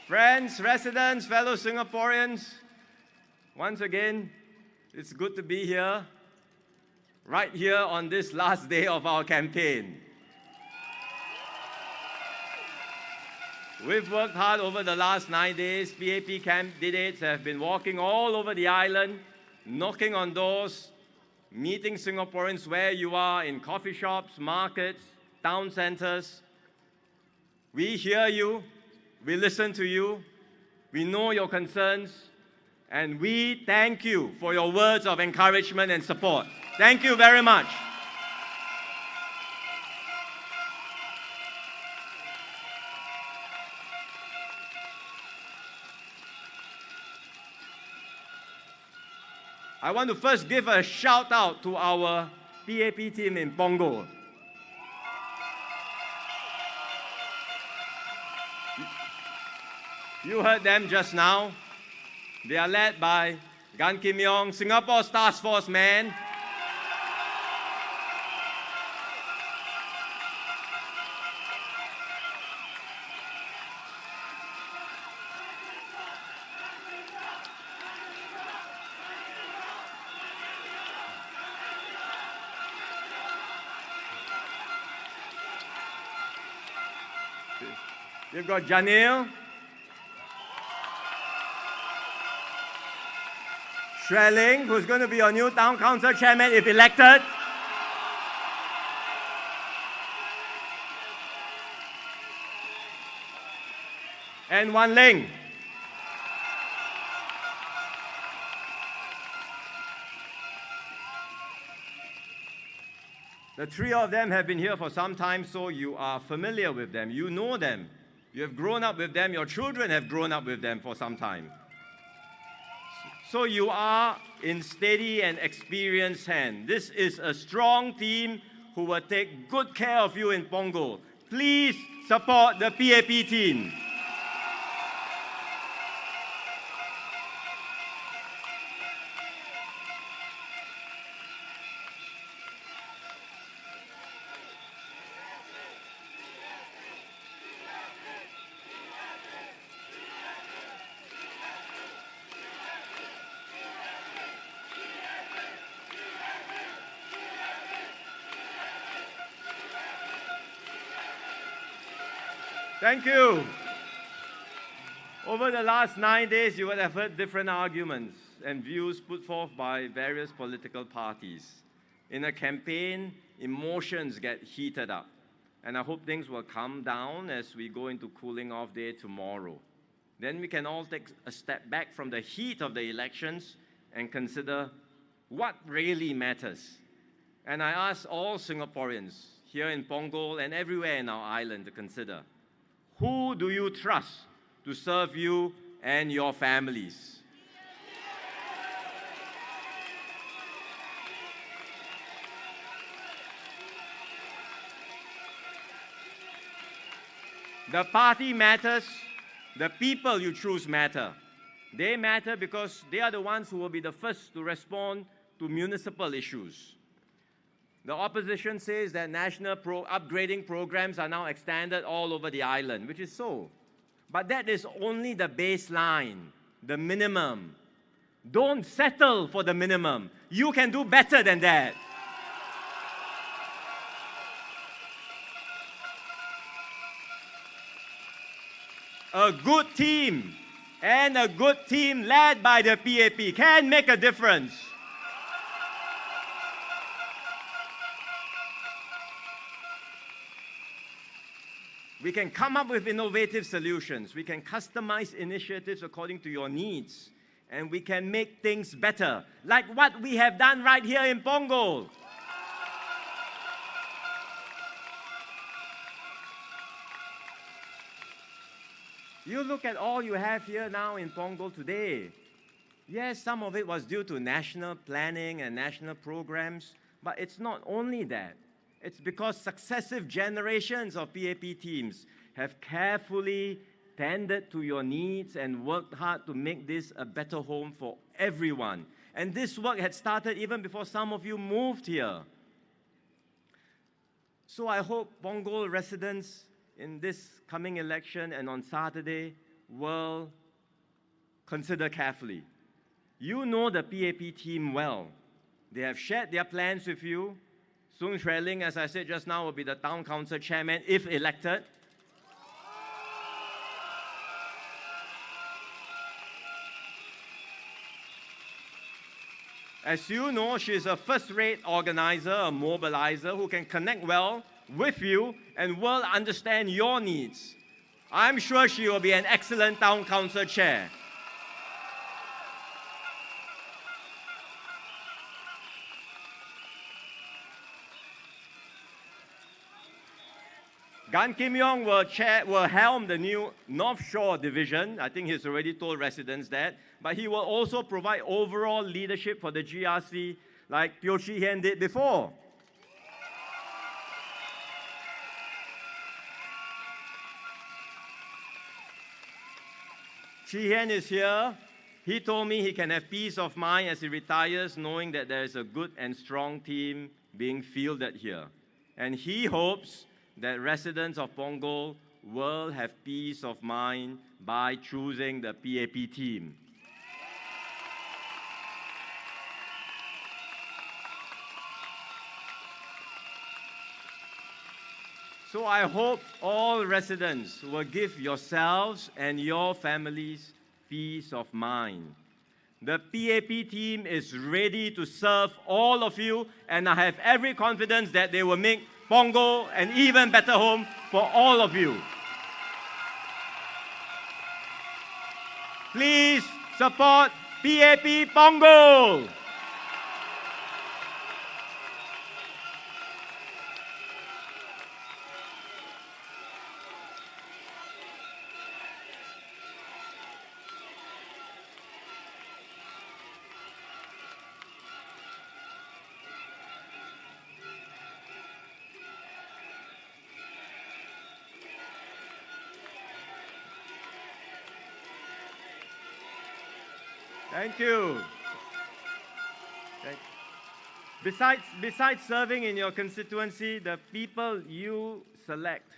Friends, residents, fellow Singaporeans, once again, it's good to be here, right here on this last day of our campaign. We've worked hard over the last 9 days. PAP candidates have been walking all over the island, knocking on doors, meeting Singaporeans where you are, in coffee shops, markets, town centers. We hear you. We listen to you, we know your concerns, and we thank you for your words of encouragement and support. Thank you very much. I want to first give a shout out to our PAP team in Punggol. You heard them just now. They are led by Gan Kim Yong, Singapore's task force man. You've got Janil, Xueling, who's going to be your new town council chairman if elected. And Yeo Wan Ling. The three of them have been here for some time, so you are familiar with them. You know them. You have grown up with them. Your children have grown up with them for some time. So you are in steady and experienced hand. This is a strong team who will take good care of you in Punggol. Please support the PAP team. Thank you. Over the last 9 days, you would have heard different arguments and views put forth by various political parties. In a campaign, emotions get heated up, and I hope things will calm down as we go into cooling off day tomorrow. Then we can all take a step back from the heat of the elections and consider what really matters. And I ask all Singaporeans here in Punggol and everywhere in our island to consider, who do you trust to serve you and your families? The party matters, the people you choose matter. They matter because they are the ones who will be the first to respond to municipal issues. The opposition says that national upgrading programs are now extended all over the island, which is so. But that is only the baseline, the minimum. Don't settle for the minimum. You can do better than that. A good team and a good team led by the PAP can make a difference. We can come up with innovative solutions. We can customize initiatives according to your needs. And we can make things better, like what we have done right here in Punggol. You look at all you have here now in Punggol today. Yes, some of it was due to national planning and national programs, but it's not only that. It's because successive generations of PAP teams have carefully tended to your needs and worked hard to make this a better home for everyone. And this work had started even before some of you moved here. So I hope Punggol residents in this coming election and on Saturday will consider carefully. You know the PAP team well. They have shared their plans with you. Xueling, as I said just now, will be the town council chairman if elected. As you know, she is a first-rate organizer, a mobilizer who can connect well with you and will understand your needs. I'm sure she will be an excellent town council chair. Gan Kim Yong will helm the new North Shore Division. I think he's already told residents that. But he will also provide overall leadership for the GRC like Teo Chee Hean did before. Chee Hean is here. He told me he can have peace of mind as he retires, knowing that there is a good and strong team being fielded here. And he hopes that residents of Punggol will have peace of mind by choosing the PAP team. So I hope all residents will give yourselves and your families peace of mind. The PAP team is ready to serve all of you, and I have every confidence that they will make Punggol an even better home for all of you. Please support PAP Punggol! Thank you. Besides serving in your constituency, the people you select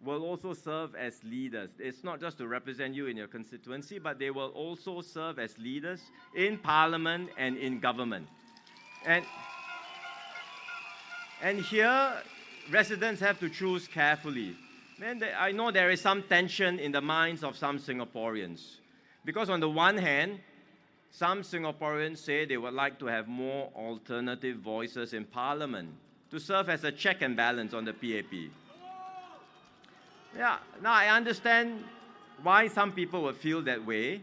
will also serve as leaders. It's not just to represent you in your constituency, but they will also serve as leaders in parliament and in government. And here, residents have to choose carefully. I know there is some tension in the minds of some Singaporeans. Because on the one hand, some Singaporeans say they would like to have more alternative voices in Parliament to serve as a check and balance on the PAP. Yeah, now I understand why some people would feel that way,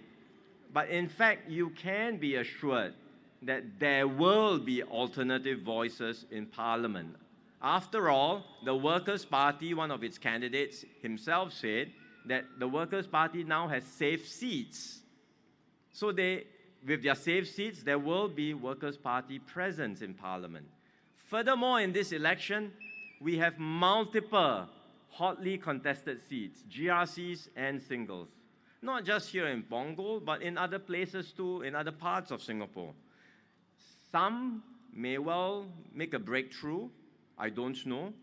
but in fact, you can be assured that there will be alternative voices in Parliament. After all, the Workers' Party, one of its candidates himself said that the Workers' Party now has safe seats. So with their safe seats, there will be Workers' Party presence in Parliament. Furthermore, in this election, we have multiple hotly contested seats, GRCs and singles. Not just here in Punggol, but in other places too, in other parts of Singapore. Some may well make a breakthrough, I don't know,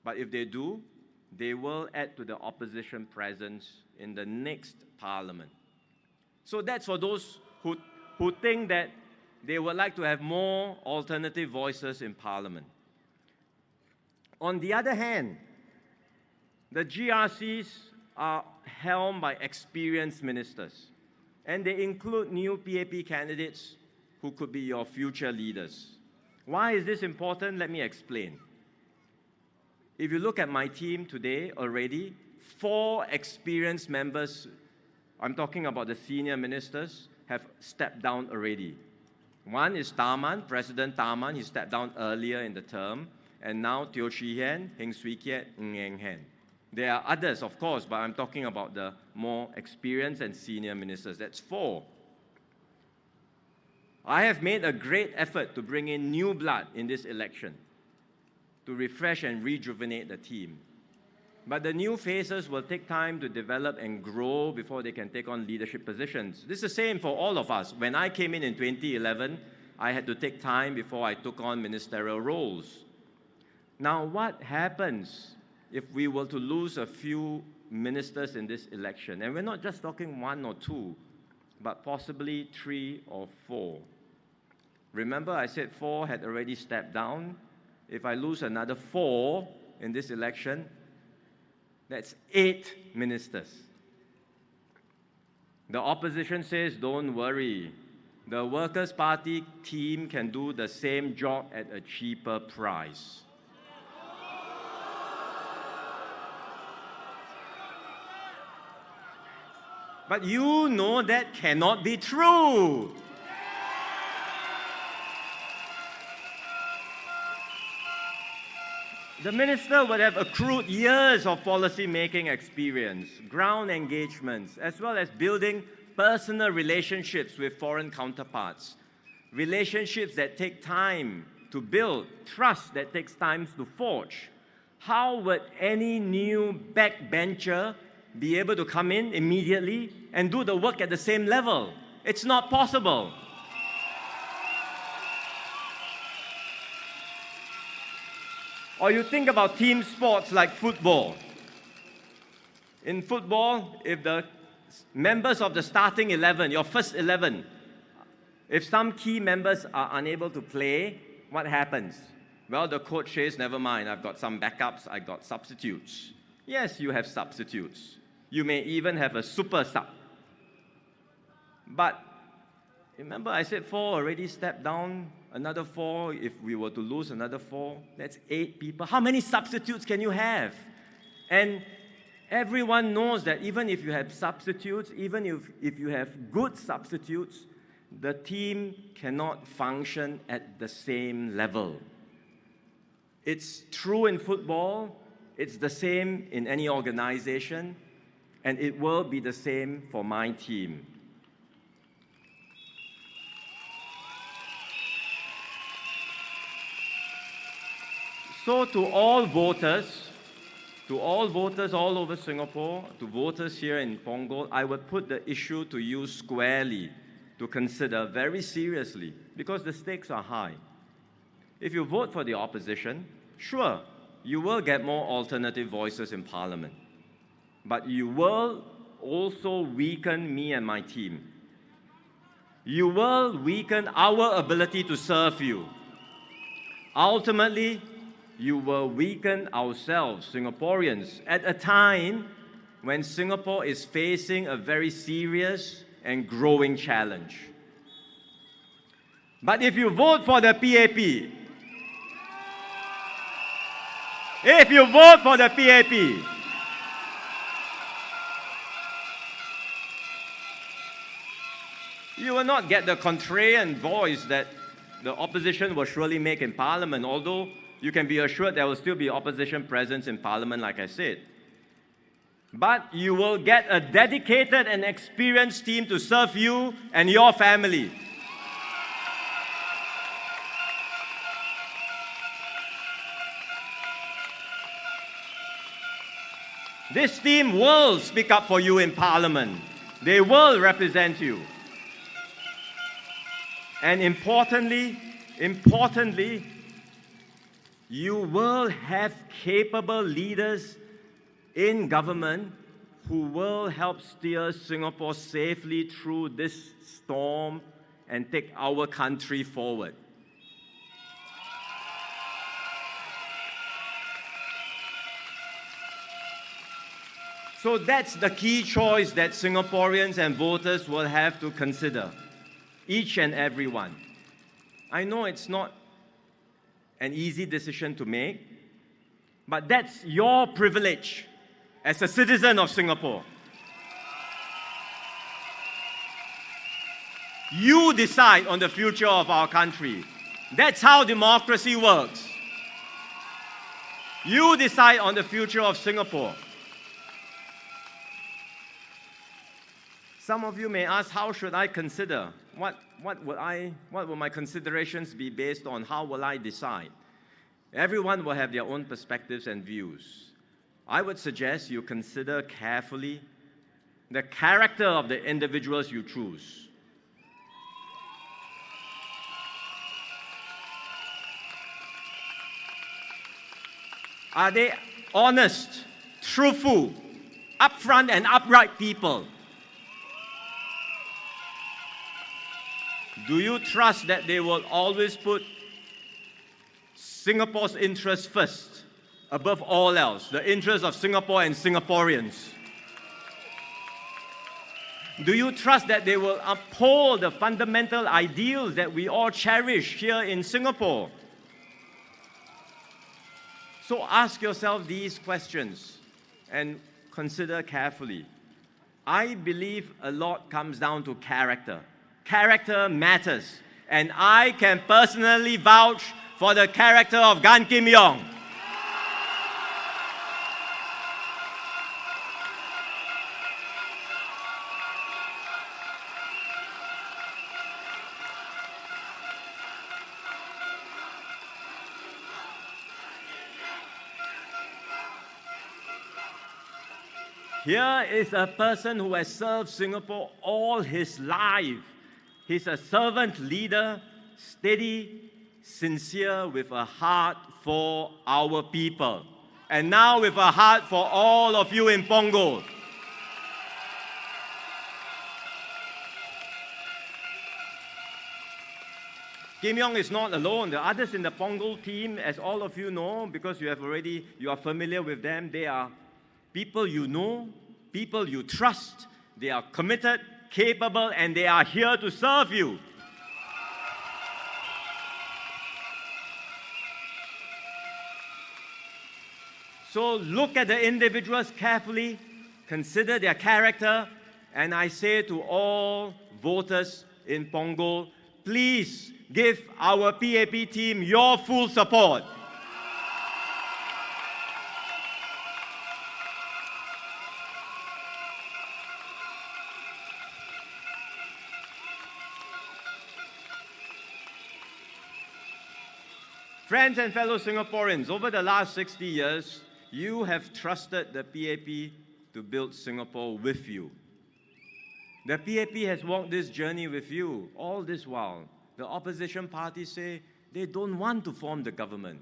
but if they do, they will add to the opposition presence in the next Parliament. So that's for those who think that they would like to have more alternative voices in Parliament. On the other hand, the GRCs are helmed by experienced ministers, and they include new PAP candidates who could be your future leaders. Why is this important? Let me explain. If you look at my team today already, 4 experienced members, I'm talking about the senior ministers, have stepped down already. One is Taman, President Taman. He stepped down earlier in the term. And now Teo Chee Hian, Heng Swee Kiat, Ng Hen. There are others, of course, but I'm talking about the more experienced and senior ministers. That's 4. I have made a great effort to bring in new blood in this election to refresh and rejuvenate the team. But the new faces will take time to develop and grow before they can take on leadership positions. This is the same for all of us. When I came in 2011, I had to take time before I took on ministerial roles. Now, what happens if we were to lose a few ministers in this election? And we're not just talking 1 or 2, but possibly 3 or 4. Remember, I said 4 had already stepped down. If I lose another 4 in this election, that's 8 ministers. The opposition says, don't worry. The Workers' Party team can do the same job at a cheaper price. But you know that cannot be true. The minister would have accrued years of policy-making experience, ground engagements, as well as building personal relationships with foreign counterparts. Relationships that take time to build, trust that takes time to forge. How would any new backbencher be able to come in immediately and do the work at the same level? It's not possible. Or you think about team sports like football. In football, if the members of the starting 11, your first 11, if some key members are unable to play, what happens? Well, the coach says, never mind, I've got some backups, I've got substitutes. Yes, you have substitutes. You may even have a super sub. But remember, I said 4 already stepped down, another 4, if we were to lose another 4, that's 8 people. How many substitutes can you have? And everyone knows that even if you have substitutes, even if you have good substitutes, the team cannot function at the same level. It's true in football, it's the same in any organization, and it will be the same for my team. So to all voters all over Singapore, to voters here in Punggol, I would put the issue to you squarely to consider very seriously, because the stakes are high. If you vote for the opposition, sure, you will get more alternative voices in Parliament. But you will also weaken me and my team. You will weaken our ability to serve you. Ultimately, you will weaken ourselves, Singaporeans, at a time when Singapore is facing a very serious and growing challenge. But if you vote for the PAP, you will not get the contrarian voice that the opposition will surely make in Parliament, although you can be assured there will still be opposition presence in Parliament, like I said. But you will get a dedicated and experienced team to serve you and your family. This team will speak up for you in Parliament. They will represent you. And importantly, you will have capable leaders in government who will help steer Singapore safely through this storm and take our country forward. So that's the key choice that Singaporeans and voters will have to consider, each and every one. I know it's not an easy decision to make, but that's your privilege as a citizen of Singapore. You decide on the future of our country. That's how democracy works. You decide on the future of Singapore. Some of you may ask, how should I consider? What will my considerations be based on? How will I decide? Everyone will have their own perspectives and views. I would suggest you consider carefully the character of the individuals you choose. Are they honest, truthful, upfront and upright people? Do you trust that they will always put Singapore's interests first, above all else, the interests of Singapore and Singaporeans? Do you trust that they will uphold the fundamental ideals that we all cherish here in Singapore? So ask yourself these questions and consider carefully. I believe a lot comes down to character. Character matters, and I can personally vouch for the character of Gan Kim Yong. Here is a person who has served Singapore all his life. He's a servant leader, steady, sincere, with a heart for our people. And now with a heart for all of you in Punggol. Kim Yong is not alone. The others in the Punggol team, as all of you know, because you are familiar with them, they are people you know, people you trust. They are committed, capable, and they are here to serve you. So look at the individuals carefully, consider their character, and I say to all voters in Punggol, please give our PAP team your full support. Friends and fellow Singaporeans, over the last 60 years, you have trusted the PAP to build Singapore with you. The PAP has walked this journey with you all this while. The opposition parties say they don't want to form the government.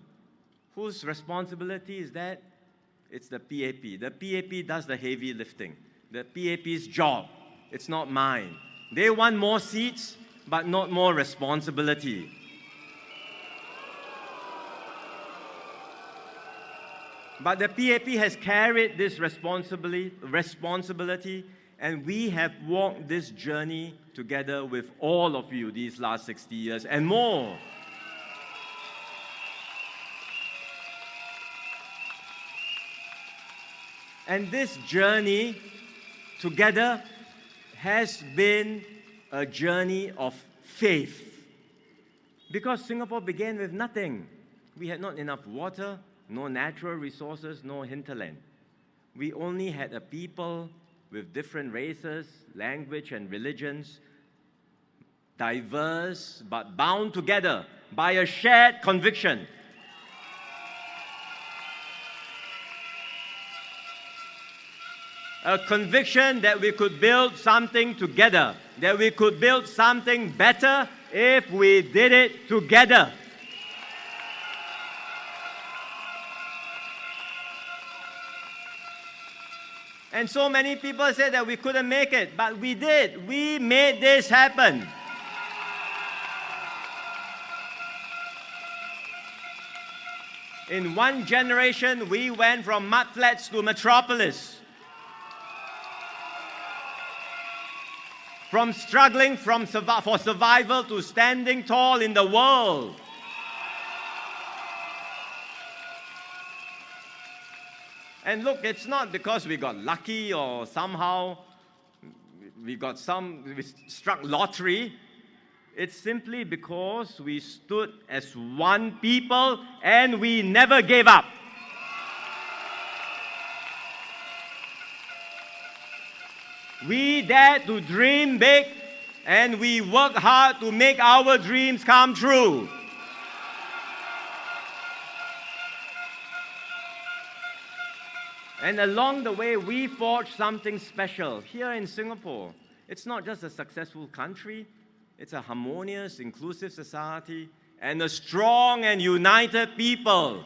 Whose responsibility is that? It's the PAP. The PAP does the heavy lifting. The PAP's job. It's not mine. They want more seats, but not more responsibility. But the PAP has carried this responsibility, and we have walked this journey together with all of you these last 60 years and more. And this journey together has been a journey of faith. Because Singapore began with nothing. We had not enough water, no natural resources, no hinterland. We only had a people with different races, language, and religions, diverse but bound together by a shared conviction. A conviction that we could build something together, that we could build something better if we did it together. And so many people said that we couldn't make it, but we did. We made this happen. In one generation, we went from mudflats to metropolis. From struggling for survival to standing tall in the world. And look, it's not because we got lucky or somehow we struck lottery. It's simply because we stood as one people and we never gave up. We dared to dream big and we worked hard to make our dreams come true. And along the way, we forged something special here in Singapore. It's not just a successful country, it's a harmonious, inclusive society and a strong and united people.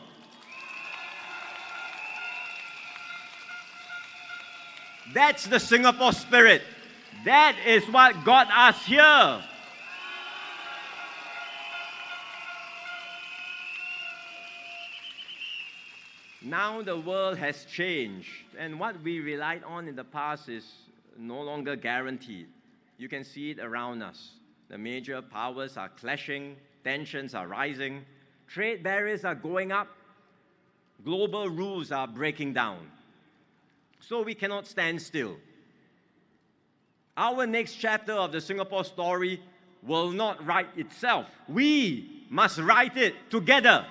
That's the Singapore spirit. That is what got us here. Now the world has changed, and what we relied on in the past is no longer guaranteed. You can see it around us. The major powers are clashing, tensions are rising, trade barriers are going up, global rules are breaking down. So we cannot stand still. Our next chapter of the Singapore story will not write itself. We must write it together.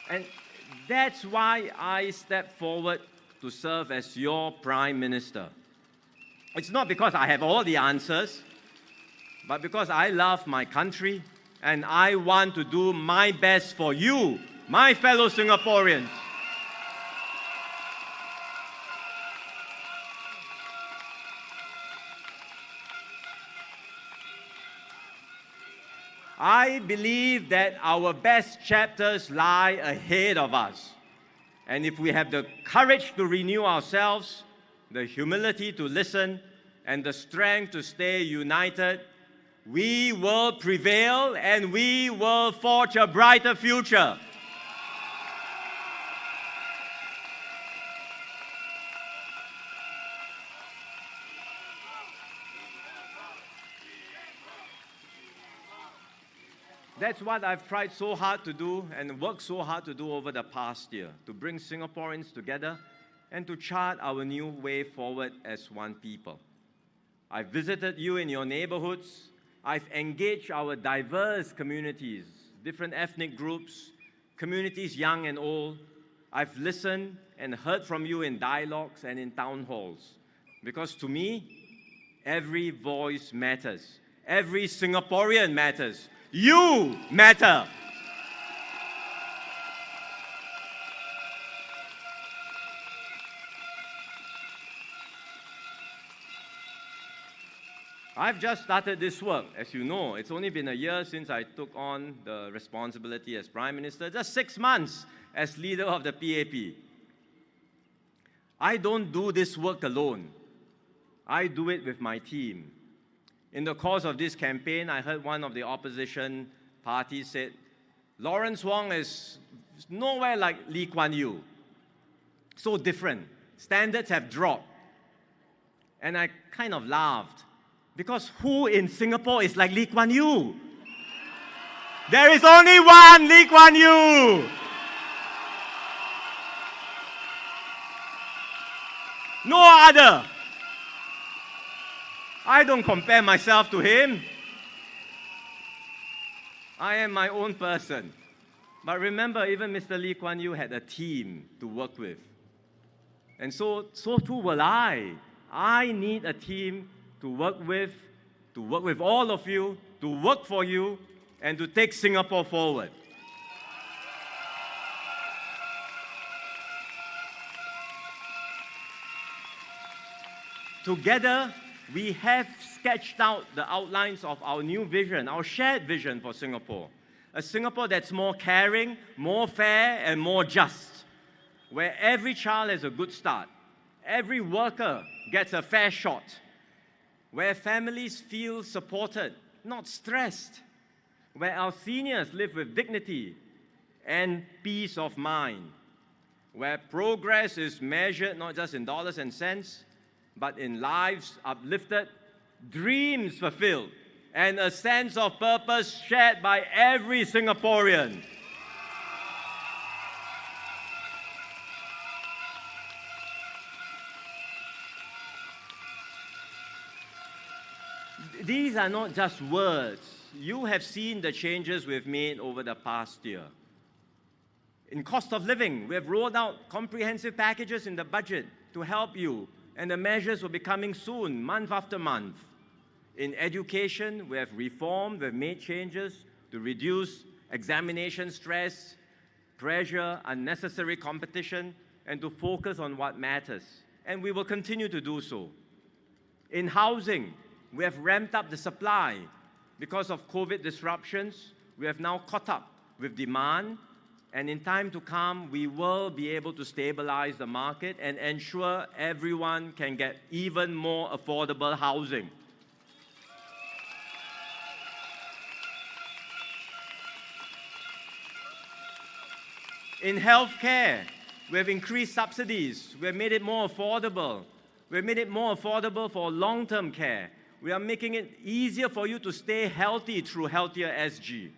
And that's why I stepped forward to serve as your Prime Minister. It's not because I have all the answers, but because I love my country and I want to do my best for you, my fellow Singaporeans. I believe that our best chapters lie ahead of us. And if we have the courage to renew ourselves, the humility to listen, and the strength to stay united, we will prevail and we will forge a brighter future. That's what I've tried so hard to do and worked so hard to do over the past year, to bring Singaporeans together and to chart our new way forward as one people. I've visited you in your neighborhoods. I've engaged our diverse communities, different ethnic groups, communities young and old. I've listened and heard from you in dialogues and in town halls. Because to me, every voice matters. Every Singaporean matters. You matter. I've just started this work. As you know, it's only been a year since I took on the responsibility as Prime Minister, just 6 months as leader of the PAP. I don't do this work alone. I do it with my team. In the course of this campaign, I heard one of the opposition parties said, Lawrence Wong is nowhere like Lee Kuan Yew. So different. Standards have dropped. And I kind of laughed. Because who in Singapore is like Lee Kuan Yew? There is only one Lee Kuan Yew. No other. I don't compare myself to him. I am my own person. But remember, even Mr. Lee Kuan Yew had a team to work with. And so too will I. I need a team to work with all of you, to work for you, and to take Singapore forward. Together, we have sketched out the outlines of our new vision, our shared vision for Singapore. A Singapore that's more caring, more fair, and more just, where every child has a good start, every worker gets a fair shot, where families feel supported, not stressed, where our seniors live with dignity and peace of mind, where progress is measured not just in dollars and cents, but in lives uplifted, dreams fulfilled, and a sense of purpose shared by every Singaporean. These are not just words. You have seen the changes we've made over the past year. In cost of living, we have rolled out comprehensive packages in the budget to help you, and the measures will be coming soon, month after month. In education, we have reformed, we have made changes to reduce examination stress, pressure, unnecessary competition, and to focus on what matters. And we will continue to do so. In housing, we have ramped up the supply. Because of COVID disruptions, we have now caught up with demand, and in time to come, we will be able to stabilize the market and ensure everyone can get even more affordable housing. In healthcare, we have increased subsidies. We have made it more affordable. We have made it more affordable for long-term care. We are making it easier for you to stay healthy through Healthier SG.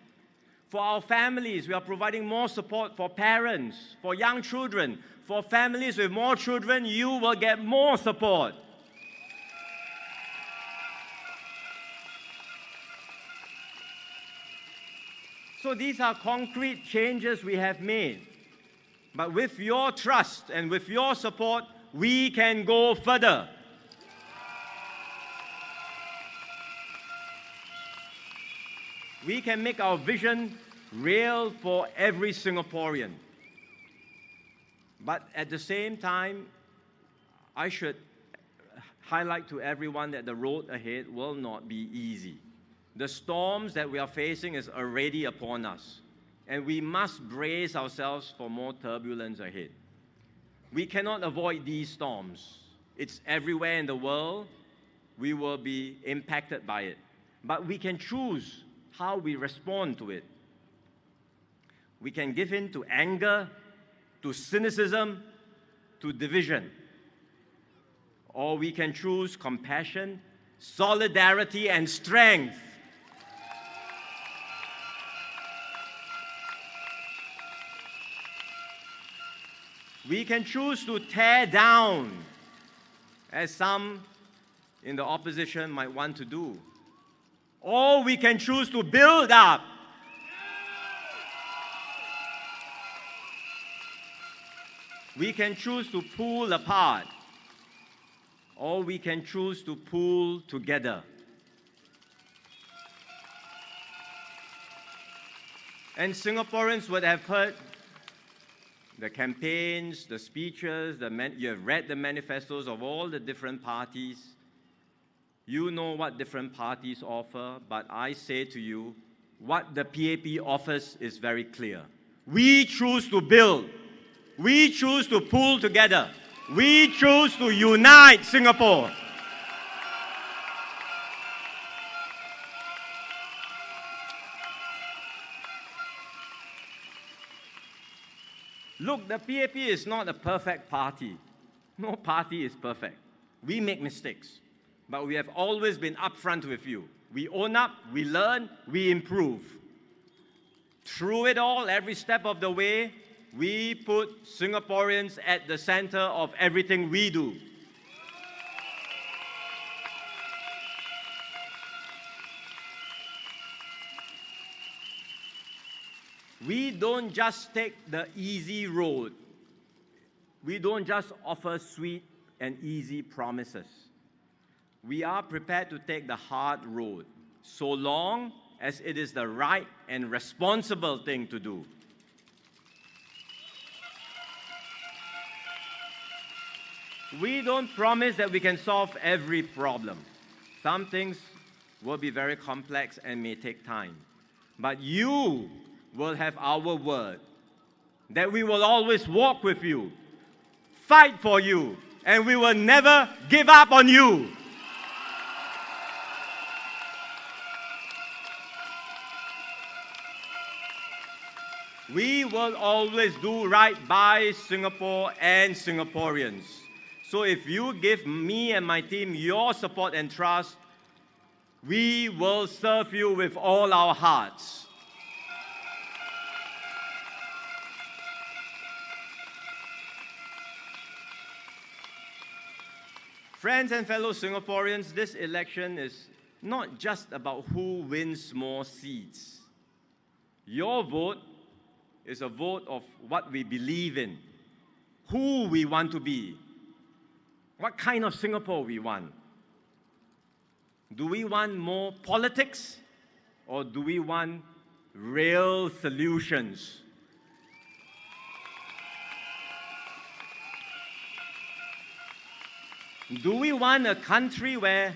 For our families, we are providing more support for parents, for young children. For families with more children, you will get more support. So these are concrete changes we have made. But with your trust and with your support, we can go further. We can make our vision real for every Singaporean. But at the same time, I should highlight to everyone that the road ahead will not be easy. The storms that we are facing is already upon us, and we must brace ourselves for more turbulence ahead. We cannot avoid these storms. it's everywhere in the world, we will be impacted by it. But we can choose how we respond to it. We can give in to anger, to cynicism, to division. Or we can choose compassion, solidarity, and strength. We can choose to tear down, as some in the opposition might want to do. Or we can choose to build up. We can choose to pull apart. Or we can choose to pull together. And Singaporeans would have heard the campaigns, the speeches, you have read the manifestos of all the different parties. You know what different parties offer, but I say to you, what the PAP offers is very clear. We choose to build. We choose to pull together. We choose to unite Singapore. Look, the PAP is not a perfect party. No party is perfect. We make mistakes, but we have always been upfront with you. We own up, we learn, we improve. Through it all, every step of the way, we put Singaporeans at the center of everything we do. We don't just take the easy road. We don't just offer sweet and easy promises. We are prepared to take the hard road, so long as it is the right and responsible thing to do. We don't promise that we can solve every problem. Some things will be very complex and may take time. But you will have our word that we will always walk with you, fight for you, and we will never give up on you. We will always do right by Singapore and Singaporeans. So if you give me and my team your support and trust, we will serve you with all our hearts. Friends and fellow Singaporeans, this election is not just about who wins more seats. Your vote is a vote of what we believe in, who we want to be, what kind of Singapore we want. Do we want more politics, or do we want real solutions? Do we want a country where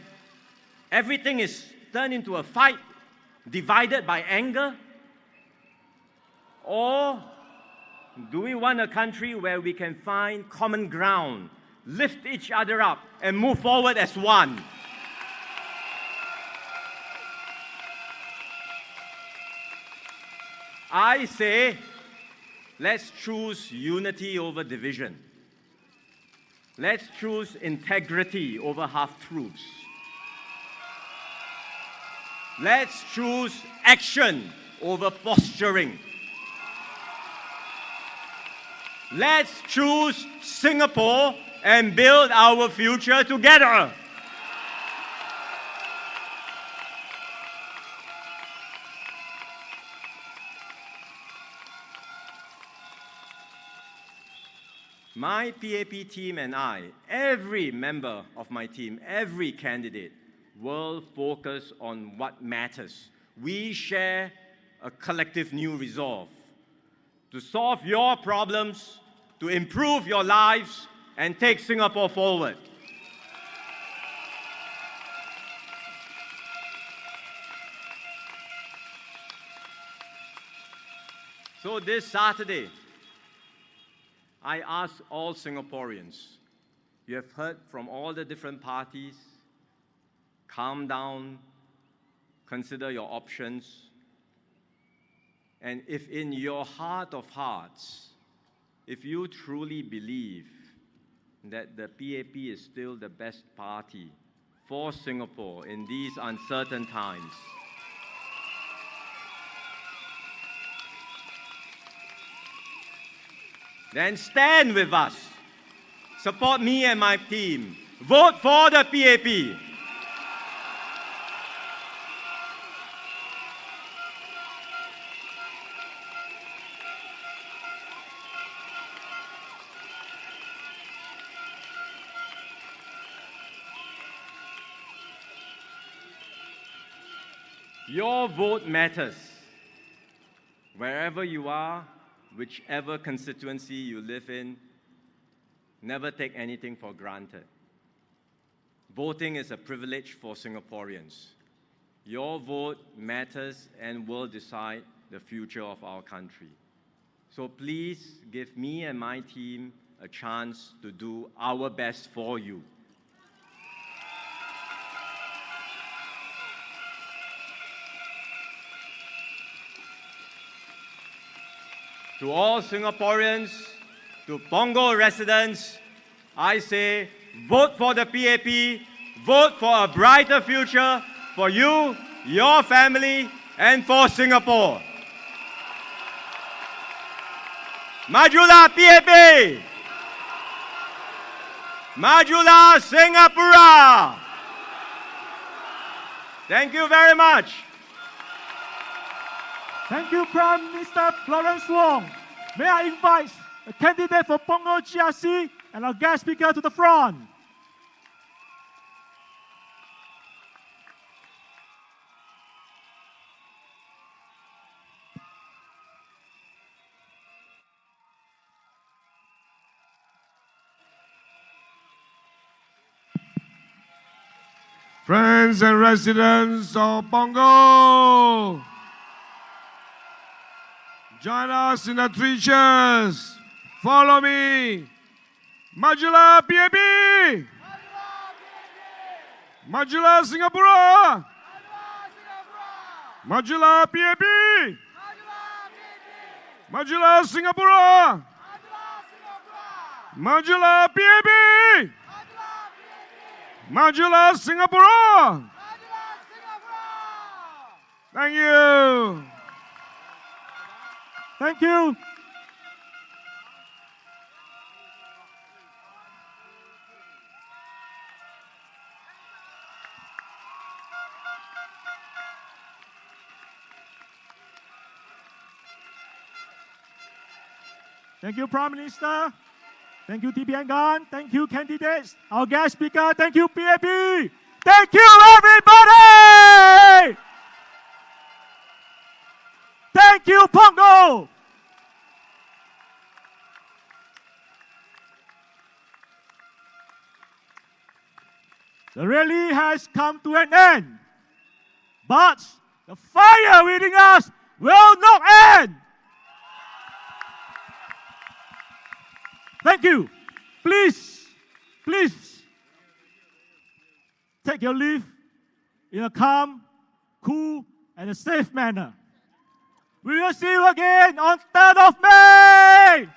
everything is turned into a fight, divided by anger? Or do we want a country where we can find common ground, lift each other up, and move forward as one? I say, let's choose unity over division. Let's choose integrity over half-truths. Let's choose action over posturing. Let's choose Singapore and build our future together. My PAP team and I, every member of my team, every candidate, will focus on what matters. We share a collective new resolve to solve your problems, to improve your lives, and take Singapore forward. So this Saturday, I ask all Singaporeans You have heard from all the different parties. Calm down, consider your options. And if in your heart of hearts, if you truly believe that the PAP is still the best party for Singapore in these uncertain times, then stand with us. Support me and my team. Vote for the PAP. Your vote matters. Wherever you are, whichever constituency you live in, never take anything for granted. Voting is a privilege for Singaporeans. Your vote matters and will decide the future of our country. So please give me and my team a chance to do our best for you. To all Singaporeans, to Punggol residents, I say, vote for the PAP, vote for a brighter future for you, your family, and for Singapore. Majulah PAP! Majulah Singapura! Thank you very much. Thank you, Prime Minister Lawrence Wong. May I invite the candidate for Punggol GRC and our guest speaker to the front. Friends and residents of Punggol, join us in the 3 cheers. Follow me. Majulah PAP! Majulah Singapura! Majulah PAP! Majulah Singapura! Majulah PAP! Majulah Singapura! Thank you. Thank you. Thank you, Prime Minister. Thank you, DPM Gan. Thank you, candidates. Our guest speaker. Thank you, PAP. Thank you, everybody. Thank you, Punggol. The rally has come to an end, but the fire within us will not end. Thank you. Please, please take your leave in a calm, cool, and a safe manner. We will see you again on 3rd of May.